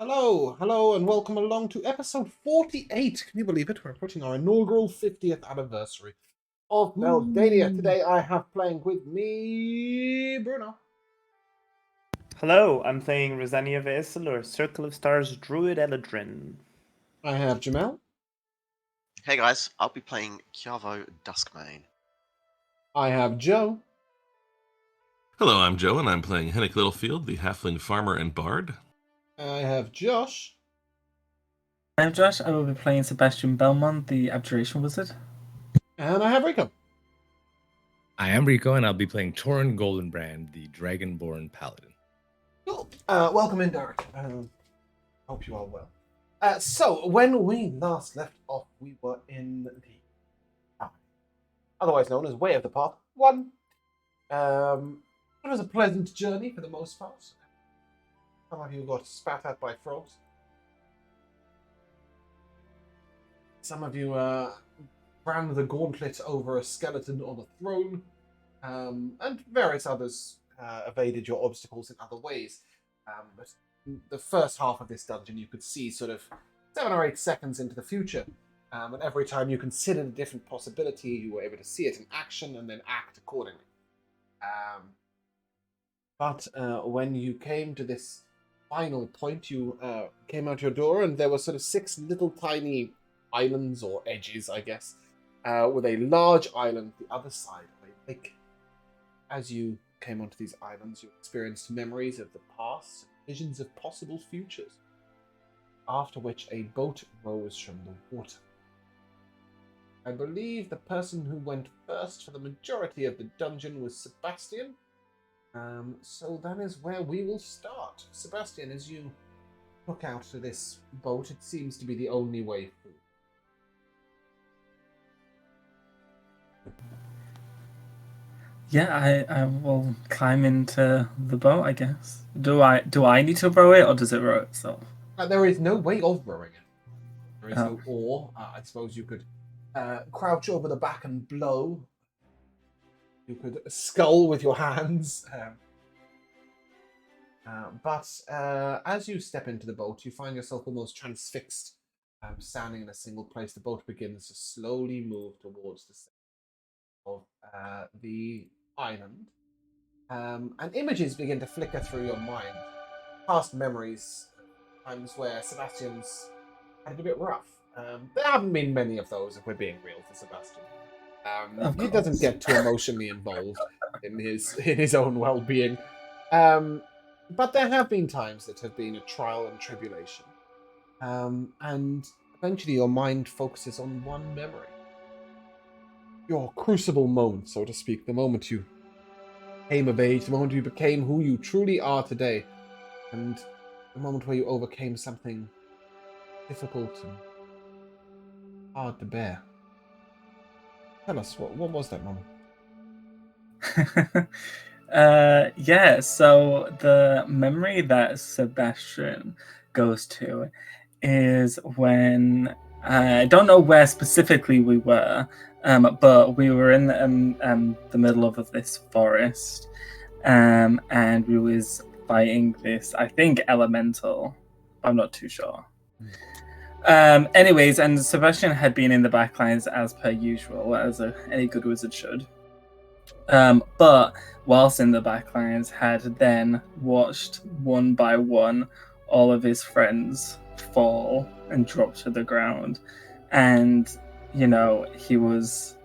Hello, and welcome along to episode 48. Can you believe it? We're approaching our inaugural 50th anniversary of Beldania. Ooh. Today I have playing with me Bruno. Hello, I'm playing Rosania Vesel, or Circle of Stars Druid Eladrin. I have Jamel. Hey guys, I'll be playing Kiavo Duskmane. I have Joe. Hello, I'm Joe, and I'm playing Hennick Littlefield, the halfling farmer and bard. I have Josh. I'm Josh. I will be playing Sebastian Belmont, the Abjuration Wizard. And I have Rico. I am Rico, and I'll be playing Torin Goldenbrand, the Dragonborn Paladin. Cool. Welcome in, Derek. Hope you are well. So, when we last left off, we were in the otherwise known as Way of the Path 1. It was a pleasant journey for the most part. Some of you got spat at by frogs. Some of you ran the gauntlet over a skeleton on a throne, and various others evaded your obstacles in other ways. But the first half of this dungeon, you could see sort of 7 or 8 seconds into the future. And every time you considered a different possibility, you were able to see it in action and then act accordingly. But when you came to this final point, you came out your door, and there were sort of 6 little tiny islands, or edges, I guess, with a large island the other side of a lake. As you came onto these islands, you experienced memories of the past, visions of possible futures, after which a boat rose from the water. I believe the person who went first for the majority of the dungeon was Sebastian. So that is where we will start. Sebastian, as you look out to this boat, it seems to be the only way through. Yeah, I will climb into the boat, I guess. Do I need to row it, or does it row itself? There is no way of rowing it. There is no oar. I suppose you could crouch over the back and blow. You could scull with your hands. But as you step into the boat, you find yourself almost transfixed, standing in a single place. The boat begins to slowly move towards the center of the island. And images begin to flicker through your mind. Past memories, times where Sebastian's had it a bit rough. There haven't been many of those, if we're being real, for Sebastian. He doesn't get too emotionally involved in his own well-being. But there have been times that have been a trial and tribulation. And eventually your mind focuses on one memory. Your crucible moment, so to speak, the moment you came of age, the moment you became who you truly are today, and the moment where you overcame something difficult and hard to bear. Tell us, what was that moment? Yeah, so the memory that Sebastian goes to is when I don't know where specifically we were, but we were in the middle of this forest, and we was fighting this, I think, elemental. I'm not too sure. Anyways, and Sebastian had been in the backlines as per usual, as any good wizard should. But whilst in the backlines, had then watched one by one all of his friends fall and drop to the ground, and he was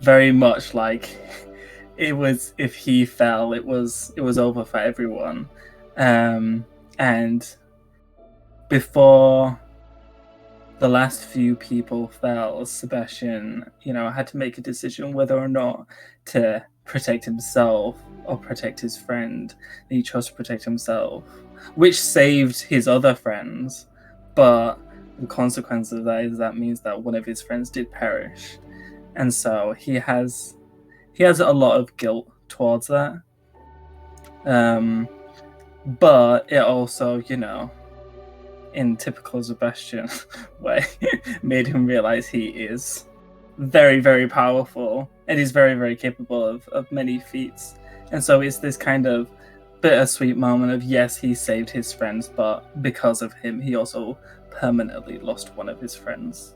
very much like it was, if he fell, it was over for everyone. And before the last few people fell, Sebastian, had to make a decision whether or not to protect himself or protect his friend. He chose to protect himself, which saved his other friends. But the consequence of that is that means that one of his friends did perish, and so he has a lot of guilt towards that. But it also, in typical Sebastian way, made him realize he is very, very powerful, and he's very, very capable of many feats. And so it's this kind of bittersweet moment of, yes, he saved his friends, but because of him, he also permanently lost one of his friends.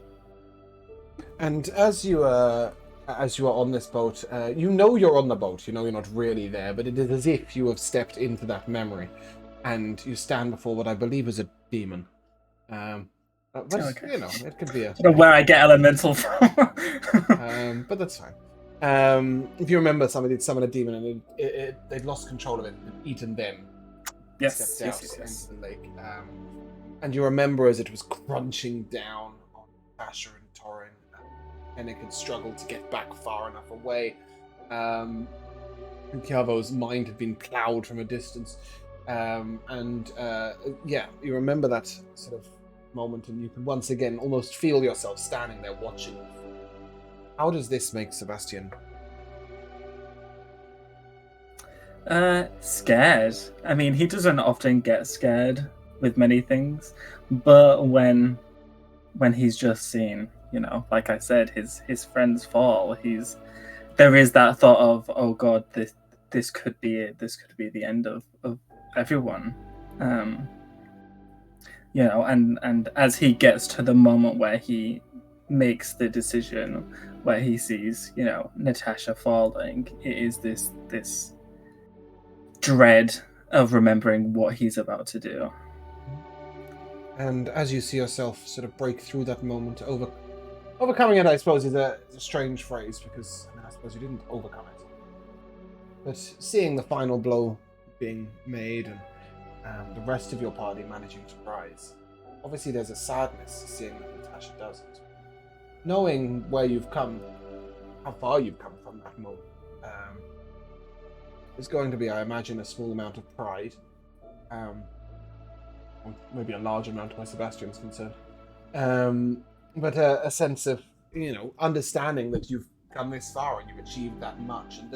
And as you are on this boat, you know you're on the boat. You know you're not really there, but it is as if you have stepped into that memory, and you stand before what I believe is a demon. But Okay. you know, it could be a. I don't know where I get elemental from. But that's fine. If you remember, somebody had summoned a demon, and they'd lost control of it, and eaten them. Yes, Stepped out yes. into the lake, and you remember as it was crunching down on Asher and Torin, and it had struggled to get back far enough away. And Kiavo's mind had been ploughed from a distance, yeah, you remember that sort of moment, and you can once again almost feel yourself standing there watching. How does this make Sebastian? Scared. I mean, he doesn't often get scared with many things, but when he's just seen, you know, like I said, his friends fall, there is that thought of, oh god, this could be it. This could be the end of everyone. You know, and as he gets to the moment where he makes the decision, where he sees, you know, Natasha falling, it is this dread of remembering what he's about to do. And as you see yourself sort of break through that moment, overcoming it, I suppose, is a strange phrase, because I suppose you didn't overcome it. But seeing the final blow being made, and the rest of your party managing to rise, obviously there's a sadness seeing that Natasha doesn't. Knowing where you've come, how far you've come from that moment, there's going to be, I imagine, a small amount of pride. Maybe a large amount where Sebastian's concerned. But a sense of, you know, understanding that you've come this far and you've achieved that much. And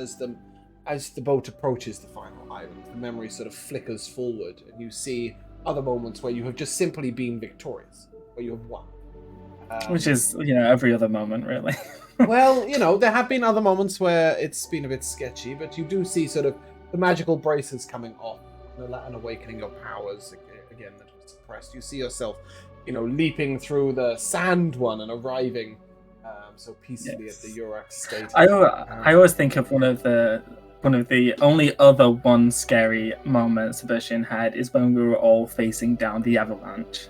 as the boat approaches the final island, the memory sort of flickers forward, and you see other moments where you have just simply been victorious, where you have won. Which is, you know, every other moment, really. Well, you know, there have been other moments where it's been a bit sketchy, but you do see sort of the magical braces coming off and awakening your powers again that was suppressed. You see yourself, you know, leaping through the sand one and arriving so peacefully at the Urax state. I always think of one of the only other one scary moment Sebastian had is when we were all facing down the avalanche.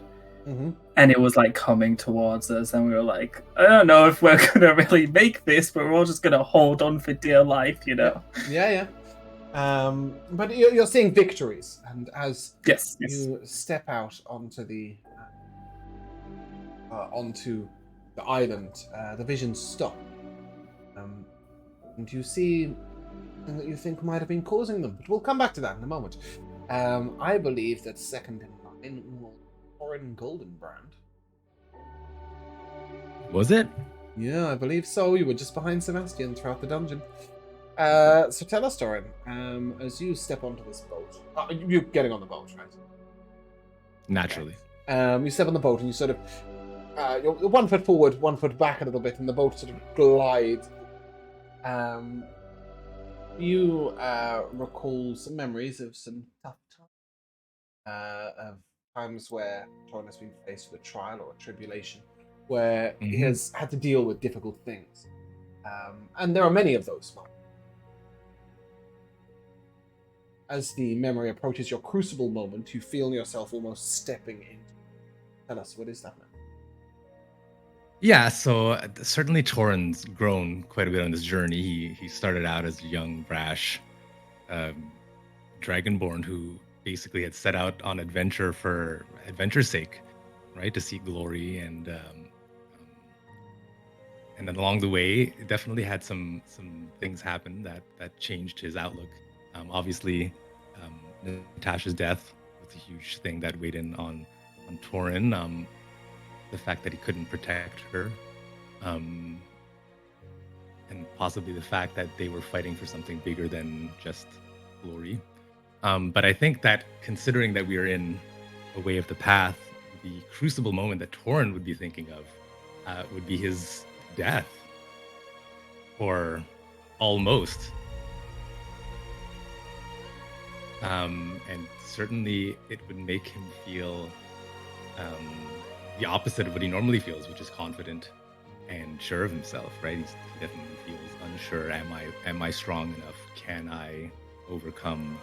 Mm-hmm. And it was like coming towards us, and we were like, I don't know if we're gonna really make this, but we're all just gonna hold on for dear life, you know? Yeah. But you're seeing victories, and as Yes. you step out onto the island, the visions stop, and you see something that you think might have been causing them. But we'll come back to that in a moment. I believe that second in line was Torin Goldenbrand. Was it? Yeah, I believe so. You were just behind Sebastian throughout the dungeon. So tell us, Torin, as you step onto this boat, you're getting on the boat, right? Naturally. You step on the boat and you sort of, you're 1 foot forward, 1 foot back a little bit, and the boat sort of glides. You recall some memories of some tough times, of times where Torin has been faced with a trial or a tribulation, where he has had to deal with difficult things. And there are many of those moments. As the memory approaches your Crucible moment, you feel yourself almost stepping into. Tell us, what is that memory? Yeah, so certainly Torin's grown quite a bit on this journey. He started out as a young, brash dragonborn who basically had set out on adventure for adventure's sake, right? To seek glory, and then along the way, definitely had some things happen that changed his outlook. Obviously, Natasha's death was a huge thing that weighed in on Torin. The fact that he couldn't protect her, and possibly the fact that they were fighting for something bigger than just glory. But I think that considering that we are in a way of the path, the Crucible moment that Torin would be thinking of would be his death, or almost. And certainly it would make him feel the opposite of what he normally feels, which is confident and sure of himself, right? He definitely feels unsure. Am I strong enough? Can I overcome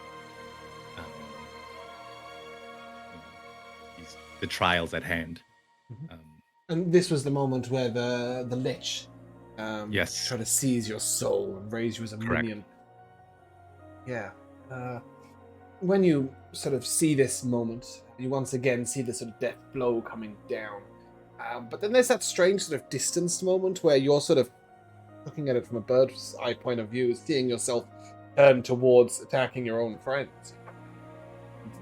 the trials at hand? And this was the moment where the Lich Yes. try to seize your soul and raise you as a Correct. minion. Yeah. When you sort of see this moment, you once again see the sort of death blow coming down. But then there's that strange sort of distanced moment where you're sort of looking at it from a bird's eye point of view, seeing yourself turn towards attacking your own friends.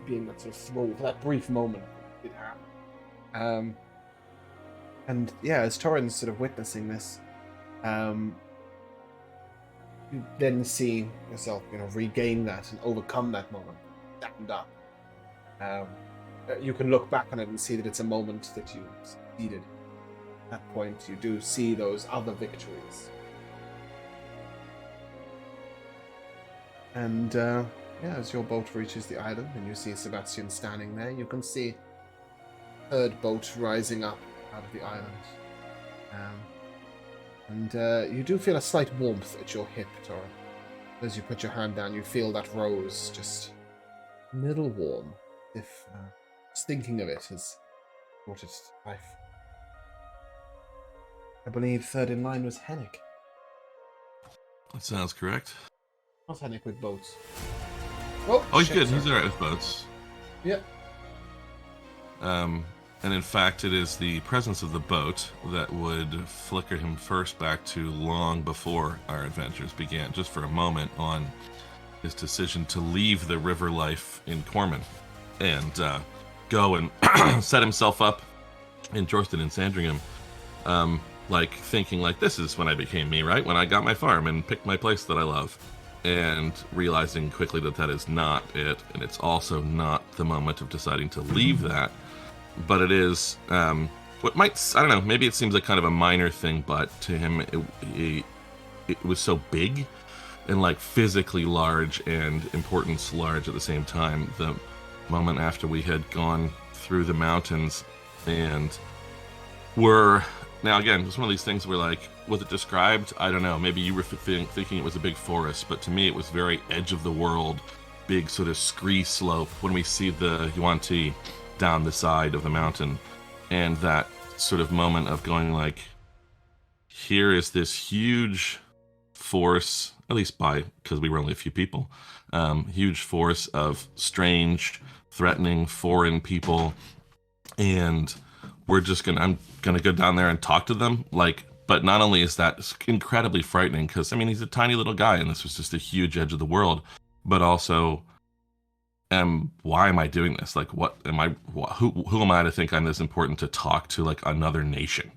Being that sort of thrall for that brief moment it did happen. And yeah, as Torrin's sort of witnessing this, you then see yourself, regain that and overcome that moment, stand up. You can look back on it and see that it's a moment that you succeeded. At that point, you do see those other victories. And as your boat reaches the island and you see Sebastian standing there, you can see a third boat rising up out of the island. And you do feel a slight warmth at your hip, Tora. As you put your hand down, you feel that rose just a little warm, if just thinking of it has brought it to life. I believe third in line was Hennick. That sounds correct. Not Hennick with boats. Oh, he's shit, good. sorry. He's alright with boats. Yep. And in fact, it is the presence of the boat that would flicker him first back to long before our adventures began, just for a moment, on his decision to leave the river life in Corman and go and set himself up in Jorston and Sandringham, thinking this is when I became me, right? When I got my farm and picked my place that I love. And realizing quickly that is not it, and it's also not the moment of deciding to leave that. But it is what might, I don't know, maybe it seems like kind of a minor thing, but to him it was so big and physically large and importance large at the same time. The moment after we had gone through the mountains and were, now again, it's one of these things where was it described? I don't know, maybe you were thinking it was a big forest, but to me it was very edge of the world, big sort of scree slope when we see the Yuan-Ti down the side of the mountain, and that sort of moment of going here is this huge force, at least because we were only a few people, huge force of strange, threatening, foreign people, and I'm gonna go down there and talk to them, but not only is that incredibly frightening, because he's a tiny little guy and this was just a huge edge of the world, but also why am I doing this? What am I? Who am I to think I'm this important to talk to another nation?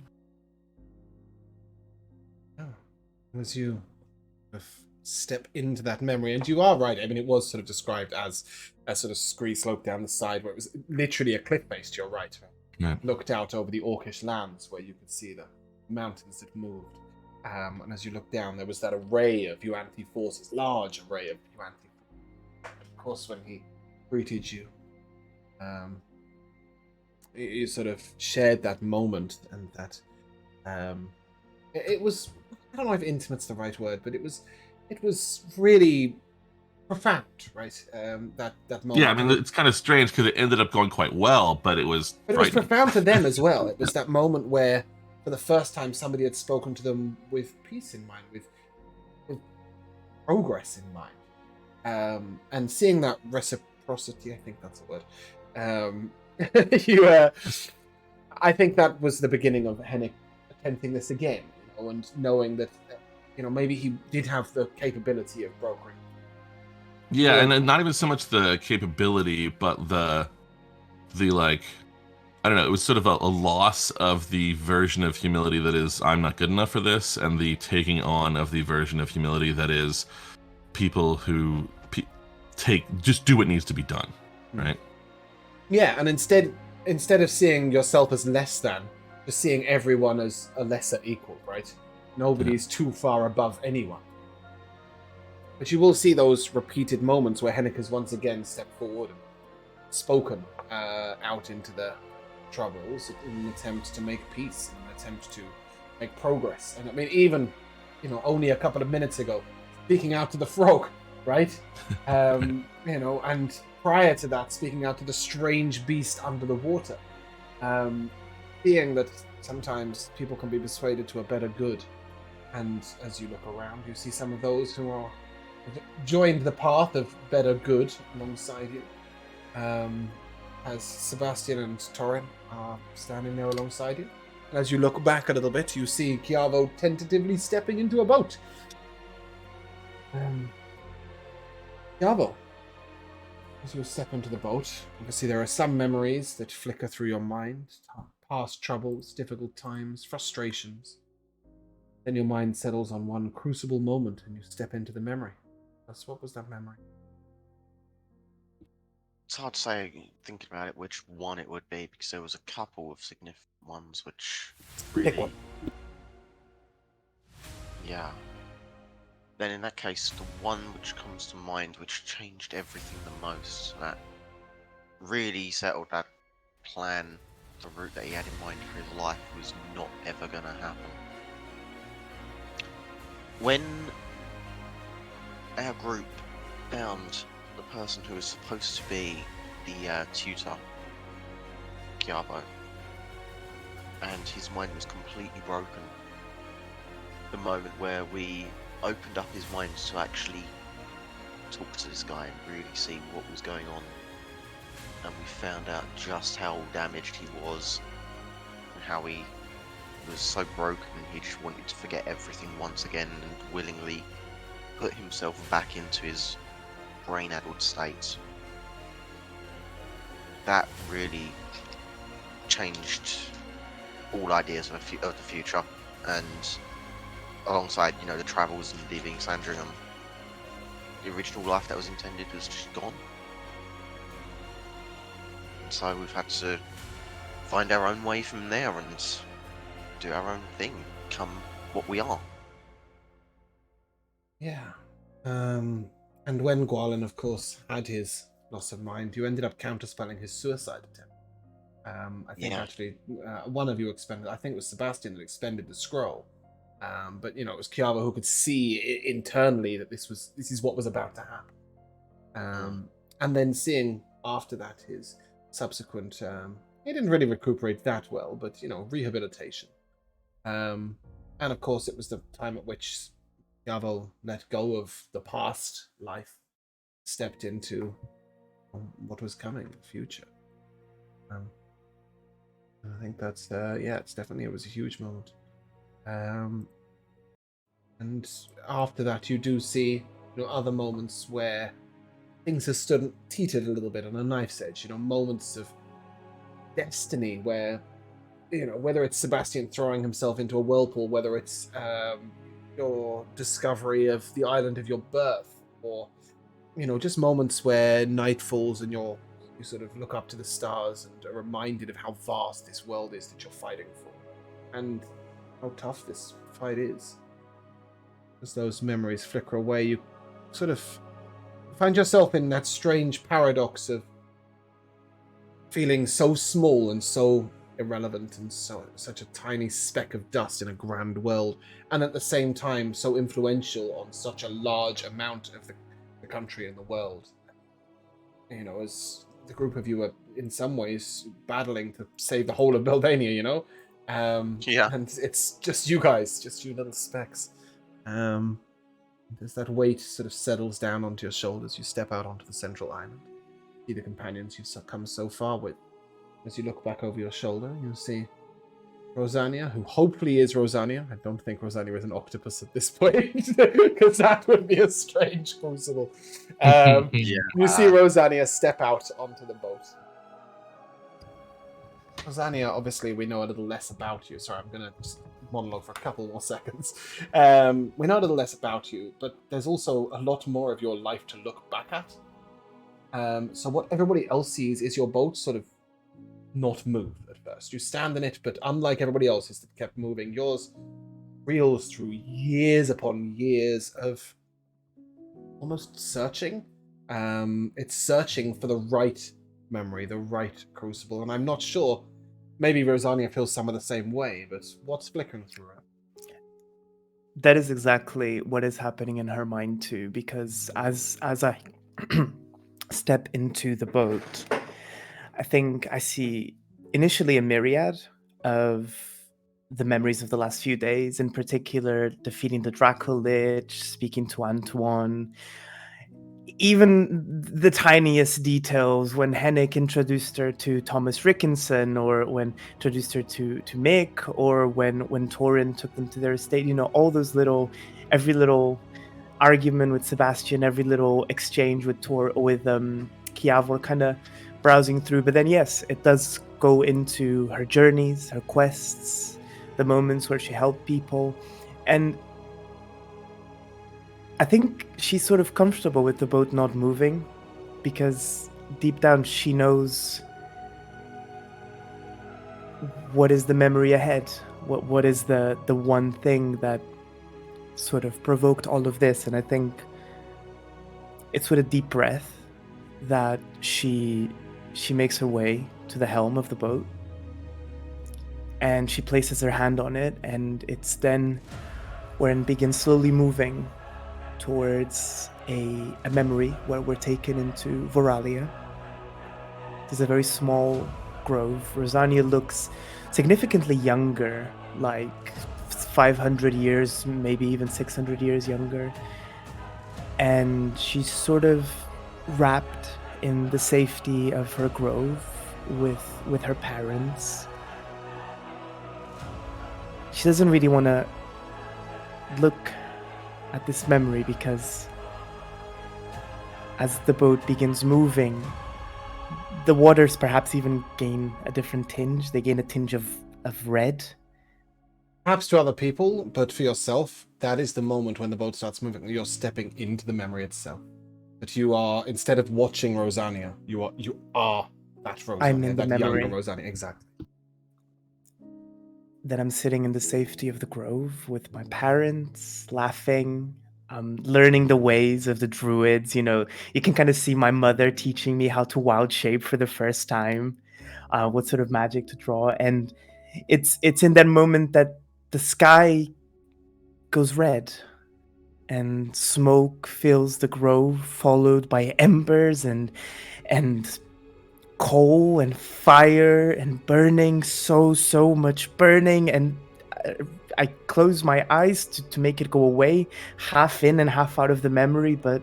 Oh, as you step into that memory, and you are right. It was sort of described as a sort of scree slope down the side, where it was literally a cliff face to your right. Yeah. Looked out over the Orcish lands, where you could see the mountains that moved. And as you looked down, there was that array of Yuan-Ti forces, large array of Yuan-Ti. Of course, when he greeted you, you sort of shared that moment, and that it was, I don't know if intimate's the right word, but it was really profound, right? That moment. Yeah, it's kind of strange because it ended up going quite well, but it was profound to them as well. It was that moment where, for the first time, somebody had spoken to them with peace in mind, with progress in mind, and seeing that reciprocity, I think that's a word. I think that was the beginning of Hennick attempting this again, and knowing that, maybe he did have the capability of brokering. Yeah, and not even so much the capability, but the I don't know, it was sort of a loss of the version of humility that is, I'm not good enough for this, and the taking on of the version of humility that is people who just do what needs to be done, right? Yeah, and instead of seeing yourself as less than, just seeing everyone as a lesser equal, right? Nobody's too far above anyone. But you will see those repeated moments where Henrik has once again stepped forward and spoken out into the troubles in an attempt to make peace, in an attempt to make progress. And I mean, even, only a couple of minutes ago, speaking out to the frog, right? And prior to that, speaking out to the strange beast under the water. Seeing that sometimes people can be persuaded to a better good. And as you look around, you see some of those who are joined the path of better good alongside you. As Sebastian and Torin are standing there alongside you. And as you look back a little bit, you see Chiavo tentatively stepping into a boat. Chiavo, as you step into the boat, obviously there are some memories that flicker through your mind, past troubles, difficult times, frustrations. Then your mind settles on one crucible moment and you step into the memory. What was that memory? It's hard to say, thinking about it, which one it would be, because there was a couple of significant ones which really... Pick one. Yeah. Then in that case, the one which comes to mind, which changed everything the most, that really settled that plan, the route that he had in mind for his life, was not ever going to happen. When our group found the person who was supposed to be the tutor, Chiavo, and his mind was completely broken, the moment where we opened up his mind to actually talk to this guy and really see what was going on, and we found out just how damaged he was and how he was so broken he just wanted to forget everything once again and willingly put himself back into his brain-addled state. That really changed all ideas of the future, and alongside, the travels and leaving Sandringham, the original life that was intended was just gone. And so we've had to find our own way from there and do our own thing, become what we are. Yeah. And when Gwalin, of course, had his loss of mind, you ended up counterspelling his suicide attempt. I think actually one of you expended, I think it was Sebastian that expended the scroll. But it was Chiavo who could see internally that this is what was about to happen. And then seeing after that his subsequent, he didn't really recuperate that well, but rehabilitation. And of course it was the time at which Chiavo let go of the past life, stepped into what was coming in the future. I think that's it was a huge moment. And after that, you do see other moments where things have teetered a little bit on a knife's edge. Moments of destiny where whether it's Sebastian throwing himself into a whirlpool, whether it's your discovery of the island of your birth, or just moments where night falls and you sort of look up to the stars and are reminded of how vast this world is that you're fighting for, and how tough this fight is. As those memories flicker away, you sort of find yourself in that strange paradox of feeling so small and so irrelevant and such a tiny speck of dust in a grand world, and at the same time so influential on such a large amount of the country and the world. As the group of you are in some ways battling to save the whole of Beldania, and it's just you guys, just you little specks. As that weight sort of settles down onto your shoulders, you step out onto the central island. See the companions you've come so far with. As you look back over your shoulder, you'll see Rosania, who hopefully is Rosania. I don't think Rosania is an octopus at this point, because that would be a strange crucible. You see Rosania step out onto the boat. Rosania, obviously, we know a little less about you. Sorry, I'm going to just monologue for a couple more seconds. We know a little less about you, but there's also a lot more of your life to look back at. So what everybody else sees is your boat sort of not move at first. You stand in it, but unlike everybody else's that kept moving, yours reels through years upon years of almost searching. It's searching for the right memory, the right crucible, and I'm not sure. Maybe Rosania feels some of the same way, but what's flickering through her? That is exactly what is happening in her mind too, because as I step into the boat, I think I see initially a myriad of the memories of the last few days, in particular defeating the Draco Lich, speaking to Antoine, even the tiniest details when Hennig introduced her to Thomas Rickinson, or when introduced her to Mick, or when Torin took them to their estate, all those every little argument with Sebastian, every little exchange with Kiavor, kind of browsing through. But then yes, it does go into her journeys, her quests, the moments where she helped people, and I think she's sort of comfortable with the boat not moving, because deep down she knows what is the memory ahead, what is the one thing that sort of provoked all of this. And I think it's with a deep breath that she makes her way to the helm of the boat, and she places her hand on it, and it's then where it begins slowly moving towards a memory where we're taken into Voralia. There's a very small grove. Rosania looks significantly younger, like 500 years, maybe even 600 years younger. And she's sort of wrapped in the safety of her grove with her parents. She doesn't really want to look at this memory, because as the boat begins moving, the waters perhaps even gain a different tinge. They gain a tinge of red. Perhaps to other people, but for yourself, that is the moment when the boat starts moving. You're stepping into the memory itself. But you are, instead of watching Rosania, you are that Rosania. I'm in the that memory. Younger Rosania, exactly. That I'm sitting in the safety of the grove with my parents, laughing, learning the ways of the druids. You can kind of see my mother teaching me how to wild shape for the first time, what sort of magic to draw. And it's in that moment that the sky goes red and smoke fills the grove, followed by embers and coal and fire and burning, so much burning. And I close my eyes to make it go away, half in and half out of the memory. But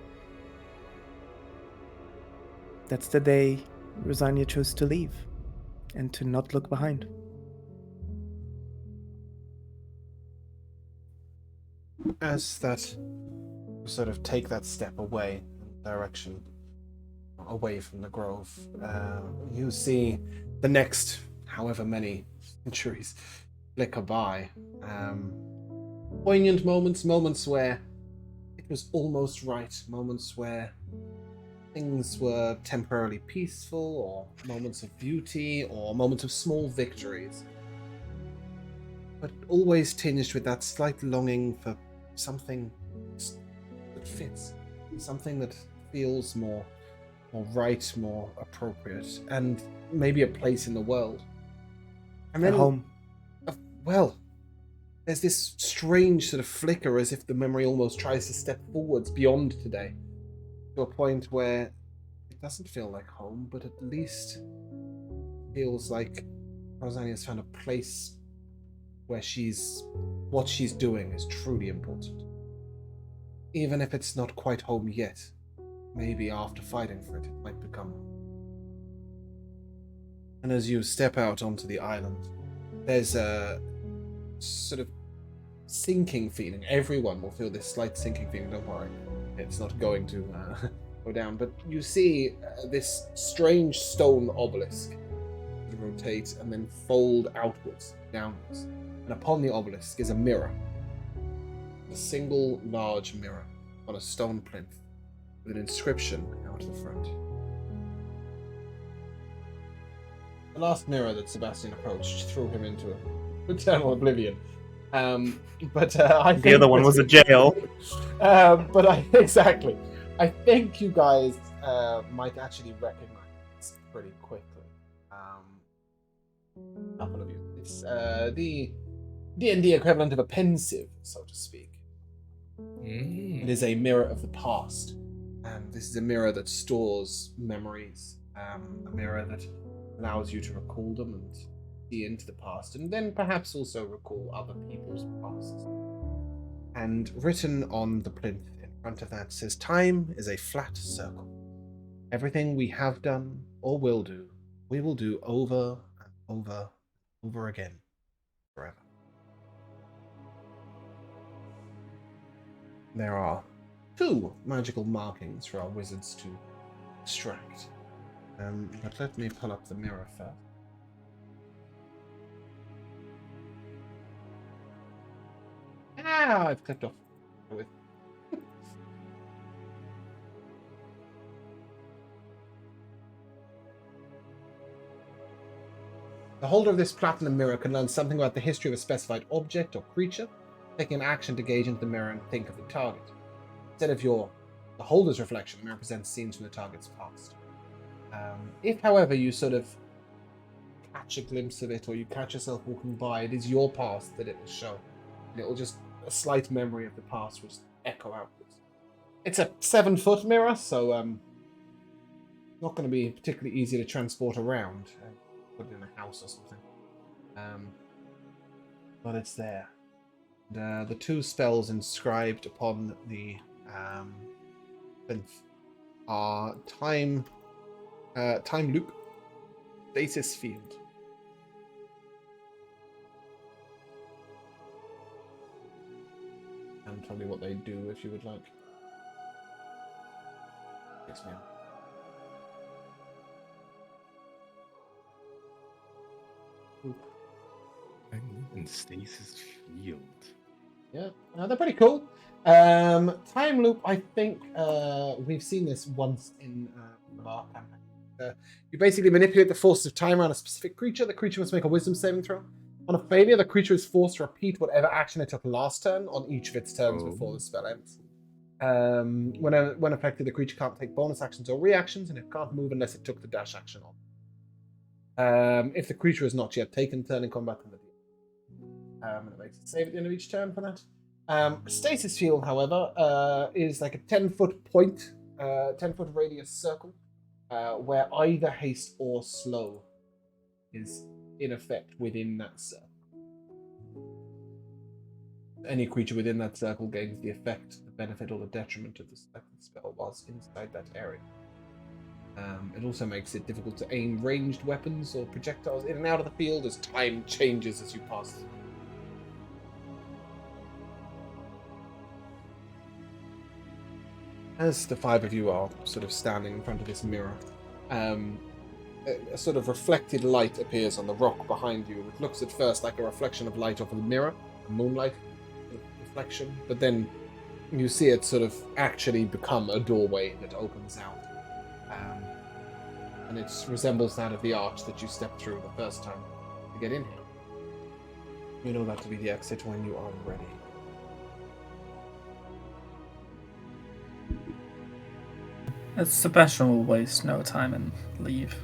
that's the day Rosania chose to leave and to not look behind. As that sort of take that step away, direction away from the grove, you see the next however many centuries flicker by. Poignant moments where it was almost right, moments where things were temporarily peaceful, or moments of beauty, or moments of small victories, but always tinged with that slight longing for something that fits, something that feels more right, more appropriate, and maybe a place in the world. And then, At home. Well, there's this strange sort of flicker, as if the memory almost tries to step forwards beyond today, to a point where it doesn't feel like home, but at least feels like Rosania's found a place where what she's doing is truly important. Even if it's not quite home yet, maybe after fighting for it, it might become. And as you step out onto the island, there's a sort of sinking feeling. Everyone will feel this slight sinking feeling, don't worry. It's not going to go down. But you see this strange stone obelisk rotate and then fold outwards, downwards. And upon the obelisk is a mirror. A single large mirror on a stone plinth with an inscription out the front. The last mirror that Sebastian approached threw him into eternal oblivion. I think The other one was a jail. exactly. I think you guys might actually recognize this pretty quickly. A couple of you. It's the D&D equivalent of a pensive, so to speak. It is a mirror of the past. This is a mirror that stores memories. A mirror that allows you to recall them and see into the past, and then perhaps also recall other people's pasts. And written on the plinth in front of that says, "Time is a flat circle. Everything we have done or will do, we will do over and over again, forever." There are 2 magical markings for our wizards to extract. But let me pull up the mirror first. I've clicked off. The holder of this platinum mirror can learn something about the history of a specified object or creature, taking an action to gauge into the mirror and think of the target. Instead of the holder's reflection, the mirror presents scenes from the target's past. If, however, you sort of catch a glimpse of it, or you catch yourself walking by, it is your past that it will show. And it will just, a slight memory of the past will just echo outwards. It's a 7-foot mirror, so not going to be particularly easy to transport around. Put it in a house or something. But it's there. And, the 2 spells inscribed upon the plinth are time loop, stasis field. And tell me what they do if you would like. Yes, ma'am. And stasis field. Yeah, they're pretty cool. Time loop, I think we've seen this once in our campaign. You basically manipulate the forces of time around a specific creature. The creature must make a wisdom saving throw. On a failure, the creature is forced to repeat whatever action it took last turn on each of its turns before the spell ends. When affected, the creature can't take bonus actions or reactions, and it can't move unless it took the dash action on. If the creature has not yet taken turn in combat, then and it makes it save at the end of each turn for that. Stasis field, however, is like a 10-foot point, 10-foot radius circle, where either haste or slow is in effect within that circle. Any creature within that circle gains the effect, the benefit, or the detriment of the selected spell whilst inside that area. It also makes it difficult to aim ranged weapons or projectiles in and out of the field as time changes as you pass through. As the 5 of you are sort of standing in front of this mirror, a sort of reflected light appears on the rock behind you. It looks at first like a reflection of light off of the mirror, a moonlight reflection, but then you see it sort of actually become a doorway that opens out. And it resembles that of the arch that you stepped through the first time to get in here. You know that to be the exit when you are ready. It's Sebastian will waste no time and leave.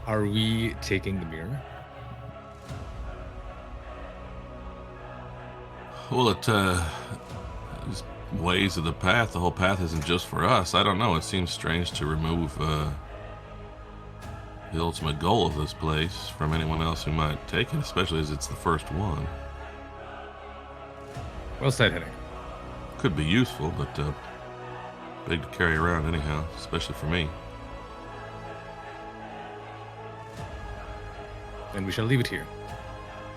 Are we taking the mirror? Well, it is ways of the path. The whole path isn't just for us. I don't know. It seems strange to remove the ultimate goal of this place from anyone else who might take it, especially as it's the first one. Well said, Henning. Could be useful, but big to carry around anyhow, especially for me. Then we shall leave it here.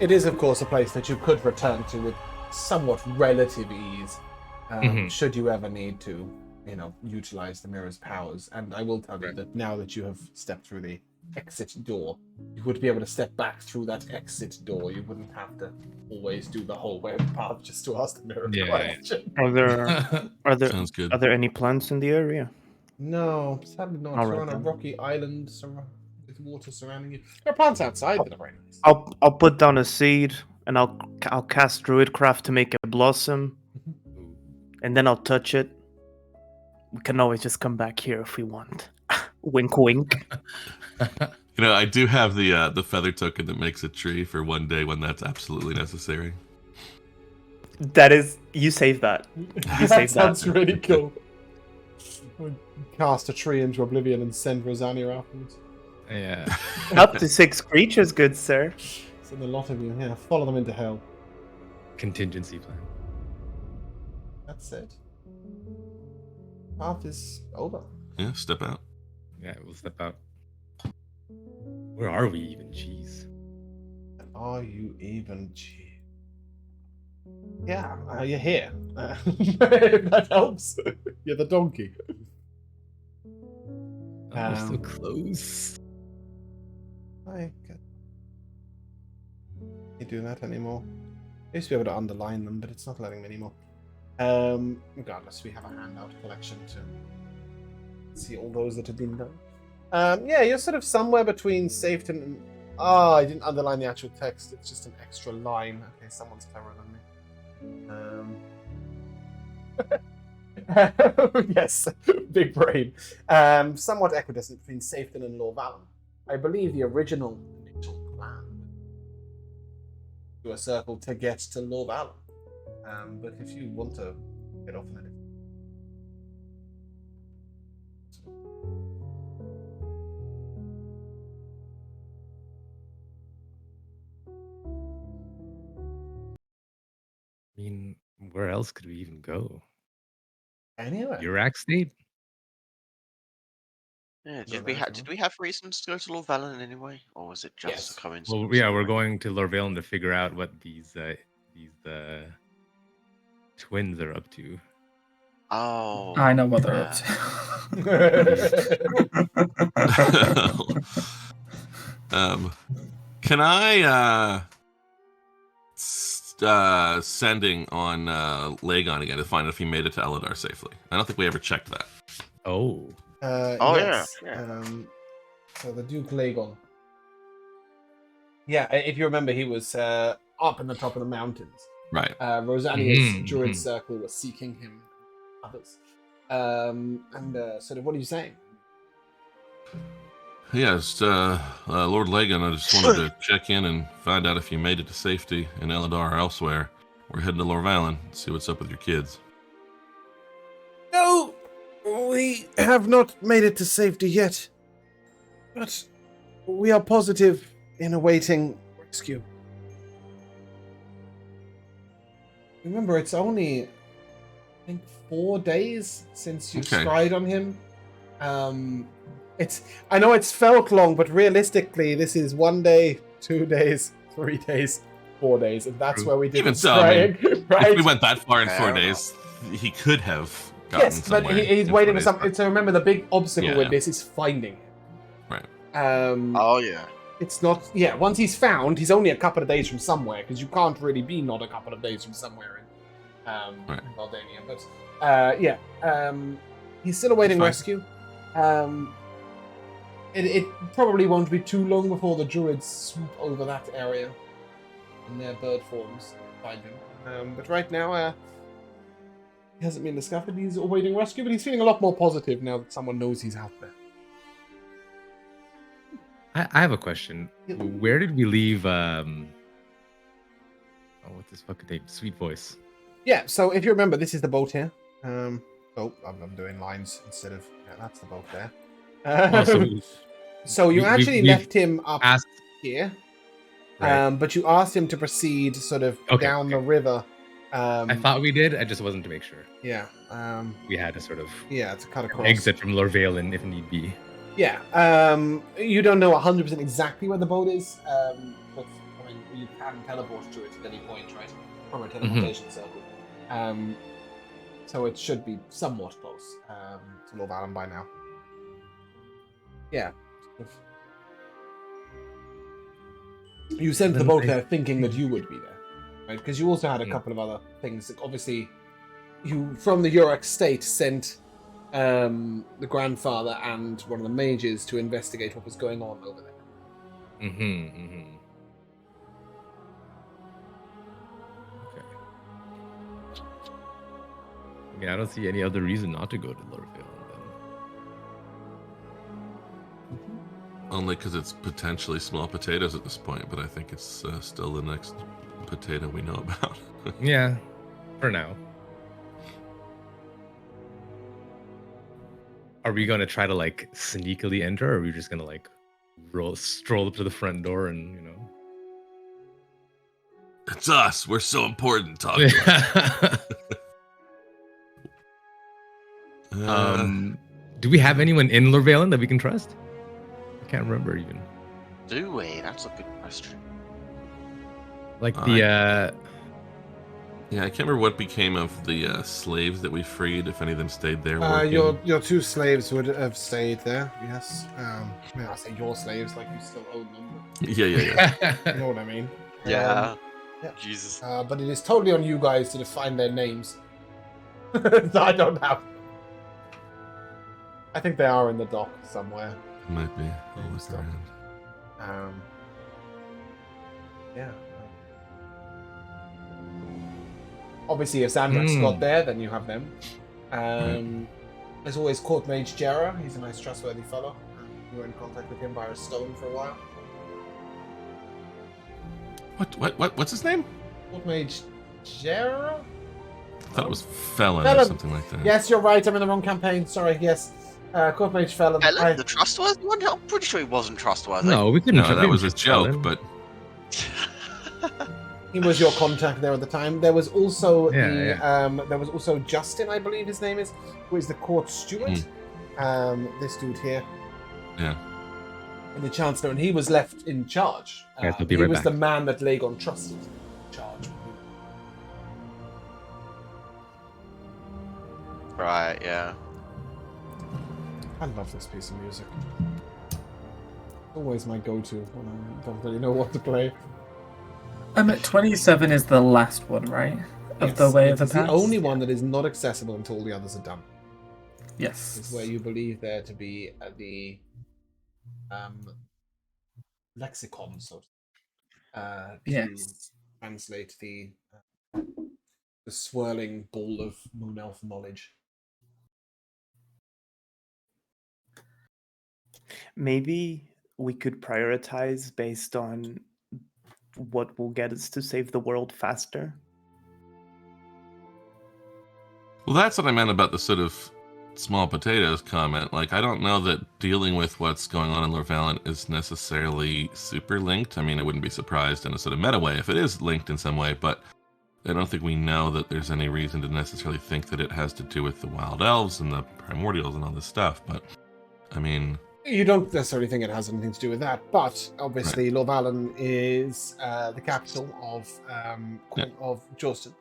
It is, of course, a place that you could return to with somewhat relative ease, should you ever need to, utilize the mirror's powers. And I will tell you that now that you have stepped through the exit door, you would be able to step back through that exit door. You wouldn't have to always do the whole way of the path just to ask the mirror a question. Sounds good. Are there any plants in the area? No, sadly not. All You're right, on a then. rocky island with water surrounding you. There are plants outside that are very nice. I'll put down a seed and I'll cast Druidcraft to make it blossom, Ooh. and then I'll touch it. We can always just come back here if we want. Wink, wink. You know, I do have the feather token that makes a tree for one day when that's absolutely necessary. That is, you save that. You That save sounds that. really cool. Cast a tree into oblivion and send Rosania afterwards. Yeah. Up to 6 creatures, good sir. Send a lot of you. Yeah, follow them into hell. Contingency plan. That's it. Path is over. Yeah, step out. Yeah, we'll step out. Where are we even? Jeez. Are you even? Gee. Yeah, you're here. If that helps. You're the donkey. Oh, we're so close. I can't do that anymore. I used to be able to underline them, but it's not letting me anymore. Regardless, we have a handout collection to see all those that have been done. Yeah, you're sort of somewhere between Safeton and... Oh, I didn't underline the actual text. It's just an extra line. Okay, someone's cleverer than me. Yes, big brain. Somewhat equidistant between Safeton and Lord Valen. I believe the original initial plan to a circle to get to Lord Valen. But if you want to get off in it. I mean, where else could we even go? Anyway. Iraq State? Yeah, Go did we there, have did we have reasons to go to Lord Valen anyway, or was it just Yes. a coincidence? Well, yeah, we're going to Lorvalen to figure out what these twins are up to. Oh, I know what they're up to. Can I sending on Lagon again to find out if he made it to Eladar safely? I don't think we ever checked that. Oh. Oh, yes. yeah. So the Duke Lagon. Yeah, if you remember, he was up in the top of the mountains. Right. Rosania's druid mhm. circle was seeking him. Others. Sort of, what are you saying? Yes, Lord Lagan, I just wanted to check in and find out if you made it to safety in Eladar or elsewhere. We're heading to Lorvalen, see what's up with your kids. No, we have not made it to safety yet. But we are positive in awaiting rescue. Remember, it's only, I think, 4 days since you Okay. spied on him. I know it's felt long, but realistically, this is 1 day, 2 days, 3 days, 4 days, and that's True. where we did Even the so, I mean, spraying, right? If we went that far in 4 Fair days, he could have gotten Yes, but somewhere. he's in waiting 4 for days. something. So remember, the big obstacle Yeah, with yeah. this is finding him. Right. Oh yeah. It's not. Yeah, once he's found, he's only a couple of days from somewhere because you can't really be not a couple of days from somewhere Right. in Beldania. But he's still awaiting Fine. rescue. It probably won't be too long before the druids swoop over that area in their bird forms and find him. But right now, he hasn't been discovered. He's awaiting rescue, but he's feeling a lot more positive now that someone knows he's out there. I have a question. Yeah. Where did we leave what's his fucking name? Sweet Voice. Yeah, so if you remember, this is the boat here. I'm doing lines instead of... Yeah, that's the boat there. So you actually we've left him up asked. here, Right. but you asked him to proceed sort of down the river. I thought we did. I just wasn't to make sure. Yeah. We had to sort of Yeah, to cut across. exit from Lorvalen if need be. Yeah. You don't know 100% exactly where the boat is, but I mean, you can teleport to it at any point, right? From a teleportation circle. So it should be somewhat close to Lord Allen by now. Yeah. You sent the Then boat I- there thinking that you would be there, right? Because you also had a couple of other things. Obviously, you from the Uruk state sent the grandfather and one of the mages to investigate what was going on over there. I mean, I don't see any other reason not to go to Lorvale. Only because it's potentially small potatoes at this point, but I think it's still the next potato we know about. Yeah, for now. Are we gonna try to like sneakily enter, or are we just gonna like stroll up to the front door and It's us. We're so important. Talk to us. Do we have anyone in Lorvalen that we can trust? I can't remember even. Do we? That's a good question. Like the Yeah, I can't remember what became of the slaves that we freed, if any of them stayed there working. Your two slaves would have stayed there, yes. I mean, I say your slaves, like you still own them. Yeah. You know what I mean? Yeah. Yeah. Jesus. But it is totally on you guys to define their names. I don't have. I think they are in the dock somewhere. Might be. I'll look Stop. around. Yeah. Obviously, if Xandrak's got there, then you have them. There's always Court Mage Jera. He's a nice, trustworthy fellow. You were in contact with him via stone for a while. What's his name? Court Mage Jera? I thought it was Felon or something like that. Yes, you're right. I'm in the wrong campaign. Sorry. Yes. Court Mage Felon. Felon, the trustworthy one? I'm pretty sure he wasn't trustworthy. No, we couldn't. No, that was a joke, Felon. but He was your contact there at the time. There was also Yeah, there was also Justin, I believe his name is, who is the court steward. This dude here. Yeah. And the Chancellor, and he was left in charge. Yes, I'll be he right was back. the man that Lagon trusted in charge. Right, yeah. I love this piece of music. Always my go-to when I don't really know what to play. 27 is the last one, right? Of the Way of the It's Past? the only one that is not accessible until all the others are done. Yes. It's where you believe there to be the lexicon, so to Yes. translate the swirling ball of moon elf knowledge. Maybe we could prioritize based on what will get us to save the world faster. Well, that's what I meant about the sort of small potatoes comment. Like, I don't know that dealing with what's going on in Lorvalen is necessarily super linked. I mean, I wouldn't be surprised in a sort of meta way if it is linked in some way, but I don't think we know that there's any reason to necessarily think that it has to do with the wild elves and the primordials and all this stuff. But, I mean... You don't necessarily think it has anything to do with that, but obviously Lorvalen is the capital of Jolston.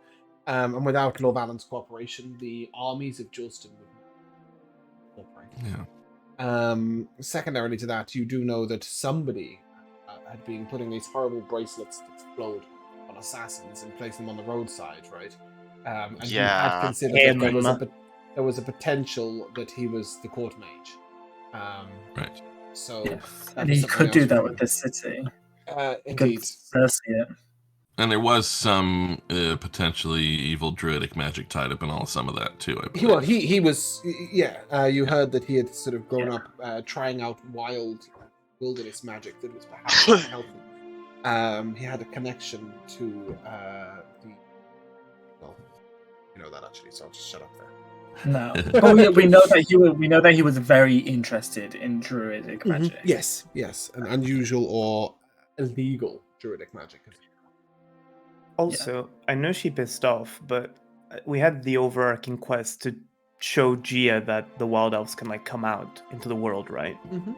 And without Lorvalen's cooperation, the armies of Jolston would not cooperate. Yeah. Secondarily to that, you do know that somebody had been putting these horrible bracelets that explode on assassins and place them on the roadside, right? And you had considered that there was a potential that he was the court mage. Right. So, Yes. And he could do that with the city. indeed. That's it. And there was some potentially evil druidic magic tied up in some of that too. I believe. Well, he was, yeah. You heard that he had sort of grown up trying out wilderness magic that was perhaps helpful. He had a connection to well, you know that actually, so I'll just shut up there. No. Oh, yeah, we know that he was very interested in druidic magic. Yes, an unusual or illegal druidic magic. Also, I know she pissed off, but we had the overarching quest to show Gia that the wild elves can like come out into the world, right? Mm-hmm.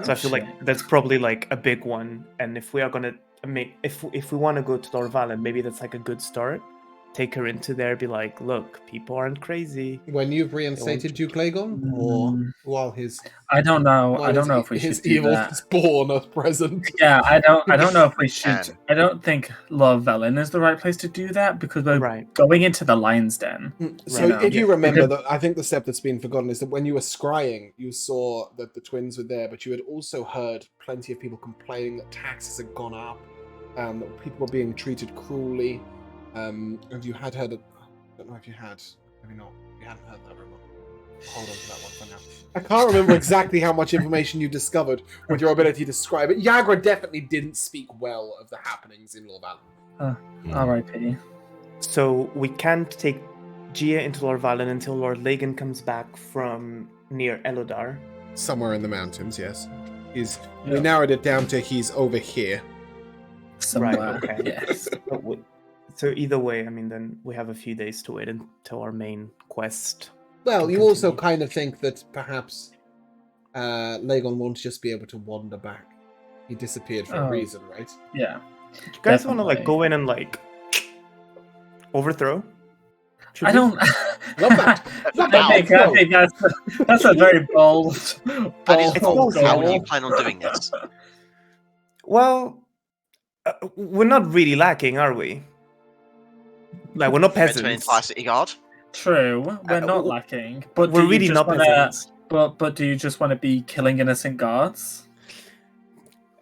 So I feel like that's probably like a big one. And if we are gonna if we want to go to Lorvalen, maybe that's like a good start. Take her into there, be like, look, people aren't crazy. When you've reinstated Duke Lagon, or while his I don't know if we should his do evil that. spawn is present. Yeah, I don't know if we should. I don't think Lorvalen is the right place to do that because we're going into the Lion's Den. So if you remember, that I think the step that's been forgotten is that when you were scrying, you saw that the twins were there, but you had also heard plenty of people complaining that taxes had gone up, that people were being treated cruelly. And you had heard, I don't know if you had Maybe not. You hadn't heard that rumor. Hold on to that one for now. I can't remember exactly how much information you discovered with your ability to describe it. Yagra definitely didn't speak well of the happenings in Lorvalin. R.I.P. So we can't take Gia into Lorvalin until Lord Lagan comes back from near Elodar. Somewhere in the mountains, yes. We Yeah. narrowed it down to he's over here. Somewhere. Right, okay. Yes. So either way, I mean, then we have a few days to wait until our main quest. Well, Can you also continue. kind of think that perhaps Lagon won't just be able to wander back. He disappeared for a Oh. reason, right? Yeah. Do you guys want to Definitely. go in and overthrow? Should I we? don't. Love that. Love that. I think that's a very bold. How do you, bold how do goal. you plan on doing this? Well, we're not really lacking, are we? Like, we're not Meant to an peasants. entire city guard? True, we're not w- lacking, but We're do you really just not wanna, peasants. But do you just want to be killing innocent guards?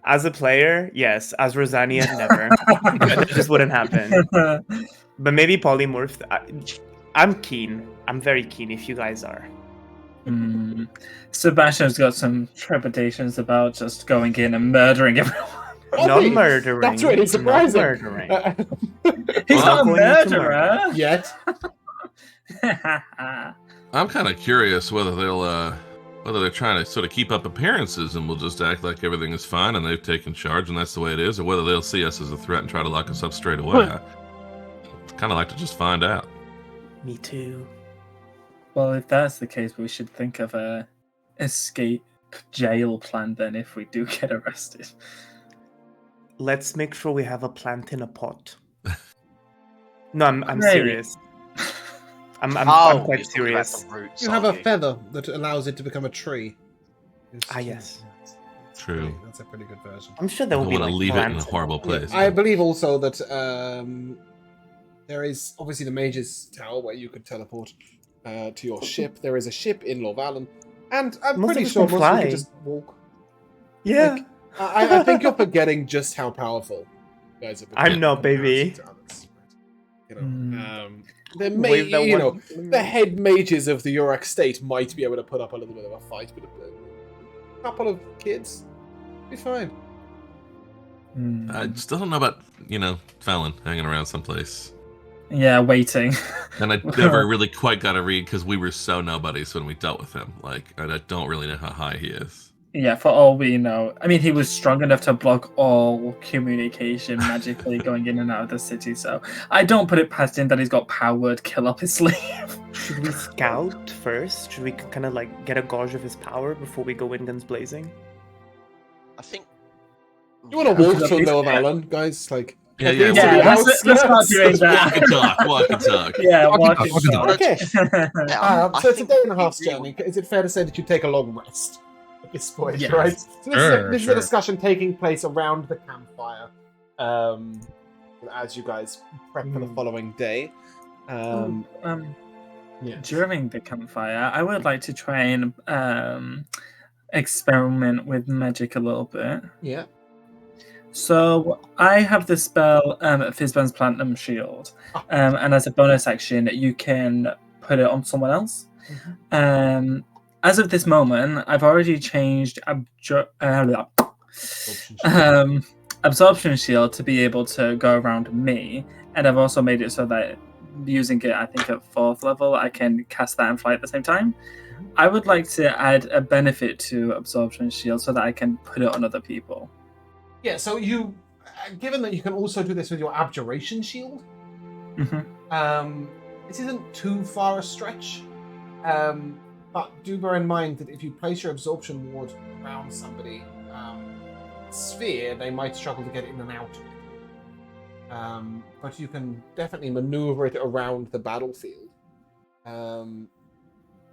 As a player, yes. As Rosania, never. That just wouldn't happen. But maybe polymorph. I'm keen. I'm very keen if you guys are. Sebastian's got some trepidations about just going in and murdering everyone. Not Really? murdering. That's really not surprising. murdering. He's Well, not a going into murderer. Yet. I'm kind of curious whether they're trying to sort of keep up appearances and we'll just act like everything is fine and they've taken charge and that's the way it is, or whether they'll see us as a threat and try to lock us up straight away. I kind of like to just find out. Me too. Well, if that's the case, we should think of a escape jail plan then if we do get arrested. Let's make sure we have a plant in a pot. No, I'm Great. serious. I'm Oh, quite you're talking about serious. the roots, You have a aren't you? feather that allows it to become a tree. Yes. True. That's a pretty good version. I'm sure there I will be want to like leave it in a plants horrible place. I believe also that there is obviously the Mage's Tower where you could teleport to your ship. There is a ship in Lorvalin, and I'm Most pretty of us sure can most of you fly. could just walk. Yeah. Like, I think you're forgetting just how powerful you guys have become. I'm not, in comparison baby. to others, right? You Mm. know, the Wave that you one- know, the head mages of the Yurak state might be able to put up a little bit of a fight, but a couple of kids be fine. I just don't know about, Fallon hanging around someplace. Yeah, waiting. And I never really quite got a read because we were so nobodies when we dealt with him. And I don't really know how high he is. Yeah, for all we know. I mean, he was strong enough to block all communication magically going in and out of the city, so I don't put it past him that he's got powered kill up his sleeve. Should we scout first? Should we kind of get a gauge of his power before we go in guns blazing? I think. You want to walk Yeah. through Lorvalin, guys? Yeah, These yeah, are the let's not outskirts. doing that. Walk and talk. Yeah, Walk and walk talk, and walk and talk. Okay. Yeah, I So it's a think day and a we half's really journey. Is it fair to say that you take a long rest at this point, Yes. right? So Sure, this is sure. a discussion taking place around the campfire as you guys prep for the following day. Yes. During the campfire, I would like to try and experiment with magic a little bit. Yeah. So I have the spell Fizban's Platinum Shield, and as a bonus action, you can put it on someone else. As of this moment, I've already changed Absorption Shield to be able to go around me, and I've also made it so that using it, I think at 4th level, I can cast that and fly at the same time. I would like to add a benefit to Absorption Shield so that I can put it on other people. Yeah, so you, given that you can also do this with your Abjuration Shield, this isn't too far a stretch. But do bear in mind that if you place your Absorption Ward around somebody, sphere, they might struggle to get in and out of it. But you can definitely maneuver it around the battlefield. I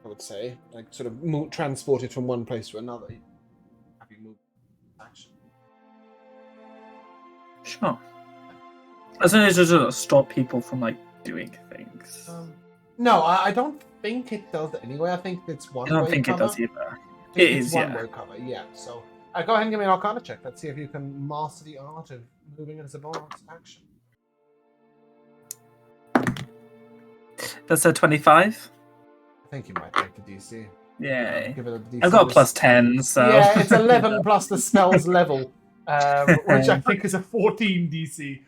would say, sort of transport it from one place to another. Have you moved action? Sure. As long as it doesn't stop people from doing things. No, I don't think it does anyway. I think it's one. I don't way think cover. it does either. I think It it's is, one yeah. way cover. Yeah. So go ahead and give me an Arcana check. Let's see if you can master the art of moving as a bonus action. That's a 25. I think you might make the DC. Yay. Give it a DC. I've got a plus 10, so... Yeah, it's 11 plus the spell's level, which I think is a 14 DC.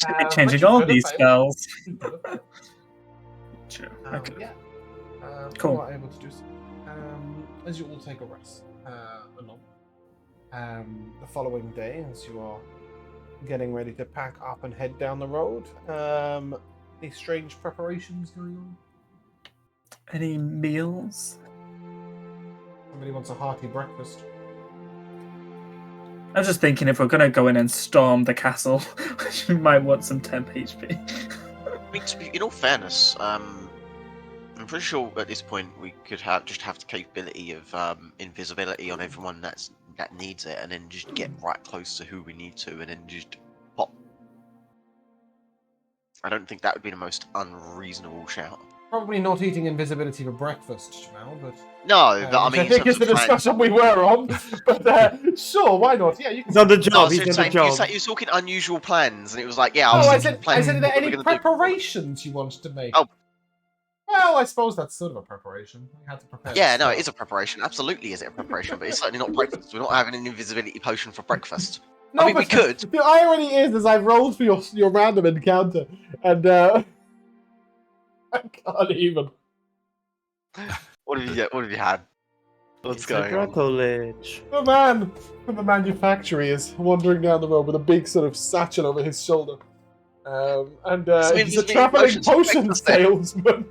But Changing you all could have these failed. spells. You could have failed. True. Okay. Yeah. Cool. You are able to do so. As you all take a rest along. The following day, as you are getting ready to pack up and head down the road, any strange preparations going on? Any meals? Somebody wants a hearty breakfast. I was just thinking if we're going to go in and storm the castle, we might want some temp HP. I mean, in all fairness, I'm pretty sure at this point we could have the capability of invisibility on everyone that needs it, and then just get right close to who we need to, and then just pop. I don't think that would be the most unreasonable shout. Probably not eating invisibility for breakfast, Jamal, but... No, but I which mean, I think is the discussion we were on. But sure, why not? Yeah, you can... He's on the No, job. He's on the job. you were talking unusual plans, and it was like, yeah, Oh, I I was said, planning are there what any we're gonna do. preparations you want to make? Oh. Well, I suppose that's sort of a preparation. We had to prepare. Yeah, the no, stuff. it is a preparation. Absolutely is it a preparation, but it's certainly not breakfast. We're not having an invisibility potion for breakfast. No, I mean, we but could. The irony is I've rolled for your random encounter, and I can't even. What have you had? What's It's going a on? Dracolich. The man from the manufactory is wandering down the road with a big sort of satchel over his shoulder. He's a traveling potion salesman.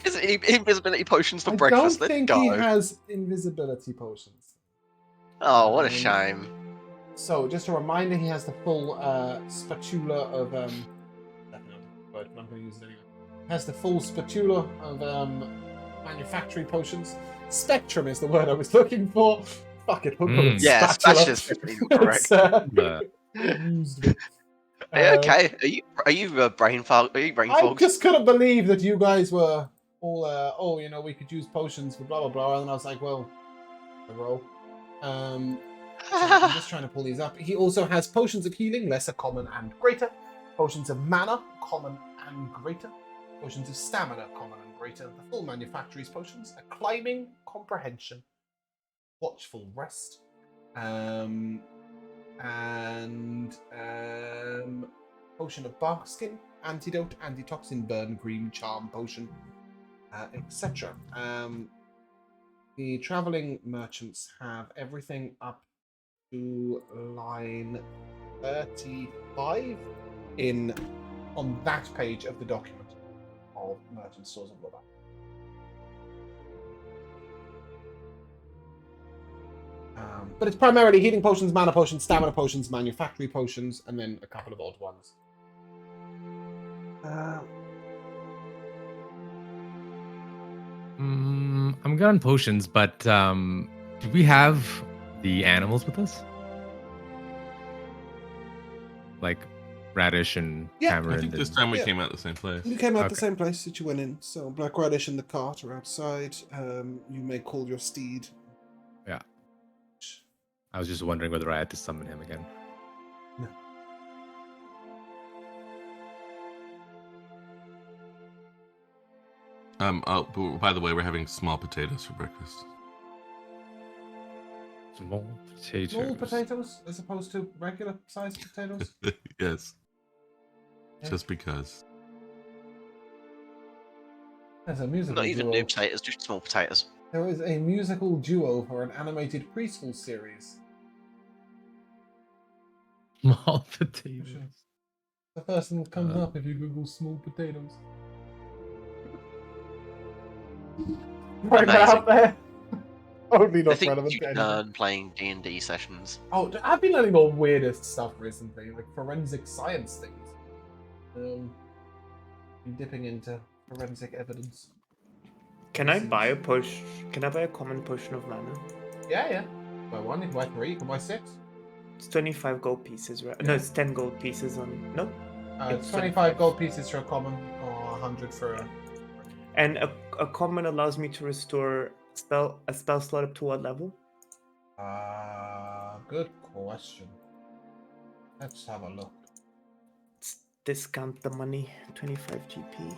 Is it invisibility potions for I breakfast? don't Let's think go. he has invisibility potions. Oh, what a shame. So, just a reminder, he has the full spatula of but I'm not going to use it anyway. He has the full spatula of manufacturing potions. Spectrum is the word I was looking for. Fuck it, we'll go with Yeah, spatula. spatula's definitely correct. Used me. Okay, are you brain fog? Are you brain I fogged? just couldn't believe that you guys were all, we could use potions for blah blah blah, and I was like, well, a roll. So I'm just trying to pull these up. He also has potions of healing, lesser common and greater. Potions of mana, common and greater. Potions of stamina, common and greater. The full manufacturer's potions, a climbing, comprehension, watchful rest, potion of bark skin, antidote, antitoxin, burn, green, charm, potion, etc. The traveling merchants have everything up to line 35 on that page of the document of merchant stores and blah. But it's primarily healing potions, mana potions, stamina potions, manufactory potions, and then a couple of odd ones. I'm good on potions, but do we have the animals with us? Like Radish and Yeah, Cameron. I think this time we came out the same place. You came out the Okay. same place that you went in. So Black Radish and the cart are outside. You may call your steed. Yeah. I was just wondering whether I had to summon him again. No. Oh, by the way, we're having small potatoes for breakfast. Small potatoes. Small potatoes as opposed to regular sized potatoes. Yes. Yeah. Just because. There's a musical Not even duo. new potatoes, just small potatoes. There is a musical duo for an animated preschool series. Small potatoes. The first thing that comes up if you Google small potatoes. Right out there. Only I not think relevant you to anything. learn playing D&D sessions. Oh, I've been learning all weirdest stuff recently, like forensic science things. Been dipping into forensic evidence. Can I buy a push? Can I buy a common potion of mana? Yeah. Buy one, you can buy three, you can buy six. It's 25 gold pieces, right? No, it's 10 gold pieces on. No? It's 25 gold pieces for a common, or 100 for a... And a common allows me to restore a spell slot up to what level? Good question. Let's have a look. It's discount the money. 25 GP.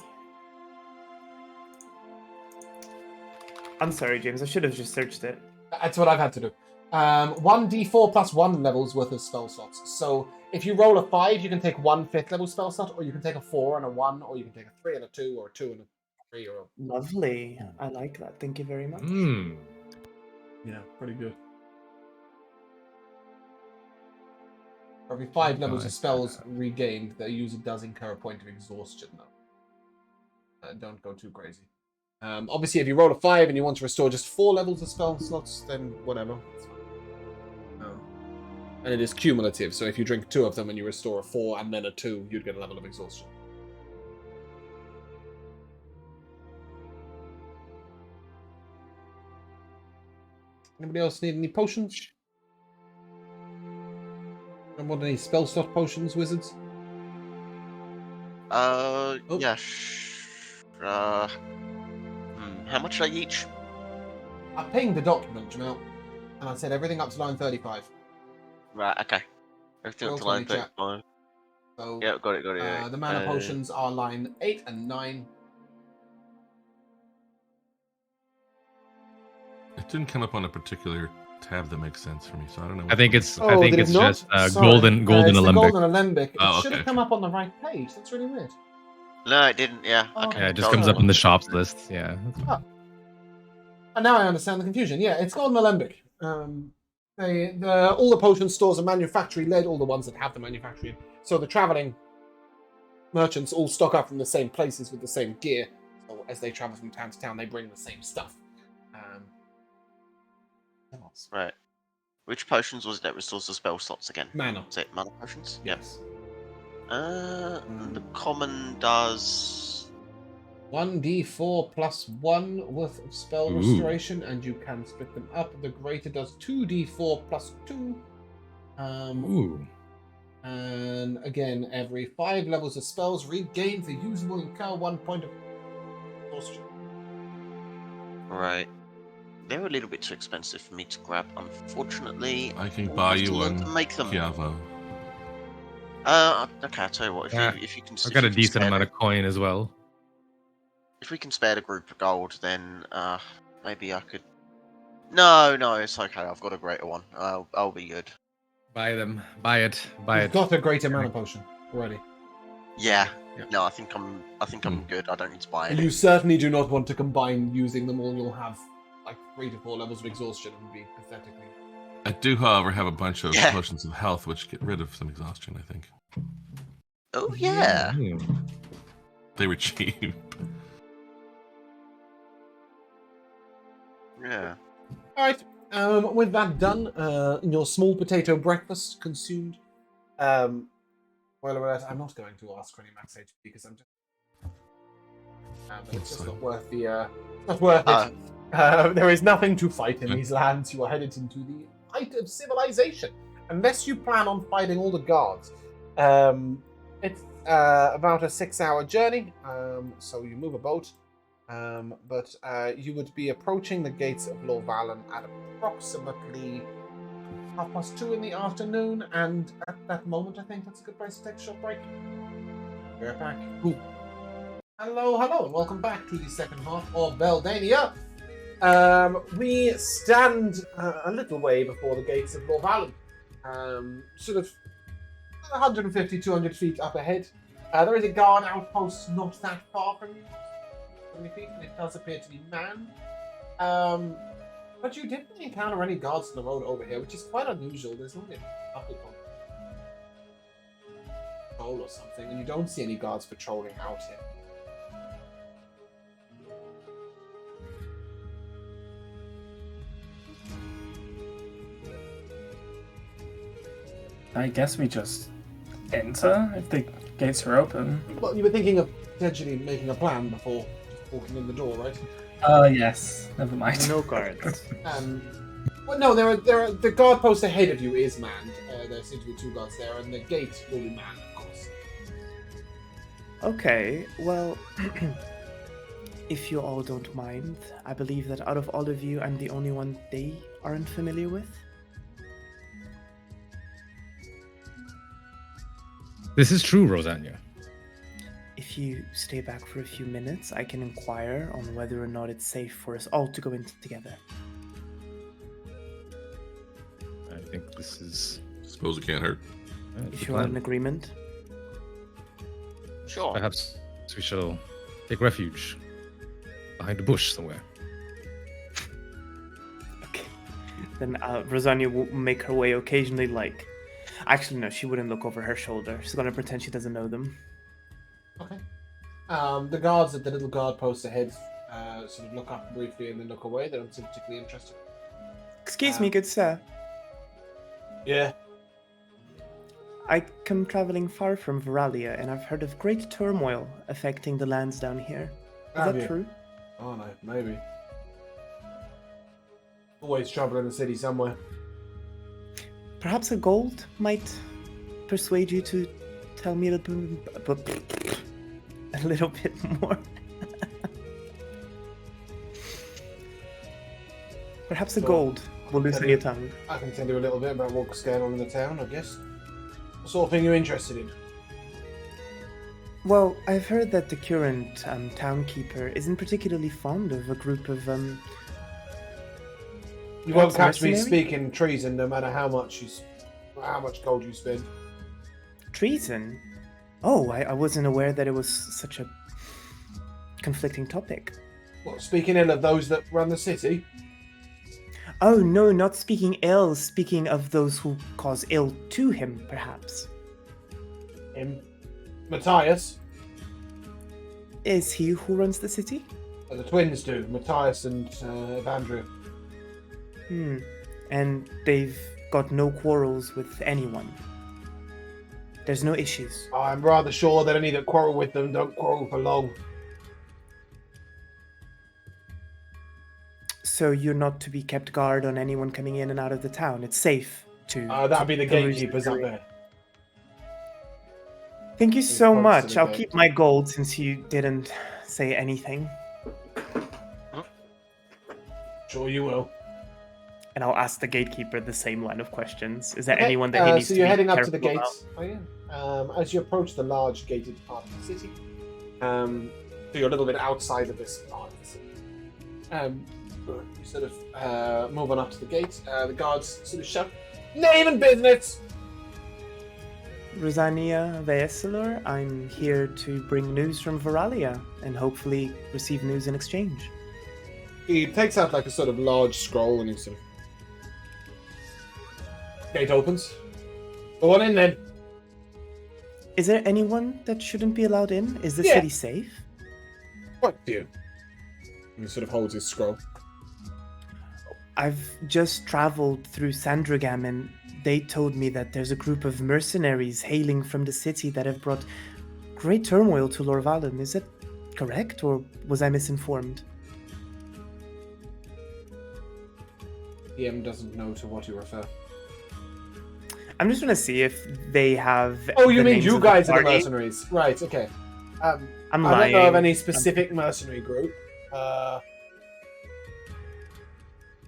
I'm sorry, James. I should have just searched it. That's what I've had to do. 1d4 plus 1 levels worth of spell slots. So if you roll a 5, you can take 1 5th level spell slot, or you can take a 4 and a 1, or you can take a 3 and a 2, or a 2 and a 3, or a... Lovely. I like that. Thank you very much. Yeah, pretty good. For every 5 levels of spells regained, the user does incur a point of exhaustion, though. Don't go too crazy. Obviously, if you roll a 5 and you want to restore just 4 levels of spell slots, then whatever. It's fine. And it is cumulative, so if you drink 2 of them and you restore a 4 and then a 2, you'd get a level of exhaustion. Anybody else need any potions? Don't want any spell slot potions, wizards? Yeah. How much are they each? I pinged the document, Jamel, and I said everything up to line 35. Right, okay. Everything up to line 35. So, Yeah, got it. Yeah. the mana potions are line 8 and 9. It didn't come up on a particular tab that makes sense for me, so I don't know. I think it's Oh, did it not? just Sorry. golden It's alembic. the golden alembic. It Oh, should have okay. come up on the right page. That's really weird. No, it didn't. Yeah. Oh. Okay. Yeah, it just comes up in the shops list. Yeah. And now I understand the confusion. Yeah, it's golden alembic. All the potion stores are manufacturing led, all the ones that have the manufacturing. So the traveling merchants all stock up from the same places with the same gear. So as they travel from town to town, they bring the same stuff. Right. Which potions was it that restores the spell slots again? Mana. Is it mana potions? Yes. The common does 1d4 plus 1 worth of spell Ooh. restoration, and you can split them up. The greater does 2d4 plus 2. Ooh. And again, every 5 levels of spells regained, the user will incur 1 point of exhaustion. right. They're a little bit too expensive for me to grab, unfortunately. I can buy you Almost one, to make them. Chiavo. Okay, I'll tell you what. If you can, I've got a decent amount of coin as well. If we can spare the group of gold, then maybe I could. No, it's okay. I've got a greater one. I'll be good. Buy them. Buy it. You've got a greater mana potion already. Yeah. Yeah. No, I think I'm good. I don't need to buy And it. you certainly do not want to combine using them all. You'll have like 3 to 4 levels of exhaustion. It would be pathetically. I do, however, have a bunch of Yeah. potions of health, which get rid of some exhaustion, I think. Oh yeah. They were cheap. Yeah. All right. With that done, your small potato breakfast consumed. Well, I'm not going to ask for any max HP because I'm just. It's just not worth the. Not worth it. There is nothing to fight in these lands. You are headed into the height of civilization, unless you plan on fighting all the guards. It's about a 6-hour journey, so you move a boat. But you would be approaching the gates of Lorvalen at approximately 2:30 in the afternoon, and at that moment, I think that's a good place to take a short break. We're back. Ooh. Hello, and welcome back to the second half of Beldania. We stand a little way before the gates of Lorvalen, sort of 150, 200 feet up ahead. There is a guard outpost not that far from you. 20 feet, and it does appear to be manned. But you didn't encounter any guards on the road over here, which is quite unusual. There's only a couple of patrol or something, and you don't see any guards patrolling out here. I guess we just enter if the gates are open. Well, you were thinking of potentially making a plan before just walking in the door, right? Yes. Never mind. No guards. Well, no, the guard post ahead of you is manned. There seem to be 2 guards there, and the gate will be manned, of course. Okay, well, if you all don't mind, I believe that out of all of you, I'm the only one they aren't familiar with. This is true, Rosania. if you stay back for a few minutes, I can inquire on whether or not it's safe for us all to go in together. I think this is. Suppose it can't hurt. It's If the you are in plan. agreement. Sure. Perhaps we shall take refuge behind a bush somewhere. Okay. Then Rosanna will make her way occasionally, like... Actually, no, she wouldn't look over her shoulder. She's gonna pretend she doesn't know them. Okay. The guards at the little guard post ahead sort of look up briefly and then look away. They don't seem particularly interested. Excuse me, good sir. Yeah. I come traveling far from Veralia, and I've heard of great turmoil affecting the lands down here. Is Have that you? true? Oh no, maybe. Always trouble in the city somewhere. Perhaps a gold might persuade you to tell me a little bit more. Perhaps a So, gold will loosen tell your you- tongue. I can tell you a little bit about what's going on in the town, I guess. What sort of thing you're interested in? Well, I've heard that the current townkeeper isn't particularly fond of a group of You won't Perhaps catch me mercenary? speaking treason, no matter how much gold you spend. treason. Oh, I wasn't aware that it was such a conflicting topic. What, speaking ill of those that run the city? Oh no, not speaking ill, speaking of those who cause ill to him, perhaps. Him, Matthias. Is he who runs the city? The twins do, Matthias and Evandria. And they've got no quarrels with anyone. There's no issues. I'm rather sure that any that quarrel with them don't quarrel for long. So you're not to be kept guard on anyone coming in and out of the town. It's safe to. That'd be the peruse gatekeepers up area. there. Thank you He so points to much. the I'll gate. keep my gold since you didn't say anything. Sure you will. And I'll ask the gatekeeper the same line of questions. Is there Okay, anyone that he needs so to you're be heading up to the careful gates. Oh yeah. As you approach the large gated part of the city, so you're a little bit outside of this part of the city. You sort of move on up to the gate. The guards sort of shout, "Name and business." about? Rosania Veeselor, I'm here to bring news from Veralia and hopefully receive news in exchange. He takes out like a sort of large scroll and he sort of gate opens. Go on in then. Is there anyone that shouldn't be allowed in? Is the Yeah. city safe? What do you? And he sort of holds his scroll. I've just traveled through Sandragam and they told me that there's a group of mercenaries hailing from the city that have brought great turmoil to Lorvalen. Is that correct, or was I misinformed? PM doesn't know to what you refer. I'm just gonna see if they have. Oh, you the mean names you of the guys are the party. mercenaries? Right, okay. I'm I lying. don't know of any specific mercenary group.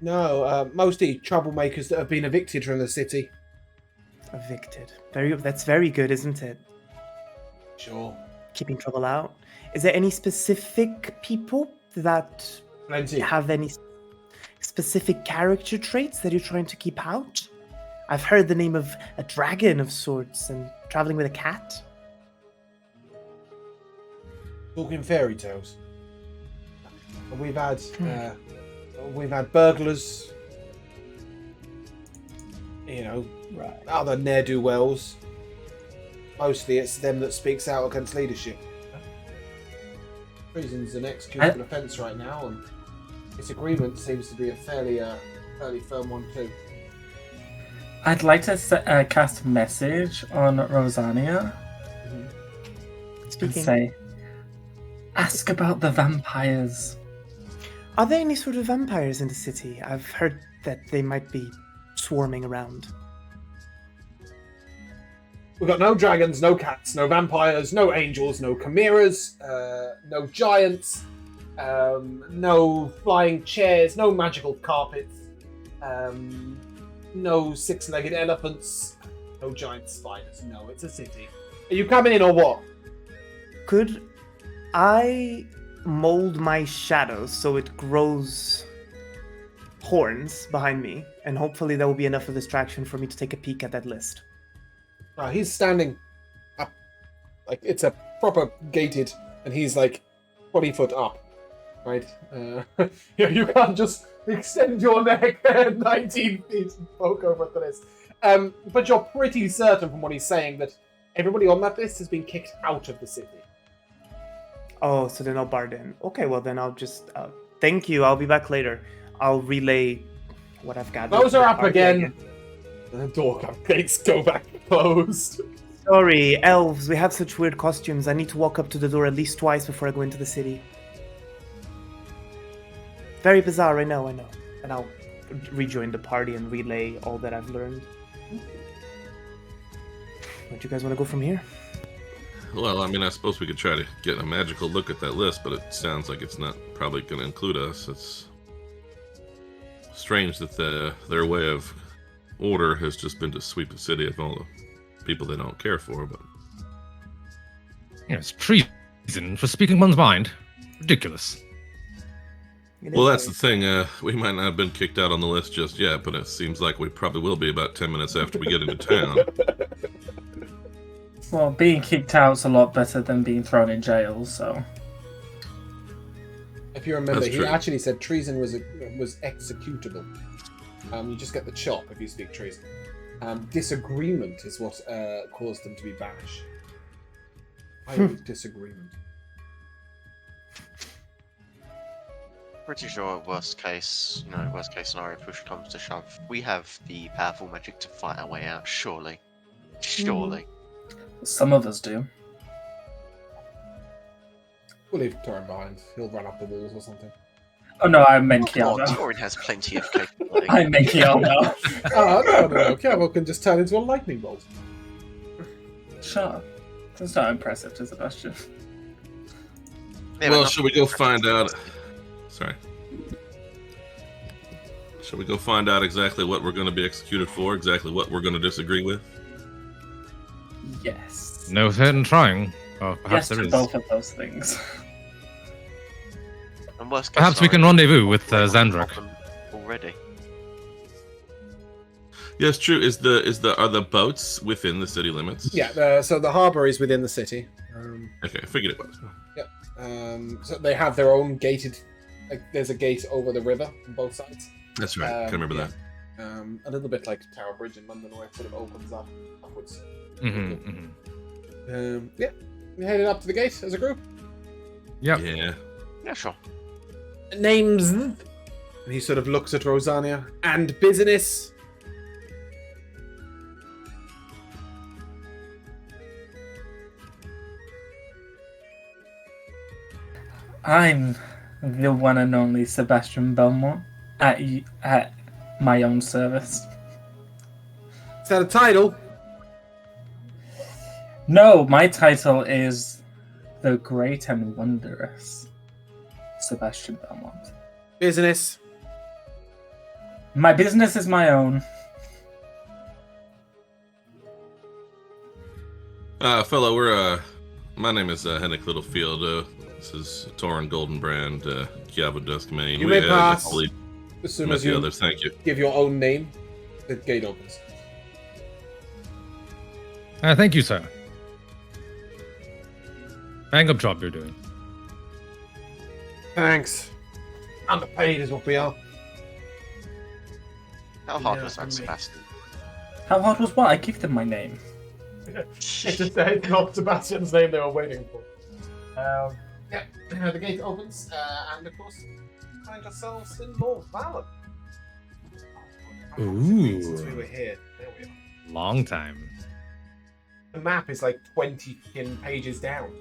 No, mostly troublemakers that have been evicted from the city. Evicted. That's very good, isn't it? Sure. Keeping trouble out. Is there any specific people that Plenty. have any specific character traits that you're trying to keep out? I've heard the name of a dragon of sorts and traveling with a cat. Talking fairy tales. We've had burglars. You know, Right. other ne'er-do-wells. Mostly it's them that speaks out against leadership. Treason's an executable offence right now, and disagreement seems to be a fairly firm one too. I'd like to cast a message on Rosania and Speaking. say, ask about the vampires. Are there any sort of vampires in the city? I've heard that they might be swarming around. We've got no dragons, no cats, no vampires, no angels, no chimeras, no giants, no flying chairs, no magical carpets, no six-legged elephants, no giant spiders. No, it's a city. Are you coming in or what? Could I mold my shadow so it grows horns behind me, and hopefully that will be enough of a distraction for me to take a peek at that list? He's standing up, like it's a proper gated, and he's like 20 foot up, right? You can't just extend your neck 19 feet and poke over at the list. But you're pretty certain from what he's saying that everybody on that list has been kicked out of the city. Oh, so they're not barred in. Okay, well then I'll just... thank you, I'll be back later. I'll relay what I've gathered. Those are up again. And the door gates go back closed. Sorry, elves, we have such weird costumes. I need to walk up to the door at least twice before I go into the city. Very bizarre, I know. And I'll rejoin the party and relay all that I've learned. Where do you guys want to go from here? Well, I mean, I suppose we could try to get a magical look at that list, but it sounds like it's not probably going to include us. It's strange that their way of order has just been to sweep the city of all the people they don't care for, but... Yes, treason for speaking one's mind. Ridiculous. Well, that's the thing. We might not have been kicked out on the list just yet, but it seems like we probably will be about 10 minutes after we get into town. Well, being kicked out's a lot better than being thrown in jail, so... If you remember, That's he true. actually said treason was executable. You just get the chop if you speak treason. Disagreement is what caused them to be banished. Disagreement. Pretty sure worst case scenario, push comes to shove, we have the powerful magic to fight our way out, surely. Surely. Some of us do. We'll leave Torin behind. He'll run up the walls or something. Oh no, I meant Come on, Kiana. Torin has plenty of capability. I meant Kiana. No. Kiavo can just turn into a lightning bolt. Sure. That's not impressive to Sebastian. Yeah, Well, but should we go find out... Sorry. Should we go find out exactly what we're going to be executed for, exactly what we're going to disagree with? Yes. No third in trying. Or perhaps Yes there to is. both of those things. And worst case Perhaps we can scenario, rendezvous with they've Xandrak. got them already. Yes, true. Are the boats within the city limits? Yeah, so the harbour is within the city. Okay, I figured it was. So they have their own gated... Like, there's a gate over the river on both sides. That's right. Can remember that. A little bit like Tower Bridge in London, where it sort of opens up upwards. Mm-hmm. We headed up to the gate as a group. Yep. Yeah. Yeah, sure. Names. And he sort of looks at Rosania. And business. I'm the one and only Sebastian Belmont at my own service. Is that a title? No, my title is the Great and Wondrous Sebastian Belmont. Business. My business is my own. Fellow, we're my name is Henrik Littlefield. This is Torin Goldenbrand, Kiavo Duskmane. You may pass. As soon Met as the you others. Thank you. give your own name, the gate opens. Thank you, sir. Bang up job you're doing. Thanks. Underpaid is what we are. How hard Yeah, was for that, me. Sebastian? How hard was what? I gave them my name. It's not Sebastian's name they were waiting for. The gate opens, and of course, find yourselves in more Valor. Ooh. Since we were here, there we are. Long time. The map is like 20 pages down.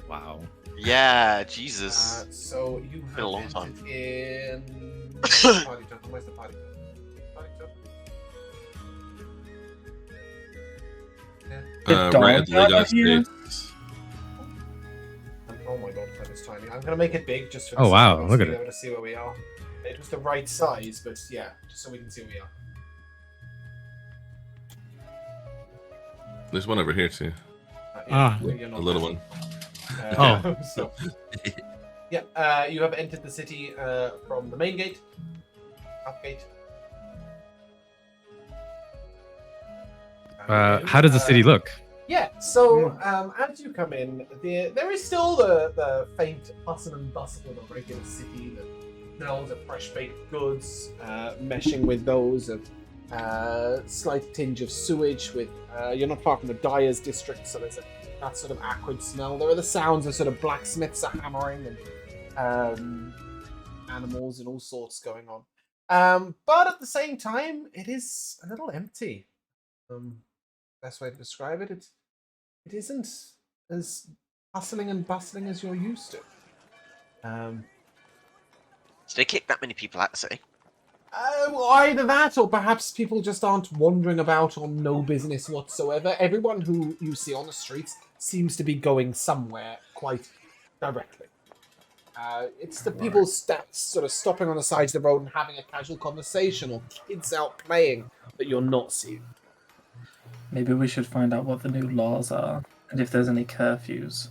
Wow. Yeah, Jesus. So you have Been a long time. entered in party token. Where's the party token? Party token? The Right dog at the out Legon of here? Estates. Oh my god, that is tiny. I'm gonna make it big just for Oh, wow, so look at be it. able to see where we are. It was the right size, but yeah, just so we can see where we are. There's one over here too. Yeah, Ah. you're not A little there. one. So, yeah, you have entered the city from the main gate, up gate. How does the city look? Yeah, so as you come in, there is still the faint hustle and bustle of a regular city, the smells of fresh baked goods, meshing with those of slight tinge of sewage. With you're not far from the dyer's district, so there's that sort of acrid smell. There are the sounds of sort of blacksmiths are hammering and animals and all sorts going on. But at the same time, it is a little empty. Best way to describe it, it isn't as hustling and bustling as you're used to. Did they kick that many people out of the city? Well, either that, or perhaps people just aren't wandering about on no business whatsoever. Everyone who you see on the streets seems to be going somewhere quite directly. It's the people sort of stopping on the sides of the road and having a casual conversation, or kids out playing that you're not seeing. Maybe we should find out what the new laws are and if there's any curfews.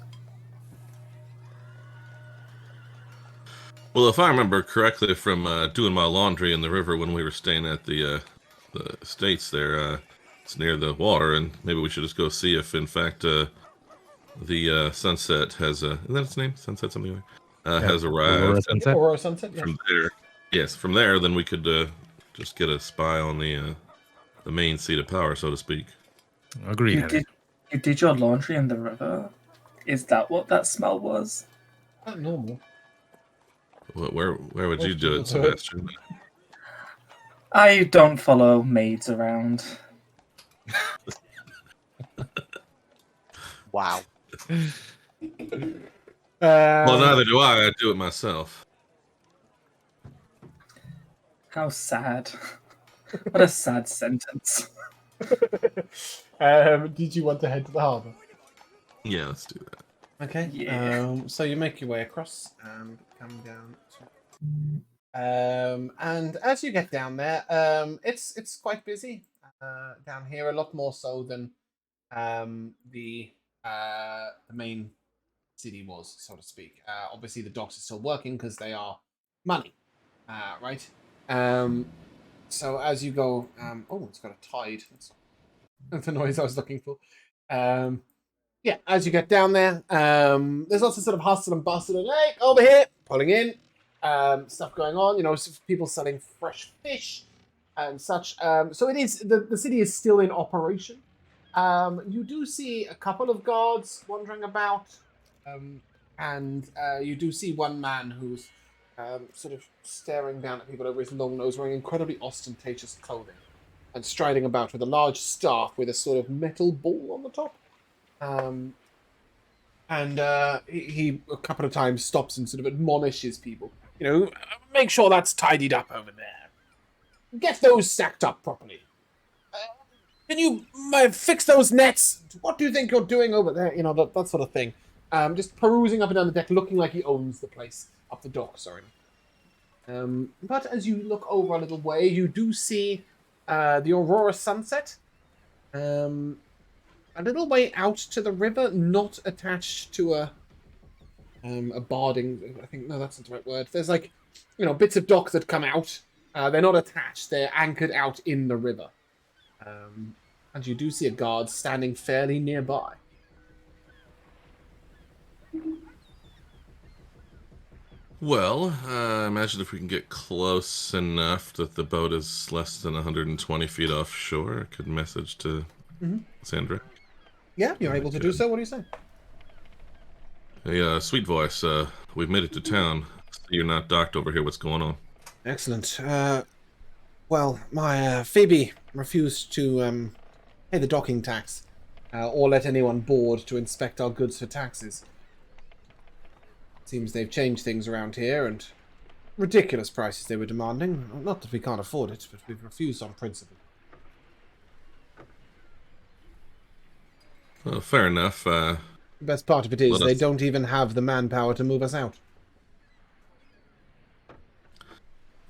Well, if I remember correctly from doing my laundry in the river when we were staying at the estates there, it's near the water, and maybe we should just go see if, in fact, the Sunset has is that its name? Sunset something like has arrived. Aurora Sunset. Aurora Sunset, yes. From there, yes, from there, then we could just get a spy on the main seat of power, so to speak. Agreed. You did your laundry in the river? Is that what that smell was? Not normal. Where would you do it, Most people do it. Sebastian? I don't follow maids around. Wow. Well, neither do I. I do it myself. How sad. What a sad sentence. Did you want to head to the harbour? Yeah, let's do that. Okay. Yeah. So you make your way across and come down. And as you get down there, it's quite busy down here. A lot more so than the main city was, so to speak. Obviously, the docks are still working because they are money, right? So as you go, oh, it's got a tide. That's the noise I was looking for. Yeah, as you get down there, there's lots of sort of hustle and bustle and hey, over here, pulling in, stuff going on. You know, people selling fresh fish and such. So it is the city is still in operation. You do see a couple of guards wandering about, and you do see one man who's sort of staring down at people over his long nose, wearing incredibly ostentatious clothing, and striding about with a large staff with a sort of metal ball on the top. He a couple of times stops and sort of admonishes people. You know, make sure that's tidied up over there. Get those stacked up properly. Can you fix those nets? What do you think you're doing over there? You know, that sort of thing. Just perusing up and down the deck, looking like he owns the place. Up the dock, sorry. But as you look over a little way, you do see the Aurora Sunset. A little way out to the river, not attached to a barding. I think no, that's not the right word. There's like, you know, bits of dock that come out. They're not attached. They're anchored out in the river. And you do see a guard standing fairly nearby. Well, I imagine if we can get close enough that the boat is less than 120 feet offshore, I could message to Sandra. Yeah, you're able to do so. What do you say? Hey, sweet voice, we've made it to town. You're not docked over here. What's going on? Excellent. Well, my Phoebe refused to pay the docking tax, or let anyone board to inspect our goods for taxes. Seems they've changed things around here, and ridiculous prices they were demanding. Not that we can't afford it, but we've refused on principle. Well, fair enough. The best part of it is Let they us- don't even have the manpower to move us out.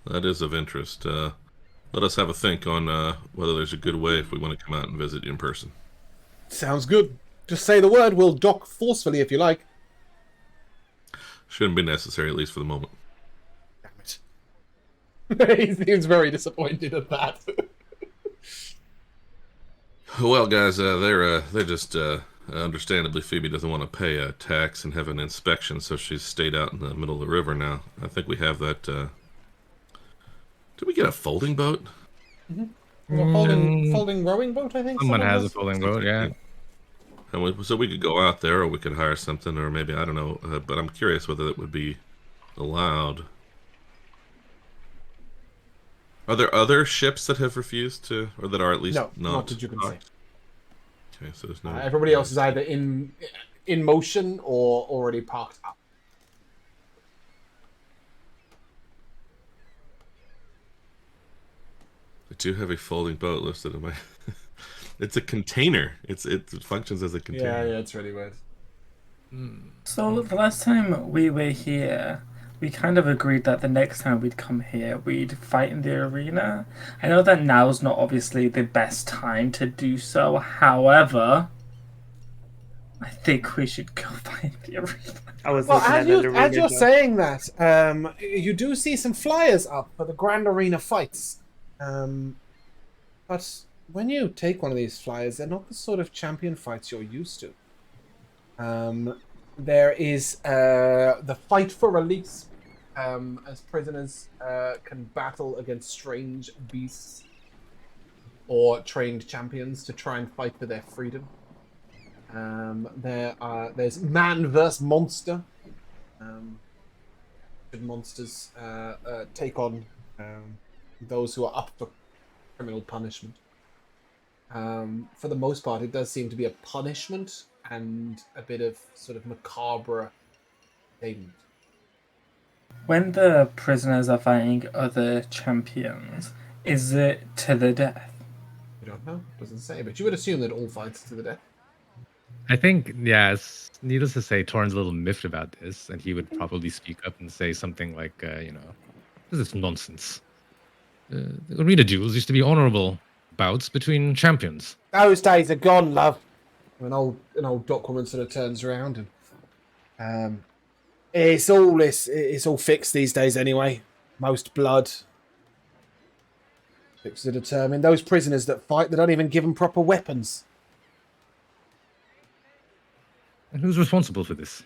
That is of interest. Let us have a think on whether there's a good way if we want to come out and visit you in person. Sounds good. Just say the word, we'll dock forcefully if you like. Shouldn't be necessary, at least for the moment. Damn it. He seems very disappointed at that. Well, guys, they're just understandably Phoebe doesn't want to pay a tax and have an inspection, so she's stayed out in the middle of the river now. I think we have that. Did we get a folding boat? Folding rowing boat, I think. Someone has a folding boat, yeah. And so we could go out there, or we could hire something, or maybe I don't know. But I'm curious whether it would be allowed. Are there other ships that have refused to, or that are at least not that you can see. Okay, so there's no. Everybody else is either in motion or already parked up. I do have a folding boat listed in my. It's a container. It functions as a container. Yeah, it's really weird. So the last time we were here, we kind of agreed that the next time we'd come here, we'd fight in the arena. I know that now's not obviously the best time to do so. However, I think we should go fight in the arena. I was Well, looking at that arena as you're job. saying that, you do see some flyers up for the Grand Arena fights. But when you take one of these flyers, they're not the sort of champion fights you're used to. There is the fight for release, as prisoners can battle against strange beasts or trained champions to try and fight for their freedom. There's man versus monster. Good monsters take on those who are up for criminal punishment. For the most part, it does seem to be a punishment and a bit of sort of macabre thing. When the prisoners are fighting other champions, is it to the death? I don't know. Doesn't say, but you would assume that all fights are to the death. I think, it's needless to say, Torn's a little miffed about this, and he would probably speak up and say something like, this is nonsense. The arena duels used to be honorable bouts between champions. Those days are gone, love. An old document sort of turns around and it's all fixed these days anyway. Most blood fixed to determine those prisoners that fight. They don't even give them proper weapons. And who's responsible for this?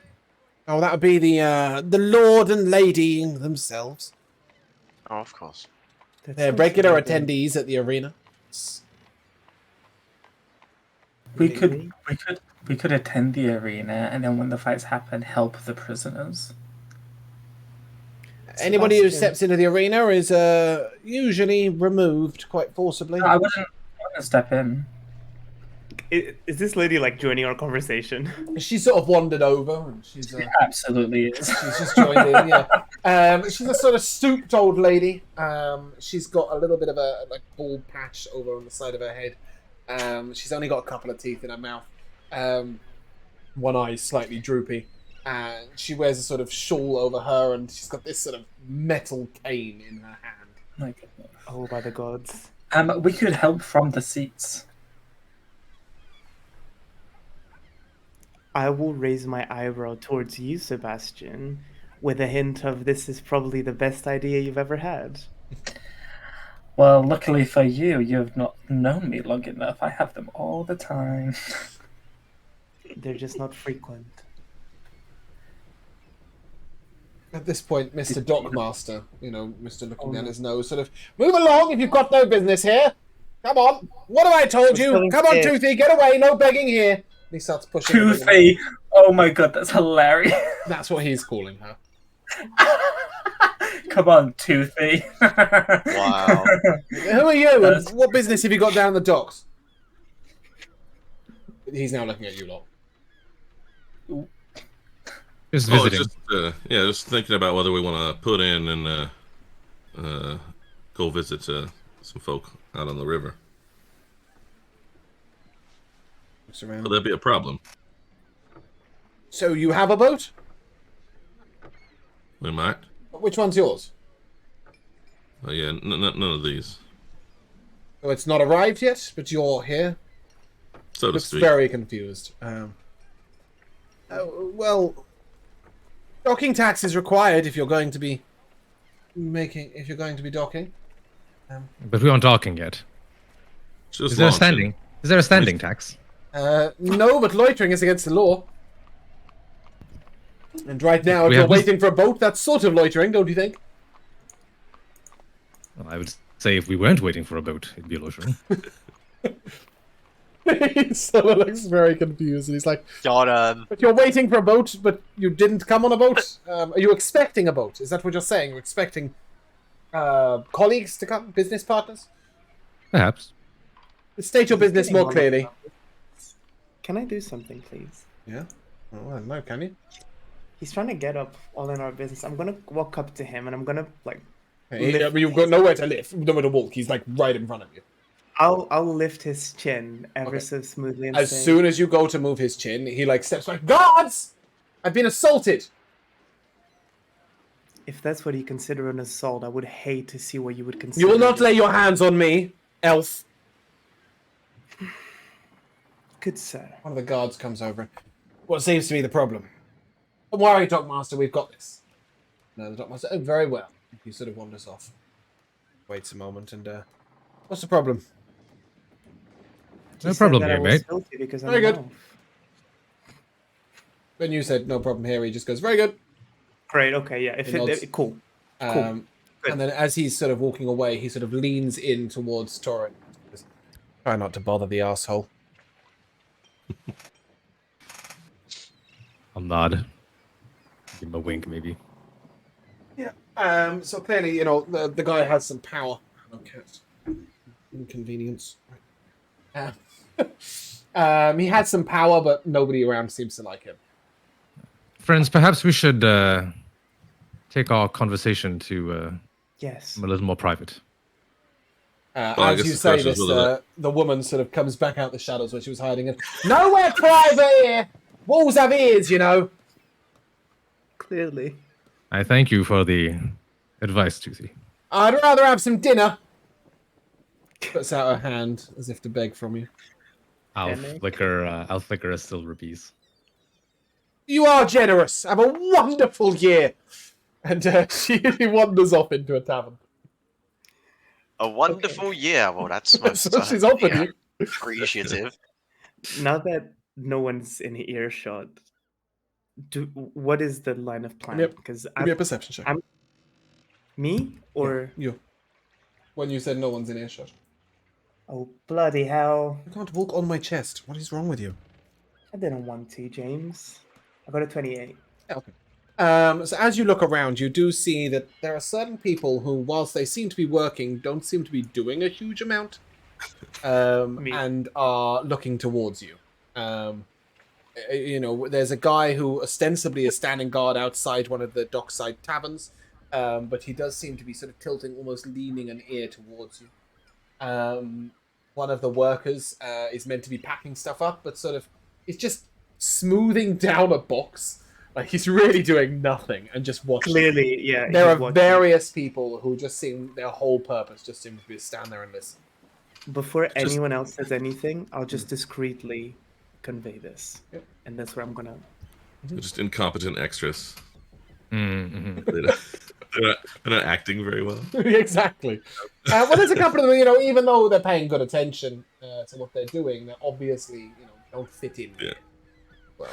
Oh, that would be the Lord and Lady themselves. Oh, of course. They're regular attendees at the arena. We could attend the arena, and then when the fights happen, help the prisoners. Anybody who steps into the arena is usually removed quite forcibly. I wouldn't step in. Is this lady like joining our conversation? She sort of wandered over, and she's Absolutely is. she's just joined in. Yeah, she's a sort of stooped old lady. She's got a little bit of a bald patch over on the side of her head. She's only got a couple of teeth in her mouth. One eye is slightly droopy. And she wears a sort of shawl over her, and she's got this sort of metal cane in her hand. My goodness. Oh, by the gods. We could help from the seats. I will raise my eyebrow towards you, Sebastian, with a hint of this is probably the best idea you've ever had. Well, luckily for you, you've not known me long enough. I have them all the time. They're just not frequent. At this point, Mr. Dockmaster, Mr. looking down his nose, sort of, move along if you've got no business here. Come on. What have I told you? Come on, Toothy, get away. No begging here. And he starts pushing. Toothy. Oh my god, that's hilarious. That's what he's calling her. Come on, Toothy. Wow. Who are you? And what business have you got down the docks? He's now looking at you lot. Just visiting. Just thinking about whether we want to put in and go visit some folk out on the river. Will that be a problem? So you have a boat? We might. Which one's yours? Oh yeah, none of these. Oh, it's not arrived yet, but you're here. So to Looks speak. very confused. Well, Docking tax is required if you're going to be docking. But we aren't talking yet. Just Is there a launching. standing? Is there a standing tax? No, but loitering is against the law. And right now, if We you're have this- waiting for a boat, that's sort of loitering, don't you think? Well, I would say if we weren't waiting for a boat, it'd be loitering. He sort of looks very confused, and he's like, Got him. "But you're waiting for a boat, but you didn't come on a boat. Are you expecting a boat? Is that what you're saying? You're expecting colleagues to come, business partners? Perhaps. State your business more clearly." Can I do something, please? Yeah. Oh, I don't know. Can you? He's trying to get up all in our business. I'm gonna walk up to him and I'm gonna like You've got nowhere to lift, nowhere to walk. He's like right in front of you. I'll lift his chin ever Okay. so smoothly and As say, soon as you go to move his chin, he like steps back. Guards! I've been assaulted. if that's what you consider an assault, I would hate to see what you would consider. You will not it. lay your hands on me, elf. Good sir. One of the guards comes over. What seems to be the problem? Don't worry, Dockmaster, we've got this. No, the Dockmaster. Oh, very well. He sort of wanders off. Waits a moment and what's the problem? He No said problem that I here, was mate. filthy because I'm Very an good. elf. When you said no problem here, he just goes, very good. Great. Okay. Yeah. If He nods. cool. Cool. Good. And then as he's sort of walking away, he sort of leans in towards Torin. Try not to bother the asshole. I'll nod. Give him a wink, maybe. Yeah. So clearly, you know, the guy has some power. Okay. Inconvenience. He had some power, but nobody around seems to like him. Friends, perhaps we should take our conversation to Yes. a little more private. Well, I As guess you the say question is this, whether the woman sort of comes back out the shadows where she was hiding. And nowhere private here. Walls have ears, you know. Clearly. I thank you for the advice, Toothy. I'd rather have some dinner. Puts out her hand as if to beg from you. I'll Damn it. flicker a silver piece. You are generous. Have a wonderful year. And she wanders off into a tavern. A wonderful year. Well, that's most So she's offered yeah, you. appreciative. Now that no one's in earshot, what is the line of plan? Yep. Because Give me a perception check. me or You. When you said no one's in earshot. oh bloody hell! You can't walk on my chest. What is wrong with you? I didn't want to, James. I got a 28. Okay. So as you look around, you do see that there are certain people who, whilst they seem to be working, don't seem to be doing a huge amount, Me. and are looking towards you. You know, there's a guy who ostensibly is standing guard outside one of the dockside taverns, but he does seem to be sort of tilting, almost leaning an ear towards you. One of the workers is meant to be packing stuff up, but sort of is just smoothing down a box. Like, he's really doing nothing and just watching. Clearly, yeah. There he's are watching. various people who just seem, their whole purpose just seems to be to stand there and listen. Before anyone else says anything, I'll just discreetly convey this, Yep. and that's where I'm gonna. They're just incompetent extras. Mm-hmm. They're not acting very well. Exactly. Well, there's a couple of them, you know, even though they're paying good attention to what they're doing, they obviously, you know, don't fit in. Yeah. Well,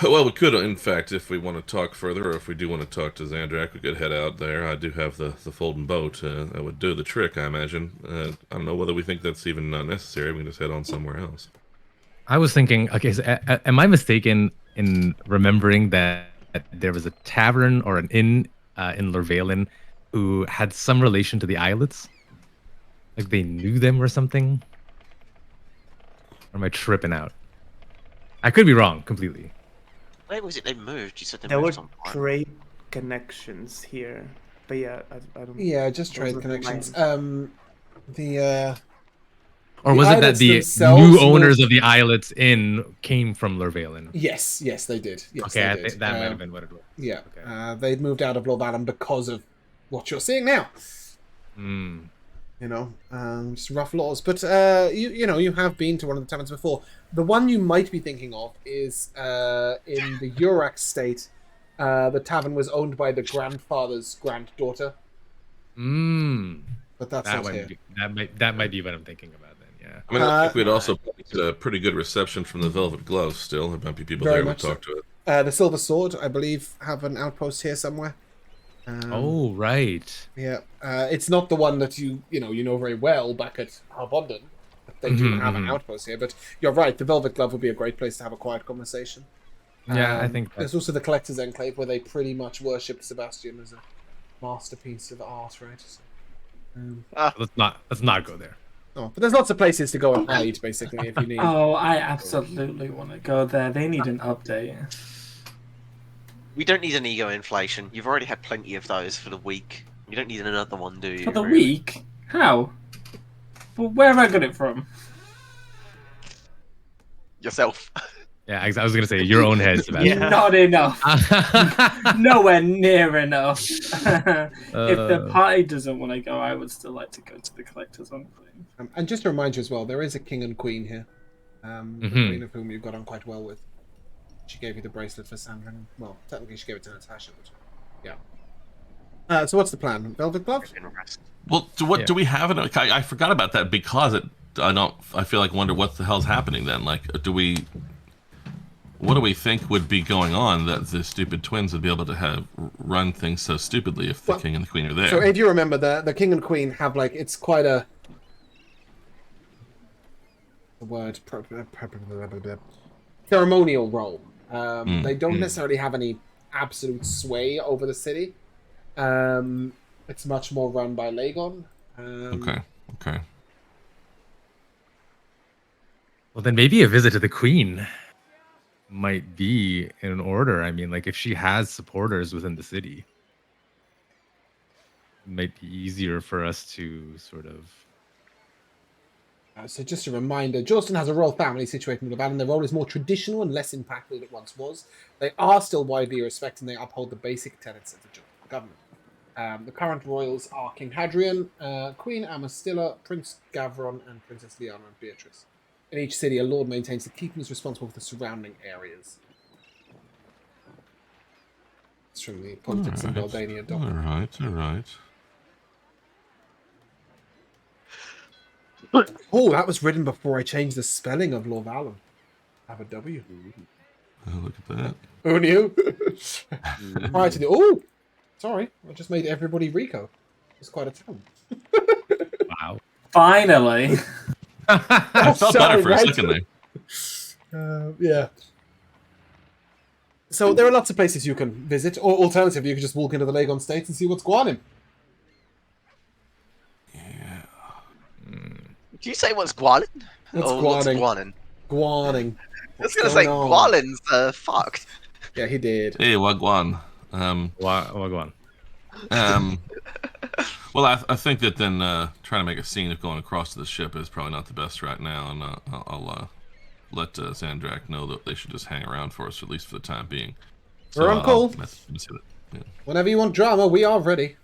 Well, we could, in fact, if we want to talk further, or if we do want to talk to Xandrak, we could head out there. I do have the folding boat. That would do the trick, I imagine. I don't know whether we think that's even not necessary. We can just head on somewhere else. I was thinking, okay, so am I mistaken in remembering that there was a tavern or an inn in Lorvalen who had some relation to the islets? Like they knew them or something? Or am I tripping out? I could be wrong completely. Where was it they moved? You said they There were moved on. trade connections here, but yeah, I don't. yeah, just Those trade are connections. mine. Or The was it that islets the themselves new owners moved- of the islets inn came from Lorvalen? Yes, they did. Yes, Okay, they I did. think that might have been what it was. Yeah, Okay. they'd moved out of Lorvalen because of what you're seeing now. Mm. You know, just rough laws. But you know, you have been to one of the taverns before. The one you might be thinking of is in the Urak state. The tavern was owned by the grandfather's granddaughter, but that's not here. That might be what I'm thinking about then. Yeah. I mean, I think we'd also get a pretty good reception from the Velvet Glove still. There might be people Very there to much so. talk to it. The Silver Sword, I believe, have an outpost here somewhere. Oh, right. Yeah, it's not the one that you know very well back at Harbondon. But they do have an outpost here. But you're right, the Velvet Glove would be a great place to have a quiet conversation. Yeah, I think there's also the Collector's Enclave where they pretty much worshipped Sebastian as a masterpiece of art, right? So, let's not go there. oh, but there's lots of places to go and hide, basically, if you need. Oh, I absolutely want to go there. They need an update. We don't need an ego inflation. You've already had plenty of those for the week. You don't need another one, do you? For the really? week? How? Well, where have I got it from? Yourself. Yeah, I was gonna say your own head, Sebastian. Not enough. Nowhere near enough. If the party doesn't want to go, I would still like to go to the Collector's Enclave. And just to remind you as well, there is a king and queen here. The queen of whom you got on quite well with. She gave you the bracelet for Sandringham. Well, technically she gave it to Natasha, but yeah. So what's the plan? Velvet Glove? Well, do we have it? I forgot about that because I feel like wonder what the hell's happening then. Like, what do we think would be going on that the stupid twins would be able to run things so stupidly if the king and the queen are there? So, do you remember the king and queen have it's quite a word ceremonial role. They don't necessarily have any absolute sway over the city. It's much more run by Lagon. Okay. Well, then maybe a visit to the queen might be in order. I mean, if she has supporters within the city, it might be easier for us to sort of. So just a reminder, Johnston has a royal family situated in the valley, and their role is more traditional and less impactful than it once was. They are still widely respected, and they uphold the basic tenets of the government. The current royals are King Hadrian, Queen Amastilla, Prince Gavron, and Princess Liana and Beatrice. In each city, a lord maintains the keep and is responsible for the surrounding areas. It's from the Politics in Beldania document. All right. Oh, that was written before I changed the spelling of Lord Allen. Have a W. Oh, look at that. Who knew? Prior to the... Oh! Sorry, I just made everybody Rico. It's quite a town. Wow. Finally! I felt better for a second there. Yeah. So there are lots of places you can visit, or alternatively, you can just walk into the Lagon State and see what's going on. Yeah. Did you say what's Guanin? What's Guanin? Guaning. I was going to say Guanin's fucked. Yeah, he did. Hey, Wagwan. Wagwan. Well, I think that then trying to make a scene of going across to the ship is probably not the best right now, and I'll let Zandrak know that they should just hang around for us, at least for the time being. We're on call. Yeah. Whenever you want drama, we are ready.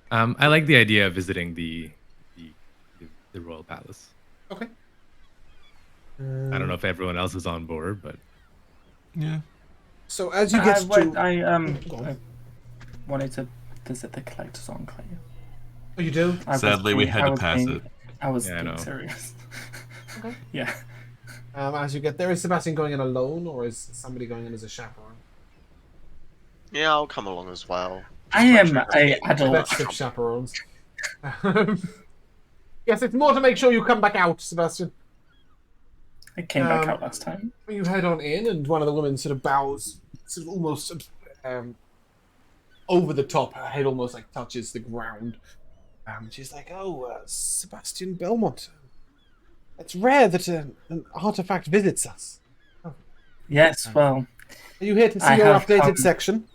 I like the idea of visiting the royal palace. Okay. I don't know if everyone else is on board, but Yeah. So as you get to... I wanted to visit the Collector's Enclave. Oh, you do? Sadly, we had to pass it. I was Yeah, I being know. serious. Okay. Yeah. As you get there, is Sebastian going in alone, or is somebody going in as a chaperone? Yeah, I'll come along as well. I am a adult. Let's skip chaperones. Yes, it's more to make sure you come back out, Sebastian. I came back out last time. You head on in, and one of the women sort of bows, sort of almost over the top. Her head almost touches the ground. She's like, "Oh, Sebastian Belmont. It's rare that an artifact visits us. Yes, well, Are you here to see I your have updated come. section?"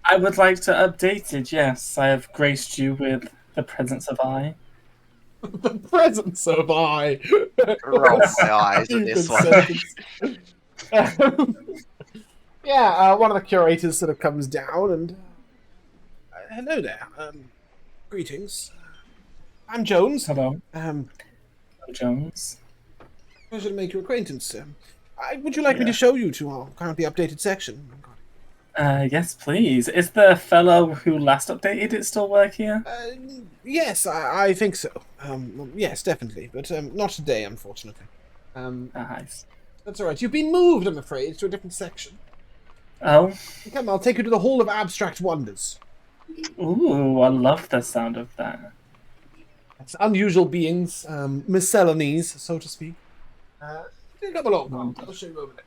I would like to update it, yes. I have graced you with the presence of I. The presence of I. Roll my eyes at this one. Yeah, one of the curators sort of comes down and... hello there. Greetings. I'm Jones. Hello, Um, Jones. Pleasure to make your acquaintance. Would you like me to Yeah. show you to our currently updated section? Yes, please. Is the fellow who last updated it still work here? Yes, I think so. Yes, definitely, but not today, unfortunately. Nice. That's all right. You've been moved, I'm afraid, to a different section. Oh, Come, I'll take you to the Hall of Abstract Wonders. ooh, I love the sound of that. It's unusual beings, miscellanies, so to speak. Come along, I'll show you over there.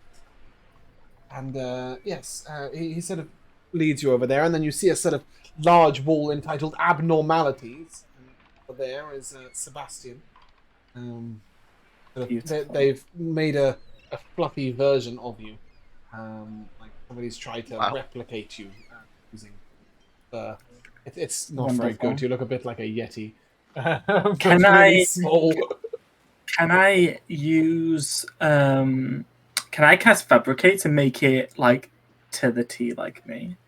And yes, he sort of leads you over there, and then you see a sort of large wall entitled Abnormalities. And over there is Sebastian. They've made a fluffy version of you. Like somebody's tried to replicate you using the. It's not very Wonderful. good. You look a bit like a yeti. Can really I- small. Can I use can I cast Fabricate to make it like to the T like me?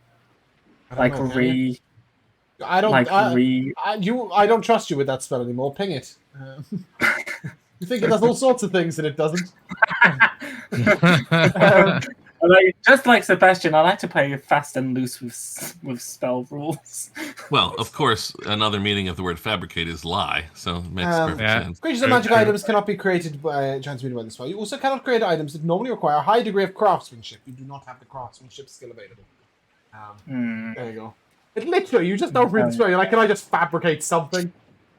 I don't know, can you? I don't. like I don't trust you with that spell anymore. Ping it. You think it does all sorts of things and it doesn't. Just like Sebastian, I like to play fast and loose with spell rules. Well, of course, another meaning of the word fabricate is lie, so it makes perfect Yeah. sense. Creatures and magic items cannot be created by transmuted by this spell. You also cannot create items that normally require a high degree of craftsmanship. You do not have the craftsmanship skill available. There you go. It literally, you just don't read the spell. You're like, can I just fabricate something?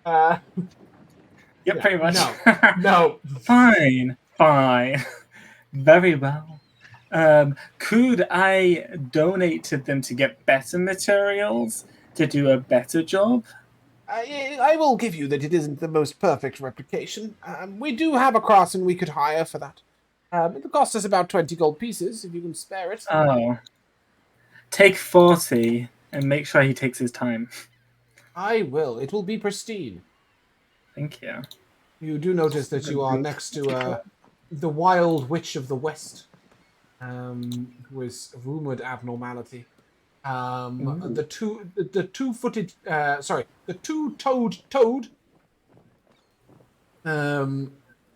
Yeah, pretty much. No. Fine. Very well. Could I donate to them to get better materials to do a better job? I will give you that it isn't the most perfect replication. We do have a craftsman we could hire for that. It costs us about 20 gold pieces, if you can spare it. Oh. Take 40 and make sure he takes his time. I will. It will be pristine. Thank you. You do notice that you are next to the Wild Witch of the West, who is rumored abnormality. The two-toed toad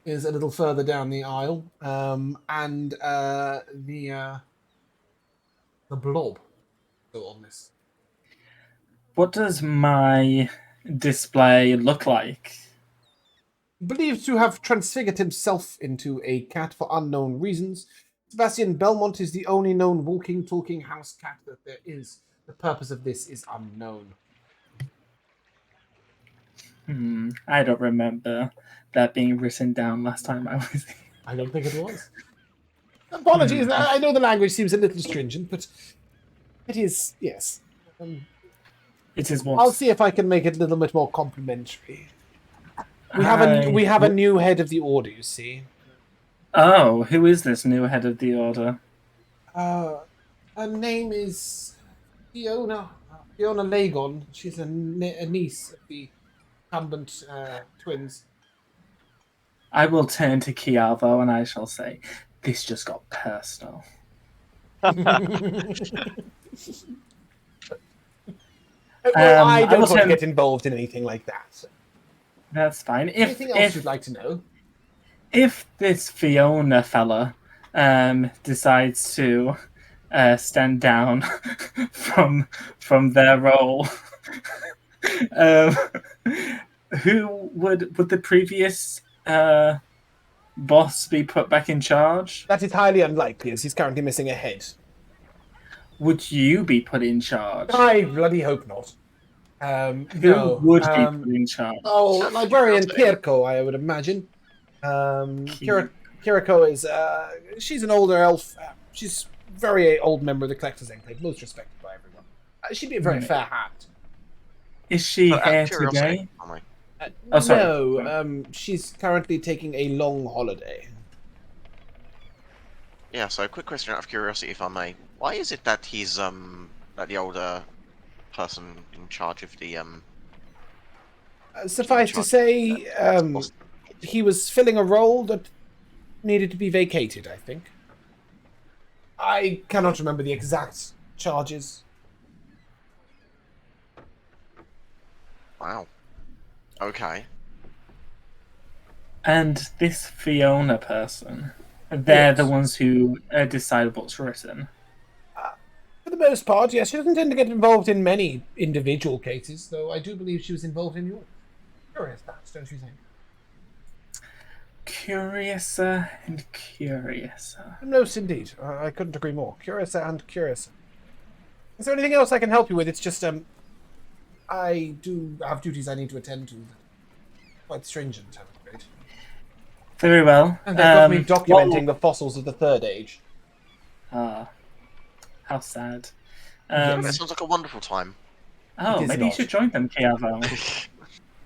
is a little further down the aisle, and the blob still on this. What does my display look like? Believed to have transfigured himself into a cat for unknown reasons. Sebastian Belmont is the only known walking, talking house cat that there is. The purpose of this is unknown. I don't remember that being written down last time I was. I don't think it was. Apologies, I know the language seems a little stringent, but it is, yes. It is what? I'll see if I can make it a little bit more complimentary. We have a new head of the order, you see. Oh, who is this new head of the order? Her name is Fiona Lagon. She's a niece of the incumbent twins. I will turn to Chiavo and I shall say, this just got personal. I don't will want to turn- get involved in anything like that. That's fine. Anything else you'd like to know? If this Fiona fella decides to stand down from their role, who would the previous boss be put back in charge? That is highly unlikely, as he's currently missing a head. Would you be put in charge? I bloody hope not. Who would be put in charge? Oh, librarian Kirko, I would imagine. Kiriko is she's an older elf. She's a very old member of the Collector's Enclave, most respected by everyone. She'd be a very fair hand. Is she Out of here curiosity, today? am I? Oh, sorry. No, she's currently taking a long holiday. Yeah, so quick question out of curiosity, if I may. Why is it that he's that the older person in charge of the Suffice to say, he was filling a role that needed to be vacated, I think. I cannot remember the exact charges. Wow. Okay. And this Fiona person, They're the Yes. ones who decide what's written. For the most part, yes. She doesn't tend to get involved in many individual cases, though I do believe she was involved in yours. Curious, perhaps, don't you think? Curiouser and curiouser. Most indeed. I couldn't agree more. Curiouser and curiouser. Is there anything else I can help you with? It's just, I do have duties I need to attend to. Quite stringent, I'm afraid. Very well. And they've got me what documenting the fossils of the Third Age. Ah, how sad. Yes. That sounds like a wonderful time. Oh, It is maybe you not. should join them, Kiavo.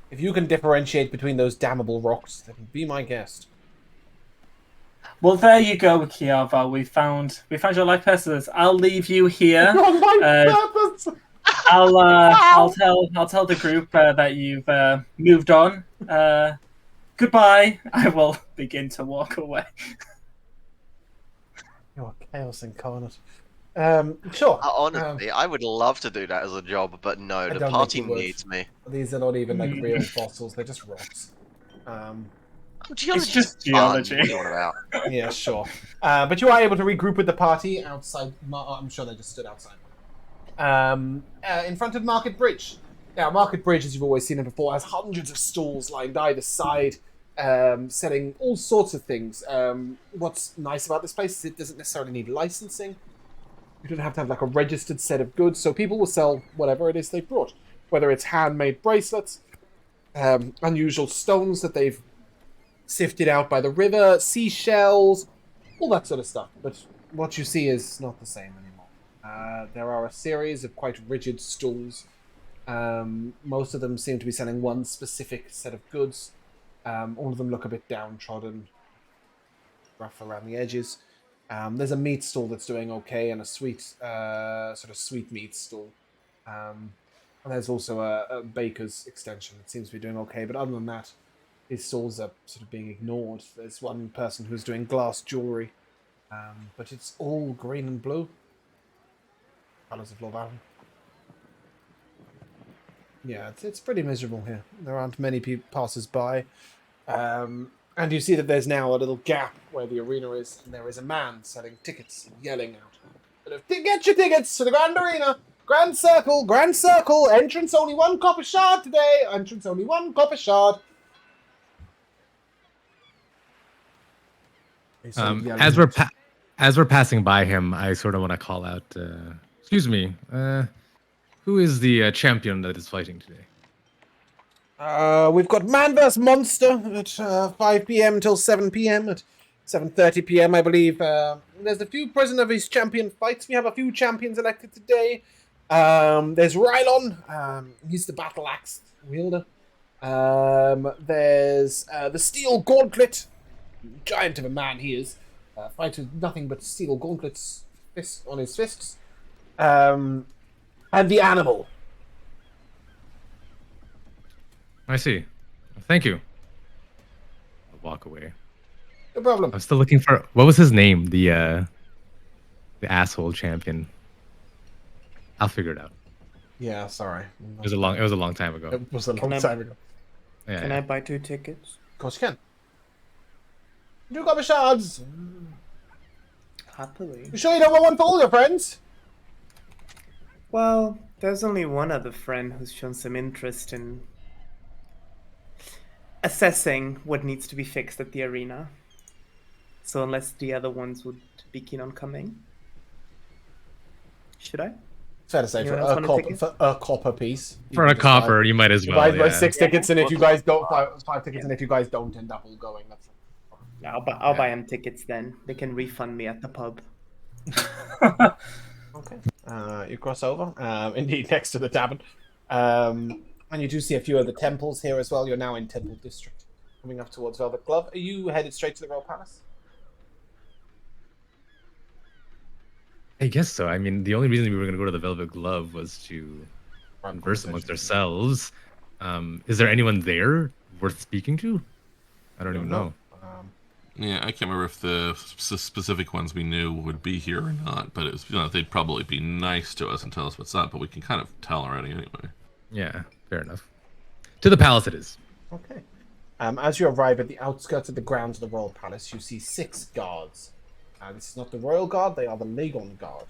If you can differentiate between those damnable rocks, then be my guest. Well, there you go, Kiavo. We found your life purpose. I'll leave you here. On my purpose! I'll tell the group that you've moved on. Goodbye. I will begin to walk away. You're chaos incarnate. Sure. Honestly, I would love to do that as a job, but no, the don't party think you would. needs me. These are not even like real fossils; they're just rocks. Geology's just fun. geology. What are you on about? Yeah, sure. But you are able to regroup with the party outside. I'm sure they just stood outside. In front of Market Bridge. Now, Market Bridge, as you've always seen it before, has hundreds of stalls lined either side, selling all sorts of things. What's nice about this place is it doesn't necessarily need licensing. You don't have to have like a registered set of goods, so people will sell whatever it is they brought. Whether it's handmade bracelets, unusual stones that they've sifted out by the river, seashells, all that sort of stuff. But what you see is not the same anymore. There are a series of quite rigid stalls. Most of them seem to be selling one specific set of goods. All of them look a bit downtrodden, rough around the edges. There's a meat stall that's doing okay, and a sweet, sort of sweet meat stall. And there's also a baker's extension that seems to be doing okay. But other than that, these stalls are sort of being ignored. There's one person who's doing glass jewelry, but it's all green and blue. Colours of Lord Allen. Yeah, it's pretty miserable here. There aren't many passers-by. And you see that there's now a little gap where the arena is, and there is a man selling tickets and yelling out, "Get your tickets to the Grand Arena! Grand Circle! Entrance only 1 copper shard today! Entrance only 1 copper shard!" As we're passing by him, I sort of want to call out, excuse me, who is the champion that is fighting today? We've got Man vs. Monster at 5 p.m. till 7 p.m. At 7:30 p.m., I believe. There's a few present of his champion fights. We have a few champions elected today. There's Rylon. He's the battle axe wielder. There's the Steel Gauntlet. Giant of a man he is. Fights with nothing but steel gauntlets on his fists. And the Animal. I see. Thank you. I'll walk away. No problem. I'm still looking for what was his name? The asshole champion. I'll figure it out. Yeah, sorry. It was a long time ago. It was a long time ago. Yeah, Can I buy 2 tickets? Of course you can. 2 copper shards. Happily. You sure you don't want one for all your friends? Well, there's only one other friend who's shown some interest in assessing what needs to be fixed at the arena. So unless the other ones would be keen on coming. Should I? It's fair to say, Anyone else want a ticket? for a copper piece. For a copper, you might as You well. buy Yeah. 6 tickets, and if you guys don't, 5 tickets, and if you guys don't end up all going, that's... I'll buy them tickets then. They can refund me at the pub. Okay. You cross over, indeed, next to the tavern. And you do see a few of the temples here as well. You're now in Temple District, coming up towards Velvet Glove. Are you headed straight to the Royal Palace? I guess so. I mean, the only reason we were going to go to the Velvet Glove was to converse amongst ourselves. Is there anyone there worth speaking to? I don't even know. Yeah, I can't remember if the specific ones we knew would be here or not, but it was, they'd probably be nice to us and tell us what's up, but we can kind of tell already anyway. Yeah, fair enough. To the palace it is. Okay. As you arrive at the outskirts of the grounds of the royal palace, you see 6 guards. This is not the royal guard; they are the Lagon guard.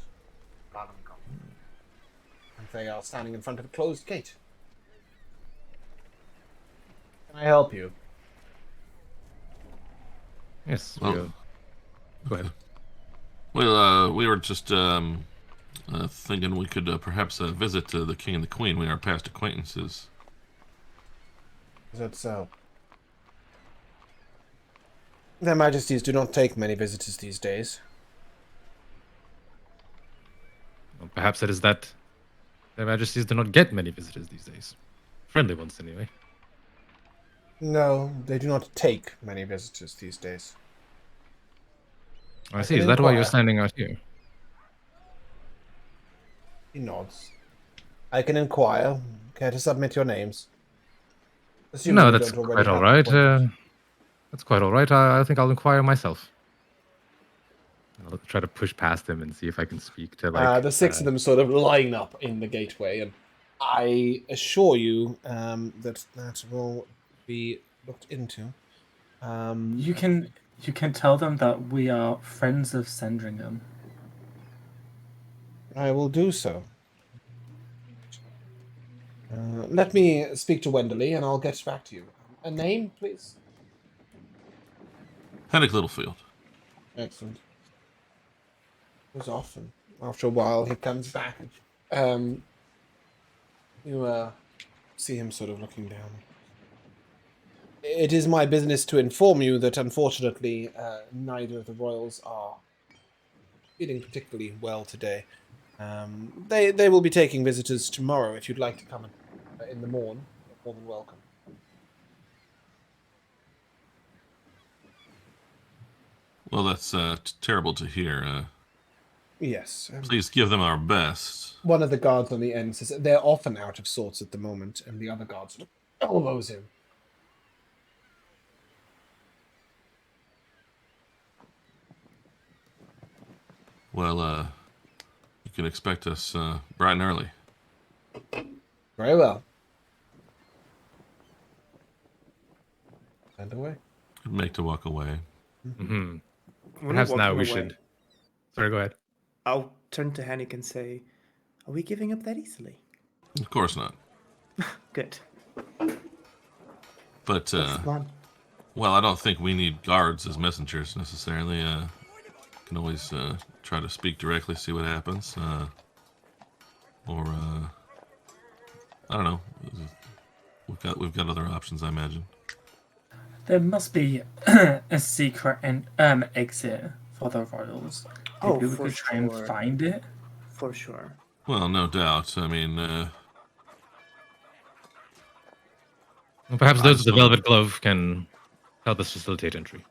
And they are standing in front of a closed gate. Can I help you? Yes. Well- Go ahead. Well, we were just thinking we could perhaps visit the king and the queen. We are past acquaintances. Is that so? Their Majesties do not take many visitors these days. Well, perhaps it is that Their Majesties do not get many visitors these days. Friendly ones, anyway. No, they do not take many visitors these days. I I see. can Is that why you're inquire. standing out here? He nods. I can inquire. Care to submit your names? Assuming No, you that's don't already quite all have right. appointments. That's quite all right. I think I'll inquire myself. I'll try to push past him and see if I can speak to The 6 of them sort of line up in the gateway, and I assure you that that will be looked into. You can tell them that we are friends of Sandringham. I will do so. Let me speak to Wenderley, and I'll get back to you. A name, please? Henrik Littlefield. Excellent. Goes off, and after a while he comes back. You see him sort of looking down. It is my business to inform you that unfortunately neither of the royals are feeling particularly well today. They will be taking visitors tomorrow. If you'd like to come in the morn, you're more than welcome. Well, that's terrible to hear. Yes. Please give them our best. One of the guards on the end says they're often out of sorts at the moment, and the other guards sort of elbows him. Well, you can expect us bright and early. Very well. And away. Could make to walk away. Hmm. When Perhaps we're now walking we away, should. Sorry, go ahead. I'll turn to Henrik and say, "Are we giving up that easily?" Of course not. Good. But What's the plan? well, I don't think we need guards as messengers necessarily. Can always try to speak directly, see what happens, or I don't know. We've got other options, I imagine. There must be a secret exit for the royals. Oh, Maybe we for could try and sure. find it. For sure. Well, no doubt. I mean, Well, perhaps those with the Absolutely. velvet glove can help us facilitate entry.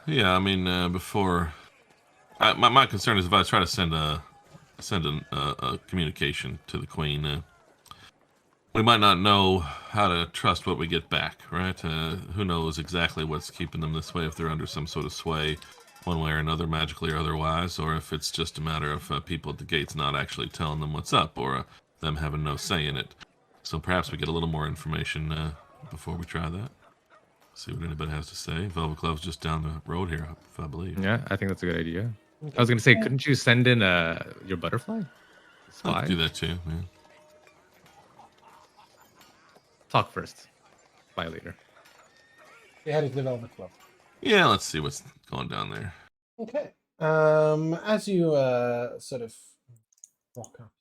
yeah. I mean, before my concern is if I try to send a communication to the Queen, we might not know how to trust what we get back, right? Who knows exactly what's keeping them this way, if they're under some sort of sway, one way or another, magically or otherwise, or if it's just a matter of people at the gates not actually telling them what's up, or them having no say in it. So perhaps we get a little more information before we try that. See what anybody has to say. Velvet Glove's just down the road here, if I believe. Yeah, I think that's a good idea. I was going to say, couldn't you send in your butterfly? I Spy? could do that too. Yeah. Talk first. Spy later. They headed to the Velvet Club. Yeah, let's see what's going down there. Okay. As you sort of walk up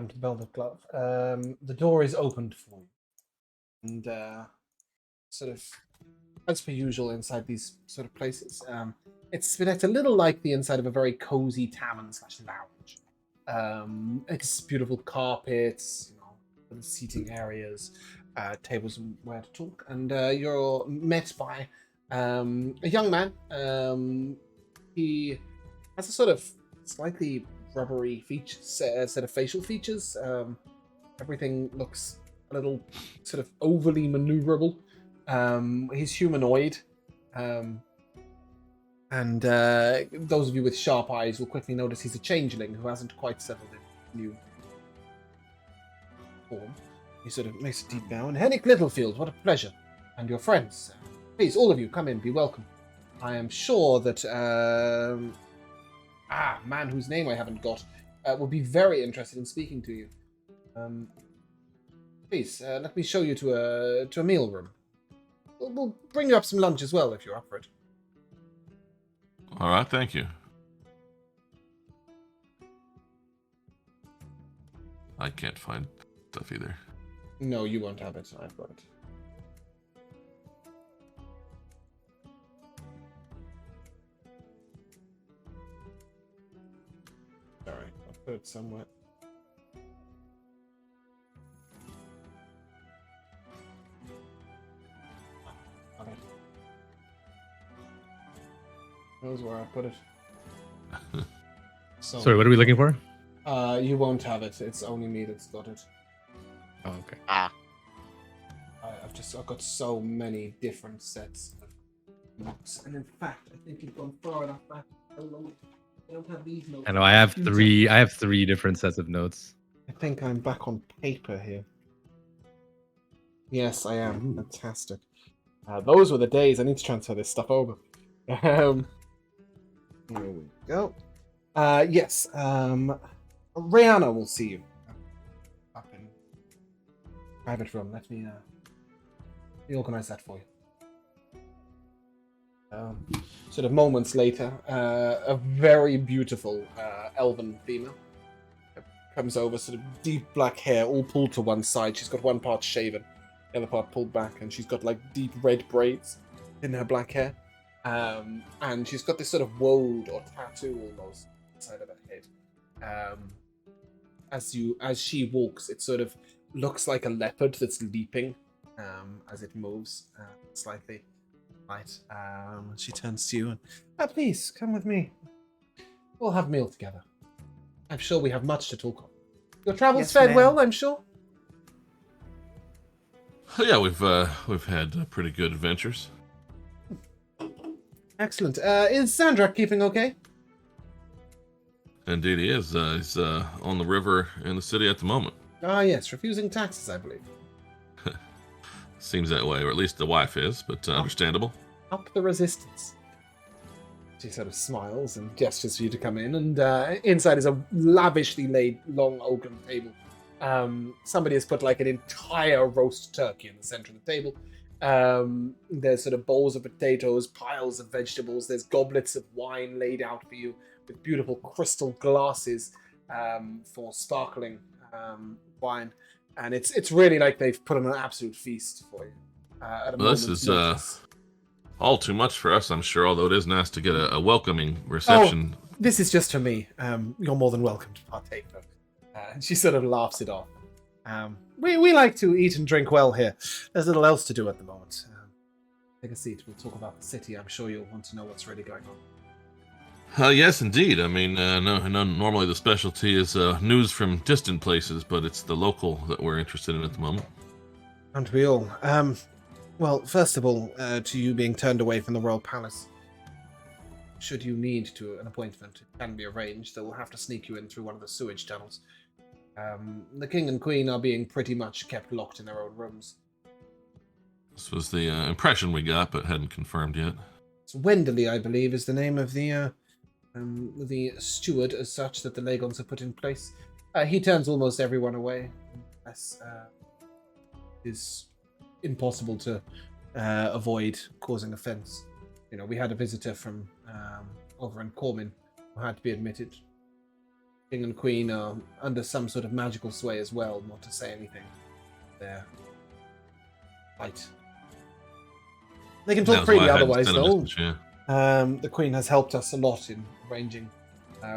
to the Velvet Glove, the door is opened for you, and sort of, as per usual inside these sort of places, it's a little like the inside of a very cozy tavern / lounge. It's beautiful carpets, little seating areas, tables and where to talk, and you're met by a young man. He has a sort of slightly rubbery set of facial features. Everything looks a little sort of overly maneuverable. He's humanoid. And those of you with sharp eyes will quickly notice he's a changeling who hasn't quite settled in new form. He sort of makes a deep bow. And Henrik Littlefield, what a pleasure. And your friends. Please, all of you, come in, be welcome. I am sure that, man whose name I haven't got, will be very interested in speaking to you. Please, let me show you to a meal room. We'll bring you up some lunch as well, if you're up for it. All right, thank you. I can't find stuff either. No, you won't have it. I've got it. Sorry, I'll put it somewhere. Got it. Knows where I put it. So, Sorry, what are we looking for? you won't have it. It's only me that's got it. Oh, okay. I've got so many different sets of notes, and in fact, I think you've gone far enough back. I don't have these notes. I know I have three. I have three different sets of notes. I think I'm back on paper here. Yes, I am. Fantastic. Those were the days. I need to transfer this stuff over. Here we go. Yes. Rihanna will see you up in private room. Let me organize that for you. Sort of moments later, a very beautiful elven female comes over, sort of deep black hair, all pulled to one side. She's got one part shaven, the other part pulled back, and she's got like deep red braids in her black hair. And she's got this sort of woad or tattoo almost inside of her head. As she walks, it sort of looks like a leopard that's leaping as it moves slightly. Right. She turns to you and, please, come with me. We'll have a meal together. I'm sure we have much to talk on. Your travels Yes, fared ma'am. well, I'm sure? Yeah, we've had pretty good adventures. Excellent. Is Sandra keeping okay? Indeed, he is. He's on the river in the city at the moment. Ah, yes, refusing taxes, I believe. Seems that way, or at least the wife is, but understandable. Up the resistance. She sort of smiles and gestures for you to come in, and inside is a lavishly laid long oaken table. Somebody has put like an entire roast turkey in the center of the table. There's sort of bowls of potatoes, piles of vegetables. There's goblets of wine laid out for you with beautiful crystal glasses for sparkling wine. And it's really like they've put on an absolute feast for you. At a Well, this moment's is notice. all too much for us, I'm sure, although it is nice to get a welcoming reception. This is just for me. You're more than welcome to partake, though. She sort of laughs it off. We like to eat and drink well here. There's little else to do at the moment. Take a seat. We'll talk about the city. I'm sure you'll want to know what's really going on. Yes, indeed. I mean, no, normally the specialty is news from distant places, but it's the local that we're interested in at the moment. Aren't we all? Well, first of all, to you being turned away from the Royal Palace, should you need an appointment, it can be arranged. They'll have to sneak you in through one of the sewage tunnels. The King and Queen are being pretty much kept locked in their own rooms. This was the impression we got, but hadn't confirmed yet. So Wenderley, I believe, is the name of the steward as such that the Legons have put in place. He turns almost everyone away. Unless is impossible to avoid causing offence. You know, we had a visitor from over in Cormin who had to be admitted. King and Queen are under some sort of magical sway as well, not to say anything. They're right. They can That talk was freely why I hadn't otherwise, sent a though. message, yeah. The Queen has helped us a lot in arranging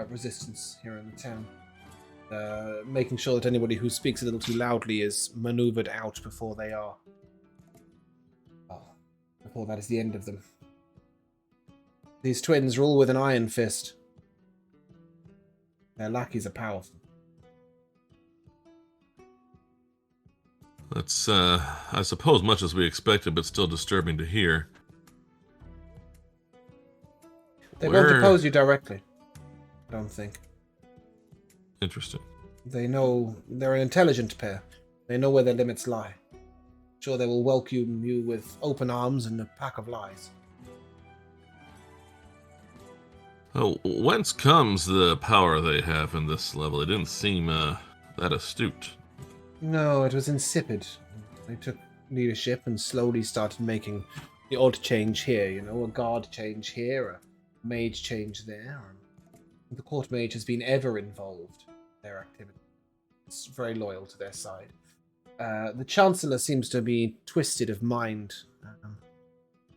resistance here in the town. Making sure that anybody who speaks a little too loudly is maneuvered out before they are. Before that is the end of them. These twins rule with an iron fist. Their lackeys are powerful. That's, I suppose, much as we expected, but still disturbing to hear. They won't oppose you directly, I don't think. Interesting. They know they're an intelligent pair. They know where their limits lie. Sure, they will welcome you with open arms and a pack of lies. Oh, whence comes the power they have in this level? It didn't seem that astute. No, it was insipid. They took leadership and slowly started making the odd change here, a guard change here, a mage change there. The court mage has been ever involved in their activity. It's very loyal to their side. The Chancellor seems to be twisted of mind.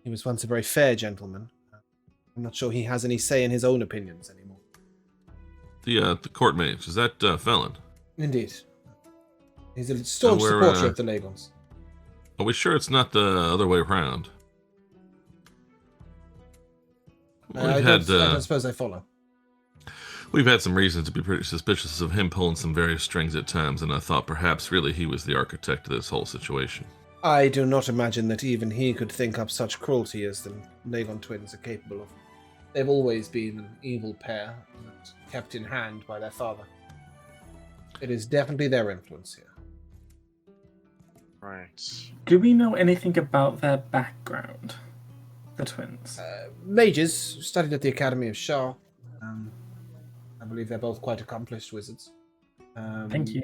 He was once a very fair gentleman. I'm not sure he has any say in his own opinions anymore. The court mage, is that Felon? Indeed. He's a staunch we're, supporter of the Legons. Are we sure it's not the other way around? I don't suppose I follow. We've had some reason to be pretty suspicious of him pulling some various strings at times, and I thought perhaps really he was the architect of this whole situation. I do not imagine that even he could think up such cruelty as the Legon twins are capable of. They've always been an evil pair, and kept in hand by their father. It is definitely their influence here. Right. Do we know anything about their background? The twins. Mages studied at the Academy of Shah. I believe they're both quite accomplished wizards. Thank you.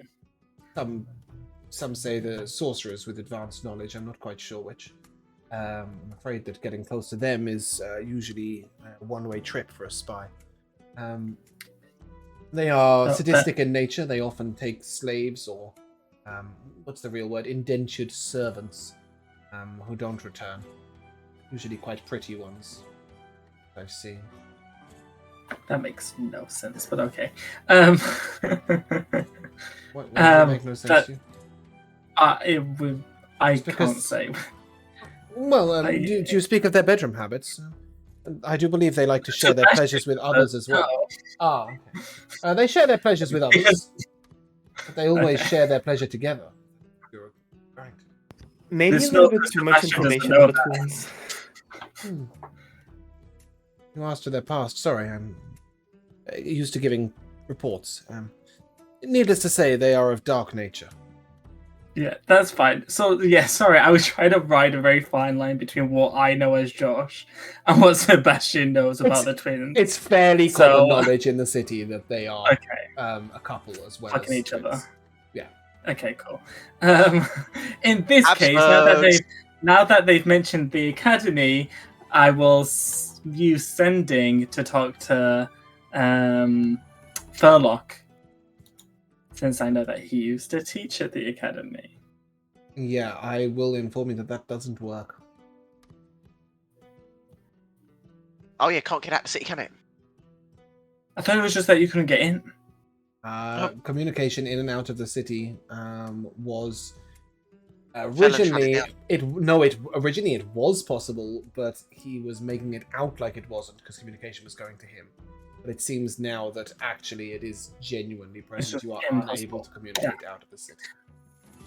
Some say the sorcerers with advanced knowledge. I'm not quite sure which. I'm afraid that getting close to them is usually a one-way trip for a spy. They are sadistic in nature. They often take slaves or, what's the real word? Indentured servants who don't return. Usually quite pretty ones I've seen. That makes no sense, but okay. What does it make no sense to you? I can't say. Well, do you speak of their bedroom habits? I do believe they like to share their pleasures with others as well. Ah, okay. They share their pleasures with others, but they always share their pleasure together. You're right. Maybe There's a little no bit too much Sebastian doesn't information know on the that. twins. You asked for their past. Sorry, I'm used to giving reports. Needless to say, they are of dark nature. Yeah, that's fine. So, yeah, sorry, I was trying to ride a very fine line between what I know as Josh and what Sebastian knows about the twins. It's fairly common knowledge in the city that they are a couple as well. Fucking as each other. Yeah. Okay, cool. In this case, now that they've mentioned the academy, I will use sending to talk to Furlock, since I know that he used to teach at the academy. Yeah, I will inform you that doesn't work. Oh yeah, can't get out of the city, can it? I thought it was just that you couldn't get in. Communication in and out of the city was originally originally it was possible, but he was making it out like it wasn't because communication was going to him. But it seems now that actually it is genuinely present. You are unable to communicate out of the city.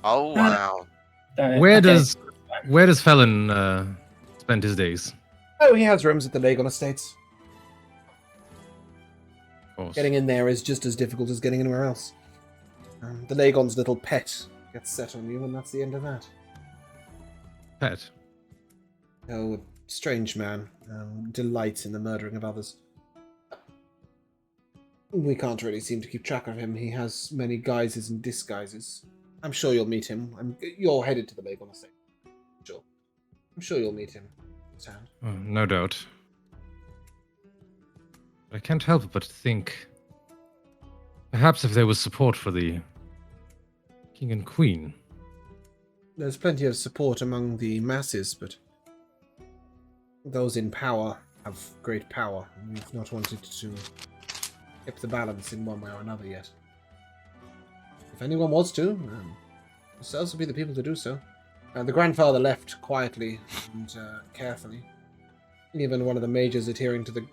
Oh wow! Where does Felon spend his days? Oh, he has rooms at the Legon Estates. Of course. Getting in there is just as difficult as getting anywhere else. The Legon's little pet gets set on you, and that's the end of that. Pet. Oh, a strange man. Delights in the murdering of others. We can't really seem to keep track of him. He has many guises and disguises. I'm sure you'll meet him. You're headed to the Legon Estate. Sure. I'm sure you'll meet him. Sam. Oh, no doubt. I can't help but think perhaps if there was support for the king and queen. There's plenty of support among the masses, but those in power have great power. We've not wanted to tip the balance in one way or another yet. If anyone was to, yourselves would be the people to do so. The grandfather left quietly and carefully. Even one of the mages adhering to the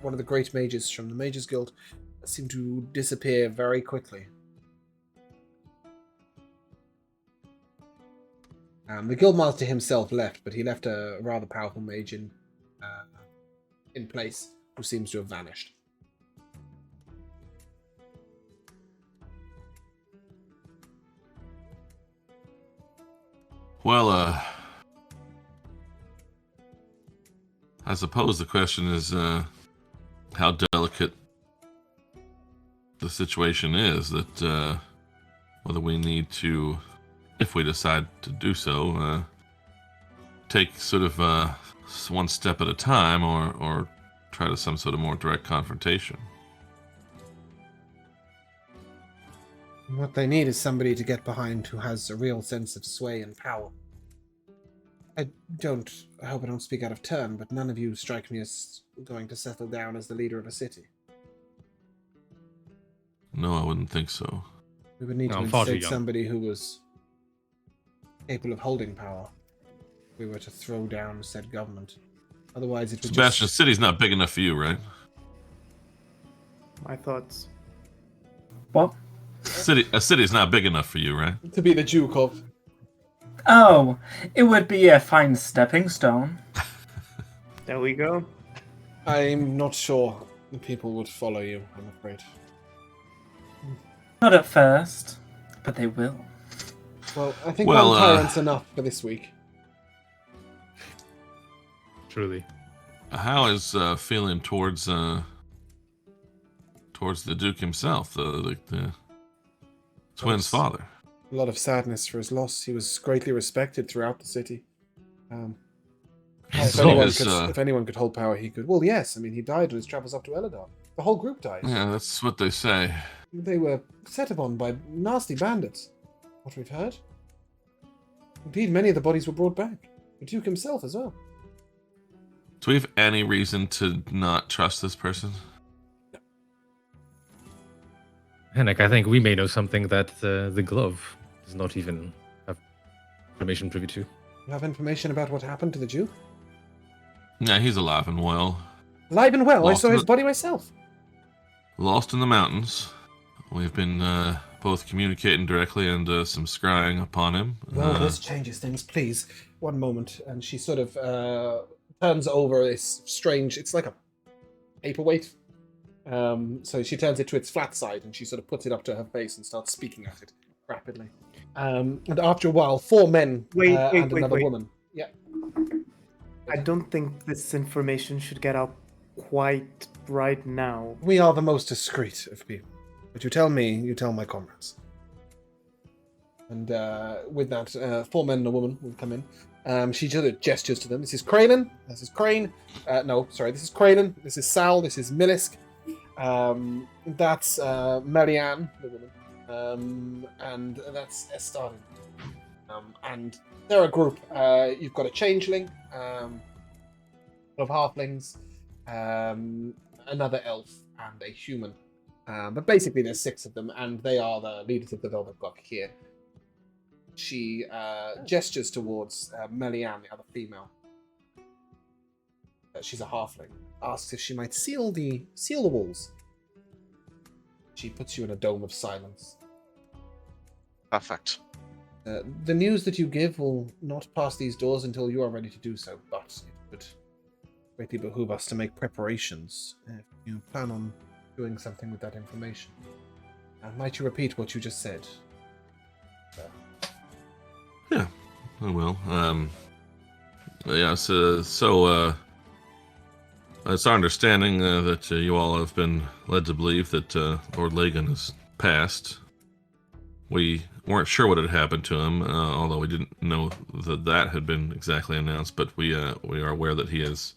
one of the great mages from the Mages Guild seemed to disappear very quickly. The guildmaster himself left, but he left a rather powerful mage in place, who seems to have vanished. Well, I suppose the question is how delicate the situation is, that whether we need to, if we decide to do so, take sort of one step at a time, or try to some sort of more direct confrontation. What they need is somebody to get behind who has a real sense of sway and power. I hope I don't speak out of turn, but none of you strike me as going to settle down as the leader of a city. No, I wouldn't think so. We would need No, to I'm far too instate young. somebody who was capable of holding power. If we were to throw down said government. Otherwise, it would Sebastian, the just... city's not big enough for you, right? My thoughts. What? A city's not big enough for you, right? To be the Duke of... Oh, it would be a fine stepping stone. There we go. I'm not sure the people would follow you, I'm afraid. Not at first, but they will. Well, I think Well, one tyrant's enough for this week. Truly. How is feeling towards the Duke himself, the twins' father? A lot of sadness for his loss. He was greatly respected throughout the city. If So anyone could hold power, he could. Well, yes. I mean, he died on his travels up to Eladar. The whole group died. Yeah, that's what they say. They were set upon by nasty bandits. What we've heard. Indeed, many of the bodies were brought back. The Duke himself as well. Do we have any reason to not trust this person? Henrik, I think we may know something that the glove does not even have information privy to. You have information about what happened to the Duke? Yeah, he's alive and well. Alive and well. I Lost saw in his the- body myself. Lost in the mountains. We've been both communicating directly and some scrying upon him. Well, this changes things. Please, one moment. And she sort of turns over this strange... It's like a paperweight. So she turns it to its flat side and she sort of puts it up to her face and starts speaking at it rapidly. And after a while, 4 men Wait, and another woman. Yeah. I don't think this information should get out quite right now. We are the most discreet of people. But you tell me, you tell my comrades. And with that, 4 men and a woman will come in. She just gestures to them. This is Crane. This is Crane. This is Crane. This is Sal. This is Milisk. That's Marianne, the woman. And that's Estardin. And they're a group. You've got a changeling, of halflings, another elf, and a human. But basically there's 6 of them, and they are the leaders of the Velvet Block here. She gestures towards Melian, the other female. She's a halfling. Asks if she might seal the walls. She puts you in a dome of silence. Perfect. The news that you give will not pass these doors until you are ready to do so, but it would greatly behoove us to make preparations if you plan on doing something with that information. Might you repeat what you just said? Yeah, I will. It's our understanding that you all have been led to believe that Lord Lagan has passed. We weren't sure what had happened to him, although we didn't know that had been exactly announced. But we are aware that he is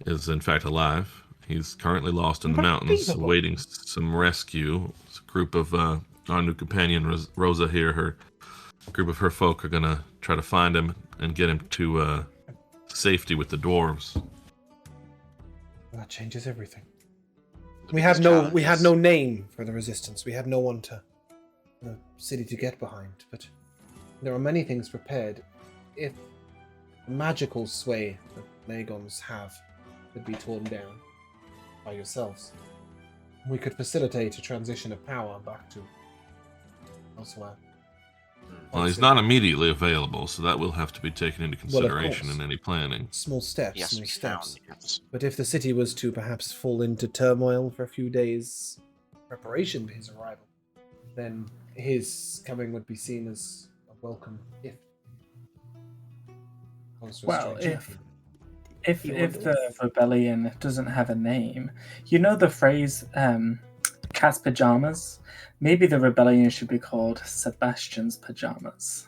in fact alive. He's currently lost in the mountains, Unbelievable. awaiting some rescue. It's a group of our new companion Rosa here. A group of her folk are gonna try to find him and get him to safety with the dwarves. That changes everything. The We had biggest no name for the resistance. We had no one to the city to get behind. But there are many things prepared. If the magical sway that Lagons have could be torn down by yourselves, we could facilitate a transition of power back to elsewhere. Well, he's not immediately available, so that will have to be taken into Well, of consideration course. in any planning. Small steps, Yes, small we steps. found, yes. But if the city was to perhaps fall into turmoil for a few days, preparation for his arrival, then his coming would be seen as a welcome gift. Opposed to a Well, strange if Yordles. the rebellion doesn't have a name, you know the phrase "cat's pajamas." Maybe the rebellion should be called Sebastian's pajamas.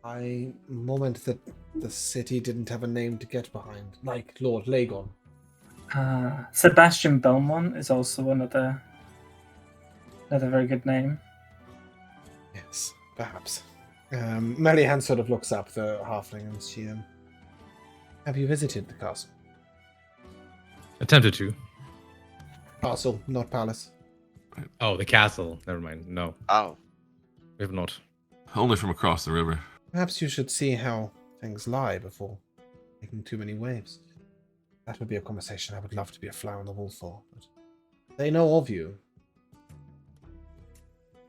I moment that the city didn't have a name to get behind, like Lord Lagon. Sebastian Belmont is also another very good name. Yes, perhaps. Melihan sort of looks up the halfling and she, have you visited the castle? Attempted to. Castle, not palace. Oh, the castle. Never mind. No, Oh, we have not. Only from across the river. Perhaps you should see how things lie before making too many waves. That would be a conversation I would love to be a fly on the wall for, but they know of you.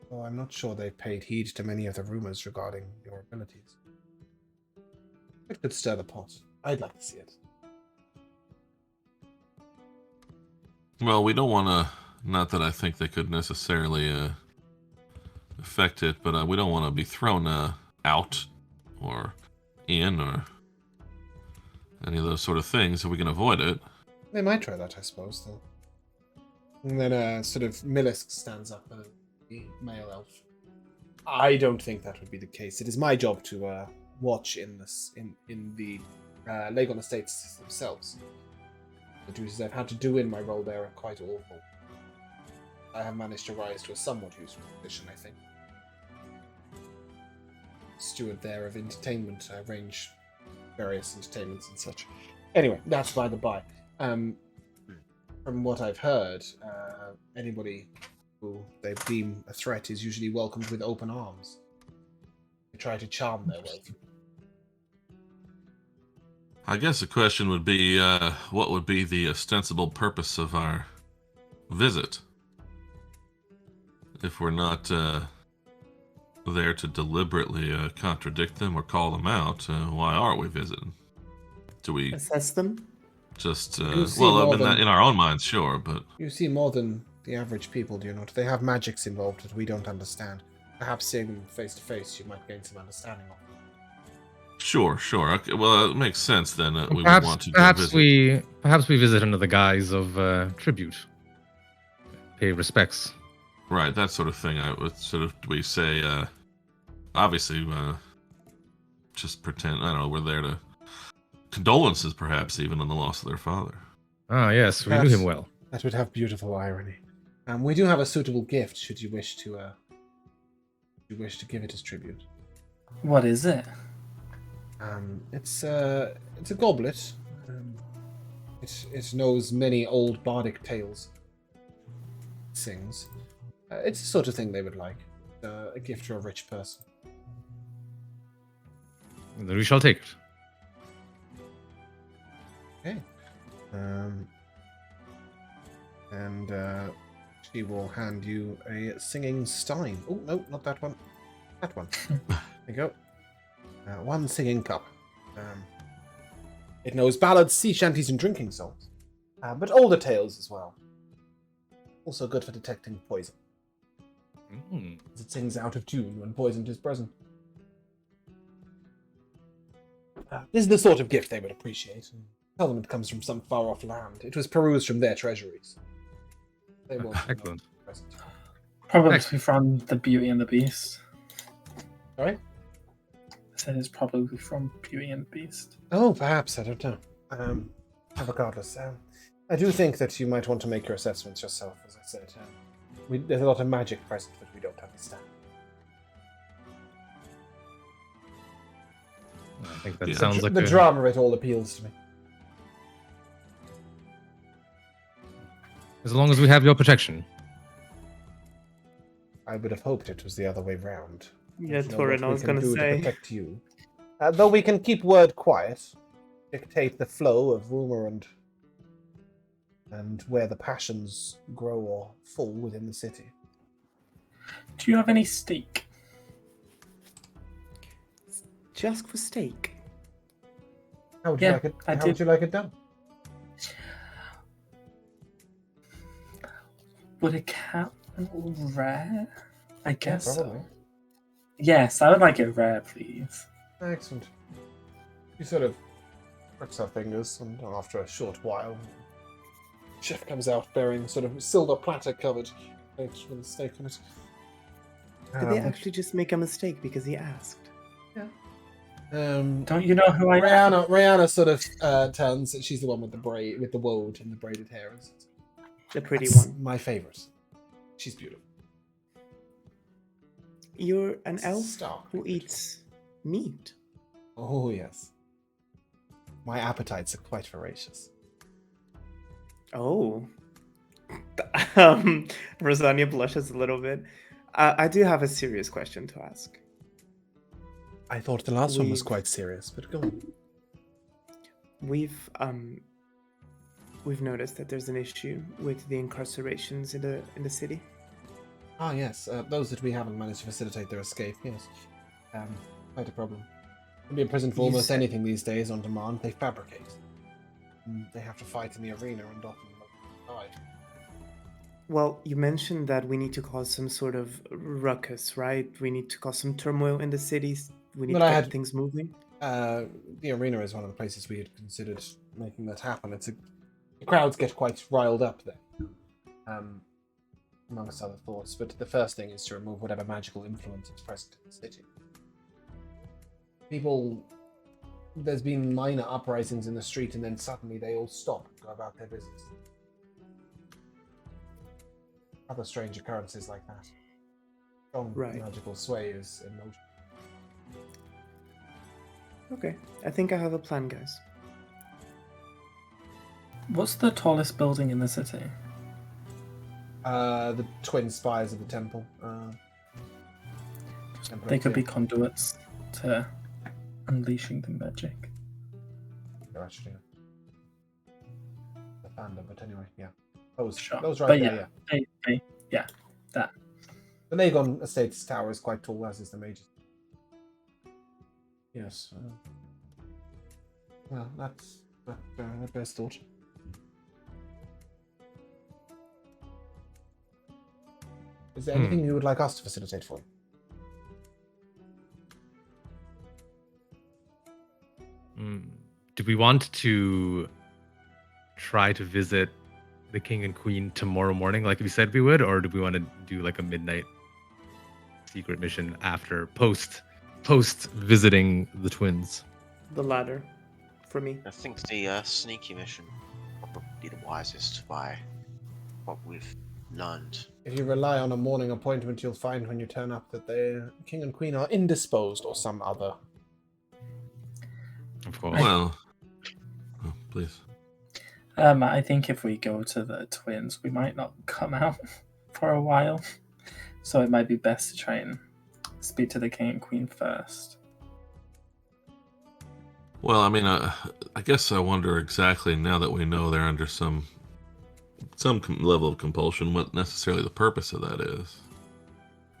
Though I'm not sure they've paid heed to many of the rumors regarding your abilities. It could stir the pot. I'd like to see it. Well, we don't want to. Not that I think they could necessarily affect it, but we don't want to be thrown out or in or any of those sort of things if we can avoid it. They might try that, I suppose, though. And then sort of Milisk stands up, the male elf. I don't think that would be the case. It is my job to watch in the Lagon Estates themselves. The duties I've had to do in my role there are quite awful. I have managed to rise to a somewhat useful position, I think. Steward there of entertainment. I arrange various entertainments and such. Anyway, that's by the by. From what I've heard, anybody who they deem a threat is usually welcomed with open arms. They try to charm their way through. I guess the question would be, what would be the ostensible purpose of our visit? If we're not there to deliberately contradict them or call them out, why are we visiting? Do we Assess them? just, You see well, I more mean, than- in our own minds, sure, but You see more than the average people, do you not? They have magics involved that we don't understand. Perhaps seeing them face to face, you might gain some understanding of. sure. Okay, well, it makes sense then. We would want to go visit. Perhaps we visit under the guise of tribute. Pay respects. Right, that sort of thing. I would sort of, we say, obviously, just pretend, I don't know, we're there to, condolences perhaps even on the loss of their father. Ah, yes, we knew Perhaps- him well. That would have beautiful irony. We do have a suitable gift, should you wish to give it as tribute. What is it? It's a goblet. It knows many old bardic tales. It sings. It's the sort of thing they would like. A gift to a rich person. Then we shall take it. Okay. And she will hand you a singing stein. Oh, no, not that one. That one. There you go. One singing cup. It knows ballads, sea shanties, and drinking songs. But older tales as well. Also good for detecting poison, Mm. as it sings out of tune when poison is present. This is the sort of gift they would appreciate. Tell them it comes from some far-off land. It was perused from their treasuries. They won't know Excellent. it's present. Probably Excellent. from the Beauty and the Beast. Sorry? I said it's probably from Beauty and the Beast. Oh, perhaps. I don't know. Regardless, I do think that you might want to make your assessments yourself, as I said. There's a lot of magic present that we don't understand. I think that Yeah. sounds like The drama of it all appeals to me. as long as we have your protection. I would have hoped it was the other way round. Yeah, To know Torin, what I we was can gonna do say. to protect you. Though we can keep word quiet, dictate the flow of rumor and where the passions grow or fall within the city. Do you have any steak? Just for steak. How would you Yeah, like it? I How did. would you like it done? Would a cat rare? I guess probably. so. Yes, I would like it rare, please. Excellent. You sort of cracks her fingers, and after a short while, chef comes out bearing sort of silver platter covered plate with a steak on it. Did they actually just make a mistake because he asked? Don't you know who I am? Rihanna sort of turns. She's the one with the woad and the braided hair. The pretty That's one. my favorite. She's beautiful. You're an elf Stark who beautiful. eats meat. Oh yes. My appetites are quite voracious. Oh. Rosania blushes a little bit. I do have a serious question to ask. I thought the last one was We've- quite serious, but go on. We've noticed that there's an issue with the incarcerations in the city. Ah yes, those that we haven't managed to facilitate their escape. Yes, quite a problem. Can be in prison for You almost said- anything these days on demand. They fabricate. They have to fight in the arena and often die. Well, you mentioned that we need to cause some sort of ruckus, right? We need to cause some turmoil in the cities. We need Well, to I get had- things moving. The arena is one of the places we had considered making that happen. The crowds get quite riled up there, amongst other thoughts. But the first thing is to remove whatever magical influence is present in the city. There's been minor uprisings in the street, and then suddenly they all stop and go about their business. Other strange occurrences like that. Strong Right. magical sway is in motion. Okay, I think I have a plan, guys. What's the tallest building in the city? The twin spires of the temple. They could be conduits to unleashing the magic. They're actually the fandom, but anyway, yeah. Those Sure. right But there, yeah. That. The Nagon Estates tower is quite tall, as is the major. Yes. Well, that's the best thought. Is there anything you would like us to facilitate for you? Do we want to try to visit the king and queen tomorrow morning, like we said we would, or do we want to do like a midnight secret mission after post visiting the twins? The latter, for me. I think the sneaky mission probably be the wisest by what we've learned. If you rely on a morning appointment, you'll find when you turn up that the king and queen are indisposed or some other. Of course. Well, oh, please. I think if we go to the twins, we might not come out for a while. So it might be best to try and speak to the king and queen first. Well, I mean, I guess I wonder exactly now that we know they're under some level of compulsion, what necessarily the purpose of that is.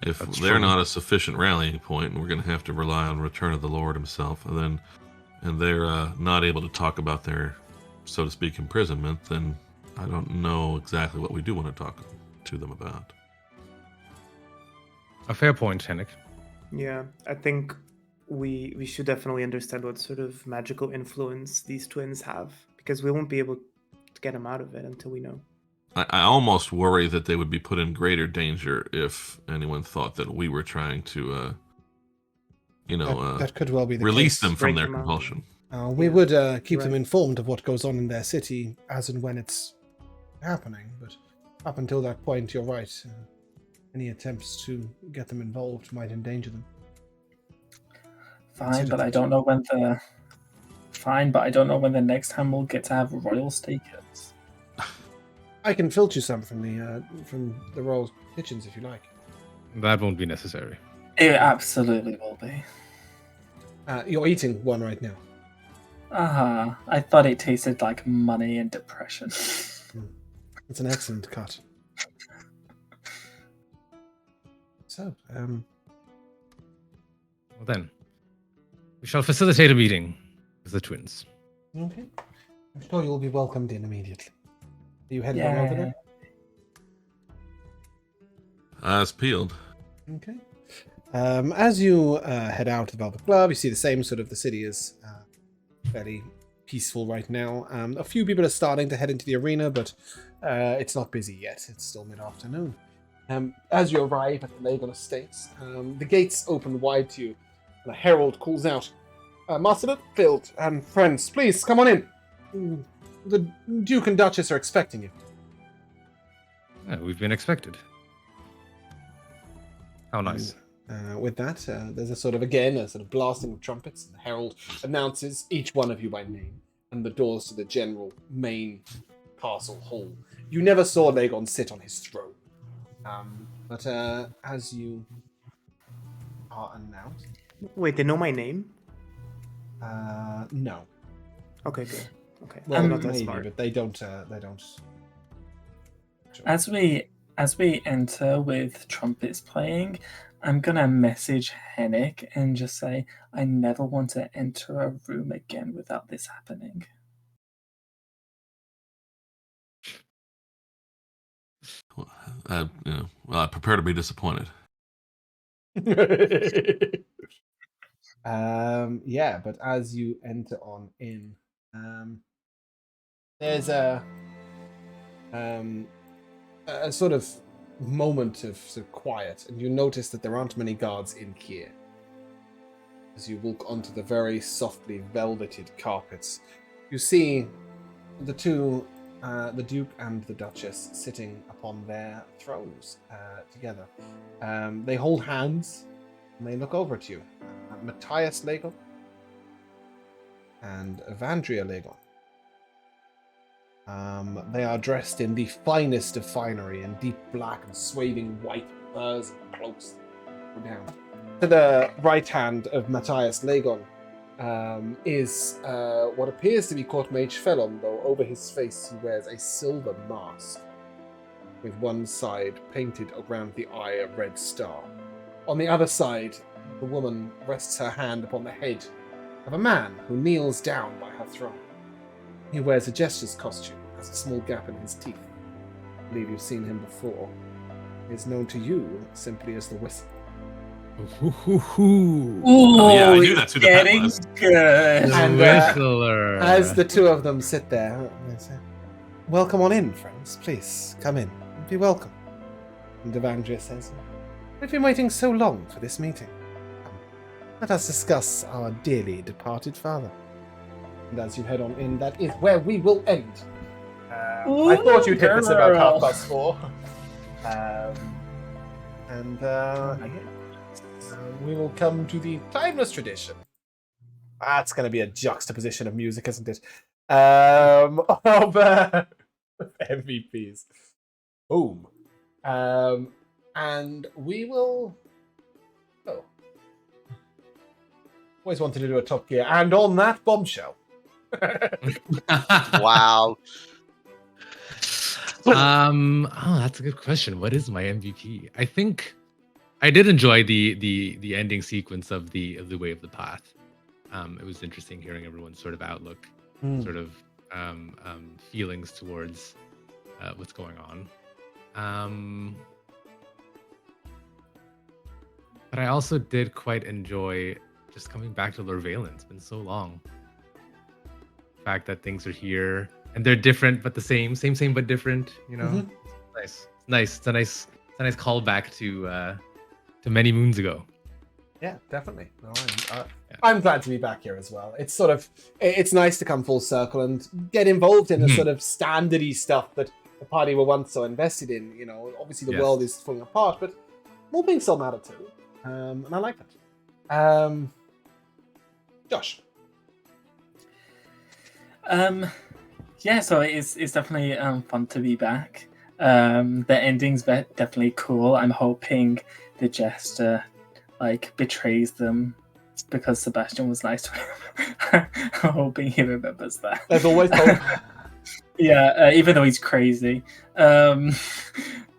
If That's they're true. not a sufficient rallying point, and we're going to have to rely on Return of the Lord himself, and they're not able to talk about their, so to speak, imprisonment, then I don't know exactly what we do want to talk to them about. A fair point, Henrik. Yeah, I think we should definitely understand what sort of magical influence these twins have, because we won't be able to get them out of it until we know. I almost worry that they would be put in greater danger if anyone thought that we were trying to, That could well be the release case. them from Break their them out. compulsion. We Yeah. would keep them Right. informed of what goes on in their city as and when it's happening, but up until that point, you're right. Any attempts to get them involved might endanger them. Fine, Consider but I that. don't know when the. Fine, but I don't know when the next time we'll get to have royal steakers. I can filter you some from the royal kitchens if you like. That won't be necessary. It absolutely will be. You're eating one right now. I thought it tasted like money and depression. It's an excellent cut. So, Well then, we shall facilitate a meeting with the twins. okay. I'm sure you'll be welcomed in immediately. Are you heading on over there? Eyes peeled. Okay. As you head out of the Velvet Glove, you see the same sort of the city is fairly peaceful right now. A few people are starting to head into the arena, but it's not busy yet. It's still mid-afternoon. As you arrive at the Lagon Estates, the gates open wide to you, and a herald calls out, Master Field and friends, please come on in. The Duke and Duchess are expecting you. We've been expected. How nice. With that, there's a sort of blasting of trumpets, and the herald announces each one of you by name, and the doors to the general main castle hall. You never saw Lagon sit on his throne. But as you are announced... Wait, they know my name? No. Okay, good. Okay. Well, I'm not not that maybe, smart. but they don't... As we enter with trumpets playing, I'm gonna message Hennick and just say, I never want to enter a room again without this happening. Well, I prepare to be disappointed. Yeah, but as you enter on in, there's a sort of moment of quiet, and you notice that there aren't many guards in here. As you walk onto the very softly velveted carpets, you see the two, the Duke and the Duchess, sitting upon their thrones together. They hold hands, and they look over at you. Matthias Lagon and Evandria Lagon. They are dressed in the finest of finery, in deep black and swathing white furs and cloaks down. To the right hand of Matthias Lagon is what appears to be Court Mage Felon, though over his face he wears a silver mask with one side painted around the eye a red star. On the other side, the woman rests her hand upon the head of a man who kneels down by her throne. He wears a jester's costume, has a small gap in his teeth. I believe you've seen him before. He is known to you simply as the Whistle. Ooh, yeah, I knew that's who the pet getting was. good. And, Whistler. As the two of them sit there, they say, welcome on in, friends. Please, come in. Be welcome. And Evandria says, we've been waiting so long for this meeting. Come, let us discuss our dearly departed father. And as you head on in, that is where we will end. I thought you'd hit this about girl. 4:30. We will come to the timeless tradition. That's going to be a juxtaposition of music, isn't it? Of MVPs. Boom. And we will... Oh. Always wanted to do a Top Gear. And on that bombshell. Wow. That's a good question. What is my MVP? I think I did enjoy the ending sequence of the Way of the Path. It was interesting hearing everyone's sort of outlook, sort of feelings towards what's going on. But I also did quite enjoy just coming back to Lorvalen. It's been so long. The fact that things are here and they're different but the same but different. You know, It's nice. It's a nice callback to many moons ago. Yeah, definitely. No, I'm glad to be back here as well. It's sort of, it's nice to come full circle and get involved in the sort of standardy stuff that the party were once so invested in. You know, obviously the world is falling apart, but more things still matter too. And I like that. Josh. Yeah, so it's definitely fun to be back. The ending's definitely cool. I'm hoping the jester betrays them because Sebastian was nice to him. I'm hoping he remembers that. There's always hope. Yeah, even though he's crazy. Yeah,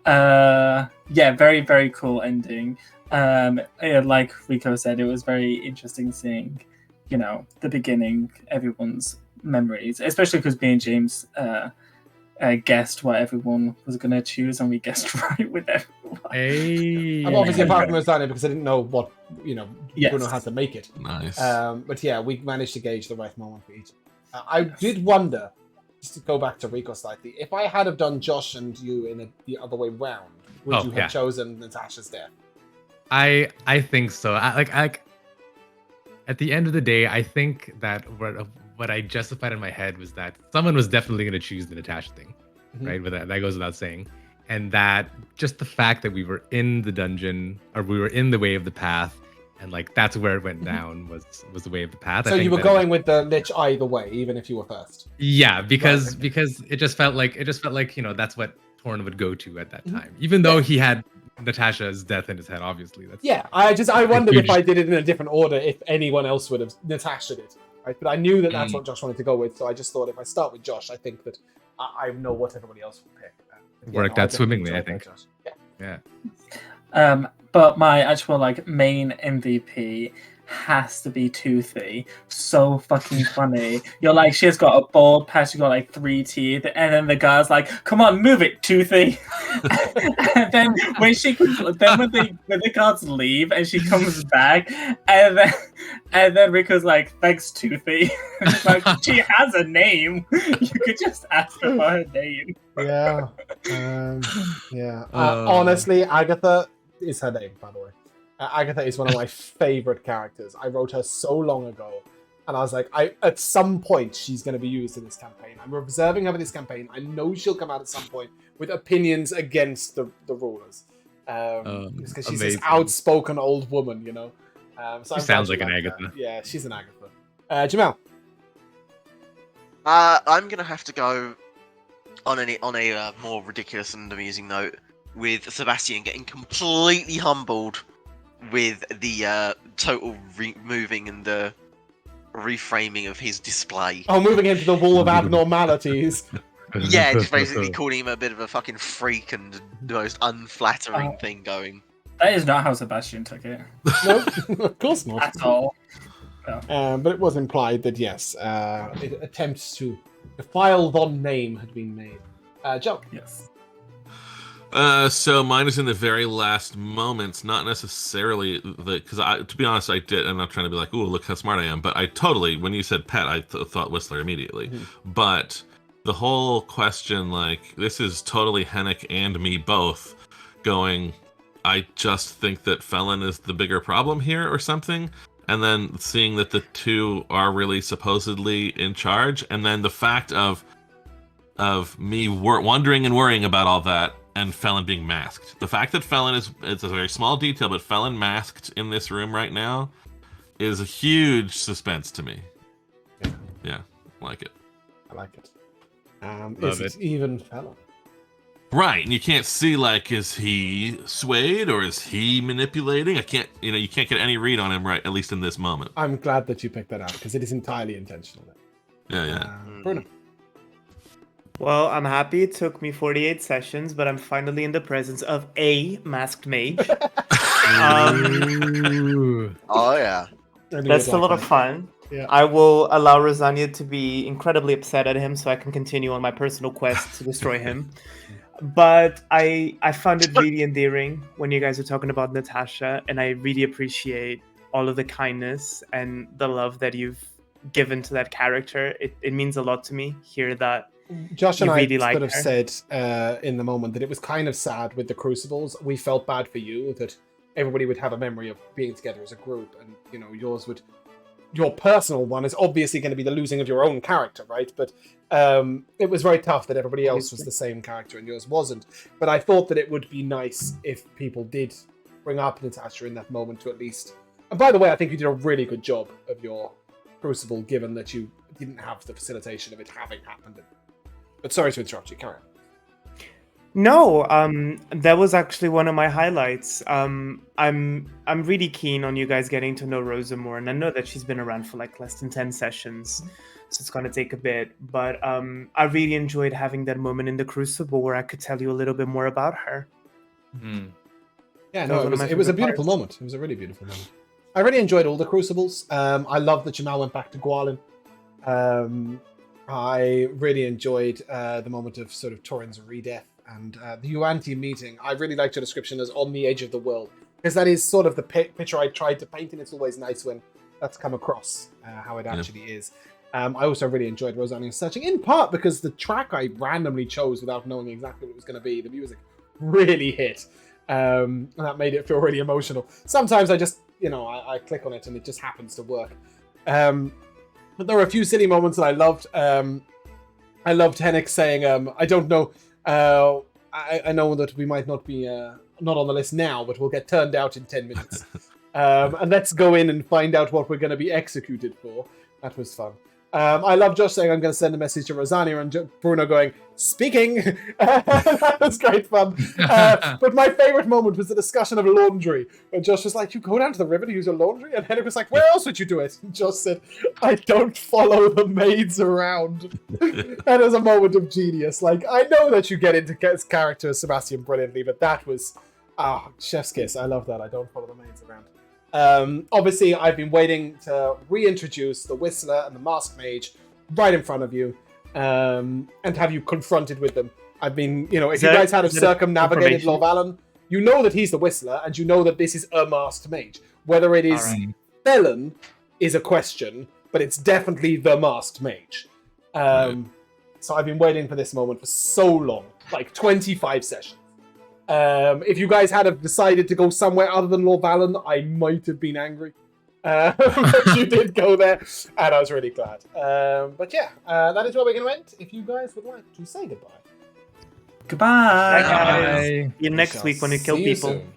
very, very cool ending. Like Rico said, it was very interesting seeing, the beginning, everyone's memories, especially because me and James guessed what everyone was going to choose, and we guessed right with everyone. Hey. I'm obviously apart from Rosanna because I didn't know what, Yes. Bruno had to make it. Nice. But yeah, we managed to gauge the right moment for each. I did wonder, just to go back to Rico slightly, if I had have done Josh and you in the other way round, would you have chosen Natasha's death? I think so. Like at the end of the day, I think that what I justified in my head was that someone was definitely going to choose the Natasha thing, right? But that goes without saying. And that just the fact that we were in the dungeon, or we were in the way of the path, and like that's where it went down was the way of the path. So you were going with the Lich either way, even if you were first. Yeah, because it just felt like that's what Torn would go to at that time, even though he had Natasha's death in his head. Obviously, that's I wondered if I did it in a different order, if anyone else would have Natasha'd it. Right? But I knew that that's what Josh wanted to go with, so I just thought if I start with Josh, I think that I know what everybody else will pick. Worked out swimmingly, I think. Yeah. But my actual main MVP has to be Toothy. So fucking funny. You're like, she's got a bald patch, she's got 3 teeth, and then the guy's like, "Come on, move it, Toothy." And then when the guards leave and she comes back, and then Rico's like, "Thanks, Toothy." Like, she has a name. You could just ask her for her name. Yeah. Honestly, Agatha is her name, by the way. Agatha is one of my favorite characters. I wrote her so long ago, and I was like, at some point she's going to be used in this campaign. I'm reserving her for this campaign. I know she'll come out at some point with opinions against the rulers, because she's this outspoken old woman, you know. So she sounds like an Agatha. Yeah, she's an Agatha. Jamal. I'm gonna have to go on a more ridiculous and amusing note with Sebastian getting completely humbled with the total removing and the reframing of his display. Oh, moving into the wall of abnormalities. Yeah, just basically calling him a bit of a fucking freak and the most unflattering thing going. That is not how Sebastian took it. No, of course not. At all. Yeah. But it was implied that, yes, attempts to defile Von name had been made. Joe. Yes. So mine is in the very last moments, not necessarily because to be honest, I did. I'm not trying to be like, "Ooh, look how smart I am," but I totally, when you said pet, I thought Whistler immediately. But the whole question, like, this is totally Hennick and me both going, I just think that Felon is the bigger problem here or something. And then seeing that the two are really supposedly in charge, and then the fact of me wondering and worrying about all that, and Felon being masked. The fact that Felon it's a very small detail, but Felon masked in this room right now is a huge suspense to me. Yeah, like it. I like it. Is it even Felon? Right, and you can't see, like, is he swayed or is he manipulating? You can't get any read on him, right, at least in this moment. I'm glad that you picked that out, because it is entirely intentional. Yeah. Bruno. Well, I'm happy it took me 48 sessions, but I'm finally in the presence of a masked mage. Oh, yeah. That's a lot of fun. Yeah. I will allow Rosania to be incredibly upset at him so I can continue on my personal quest to destroy him. But I found it really endearing when you guys were talking about Natasha, and I really appreciate all of the kindness and the love that you've given to that character. It means a lot to me hear that. Josh and really I could have said in the moment that it was kind of sad with the Crucibles. We felt bad for you that everybody would have a memory of being together as a group, and your personal one is obviously going to be the losing of your own character, right? But it was very tough that everybody else was the same character and yours wasn't. But I thought that it would be nice if people did bring up Natasha in that moment to at least... And by the way, I think you did a really good job of your Crucible, given that you didn't have the facilitation of it having happened. But sorry to interrupt you, carry on. No, that was actually one of my highlights. I'm really keen on you guys getting to know Rosa more, and I know that she's been around for less than 10 sessions, so it's gonna take a bit. But I really enjoyed having that moment in the Crucible where I could tell you a little bit more about her. Yeah, no, it was a beautiful moment. It was a really beautiful moment. I really enjoyed all the Crucibles. I love that Jamal went back to Gwalin. I really enjoyed the moment of sort of Torin's re-death. And the Yuan-Ti meeting, I really liked your description as on the edge of the world, because that is sort of the picture I tried to paint, and it's always nice when that's come across how it actually is. I also really enjoyed Rosanna Searching, in part because the track I randomly chose without knowing exactly what it was going to be, the music really hit. And that made it feel really emotional. Sometimes I just, I click on it and it just happens to work. But there were a few silly moments that I loved. I loved Hennick saying, I don't know, I know that we might not be not on the list now, but we'll get turned out in 10 minutes. And let's go in and find out what we're going to be executed for. That was fun. I love Josh saying, I'm going to send a message to Rosanna, and Bruno going, speaking. That was great fun. But my favorite moment was the discussion of laundry. And Josh was like, you go down to the river to use your laundry? And Henrik was like, where else would you do it? And Josh said, I don't follow the maids around. That is a moment of genius. Like, I know that you get into character as Sebastian brilliantly, but that was, chef's kiss. I love that. I don't follow the maids around. Obviously, I've been waiting to reintroduce the Whistler and the Masked Mage right in front of you, and have you confronted with them. I've been, if you guys had circumnavigated Lorvalen, you know that he's the Whistler, and you know that this is a Masked Mage. Whether it is Felon is a question, but it's definitely the Masked Mage. So I've been waiting for this moment for so long, like 25 sessions. If you guys had have decided to go somewhere other than Lorvalen, I might have been angry. But you did go there, and I was really glad. But yeah, that is where we're going to end. If you guys would like to say goodbye. Goodbye. Bye, guys. See you next week when we kill people. Soon.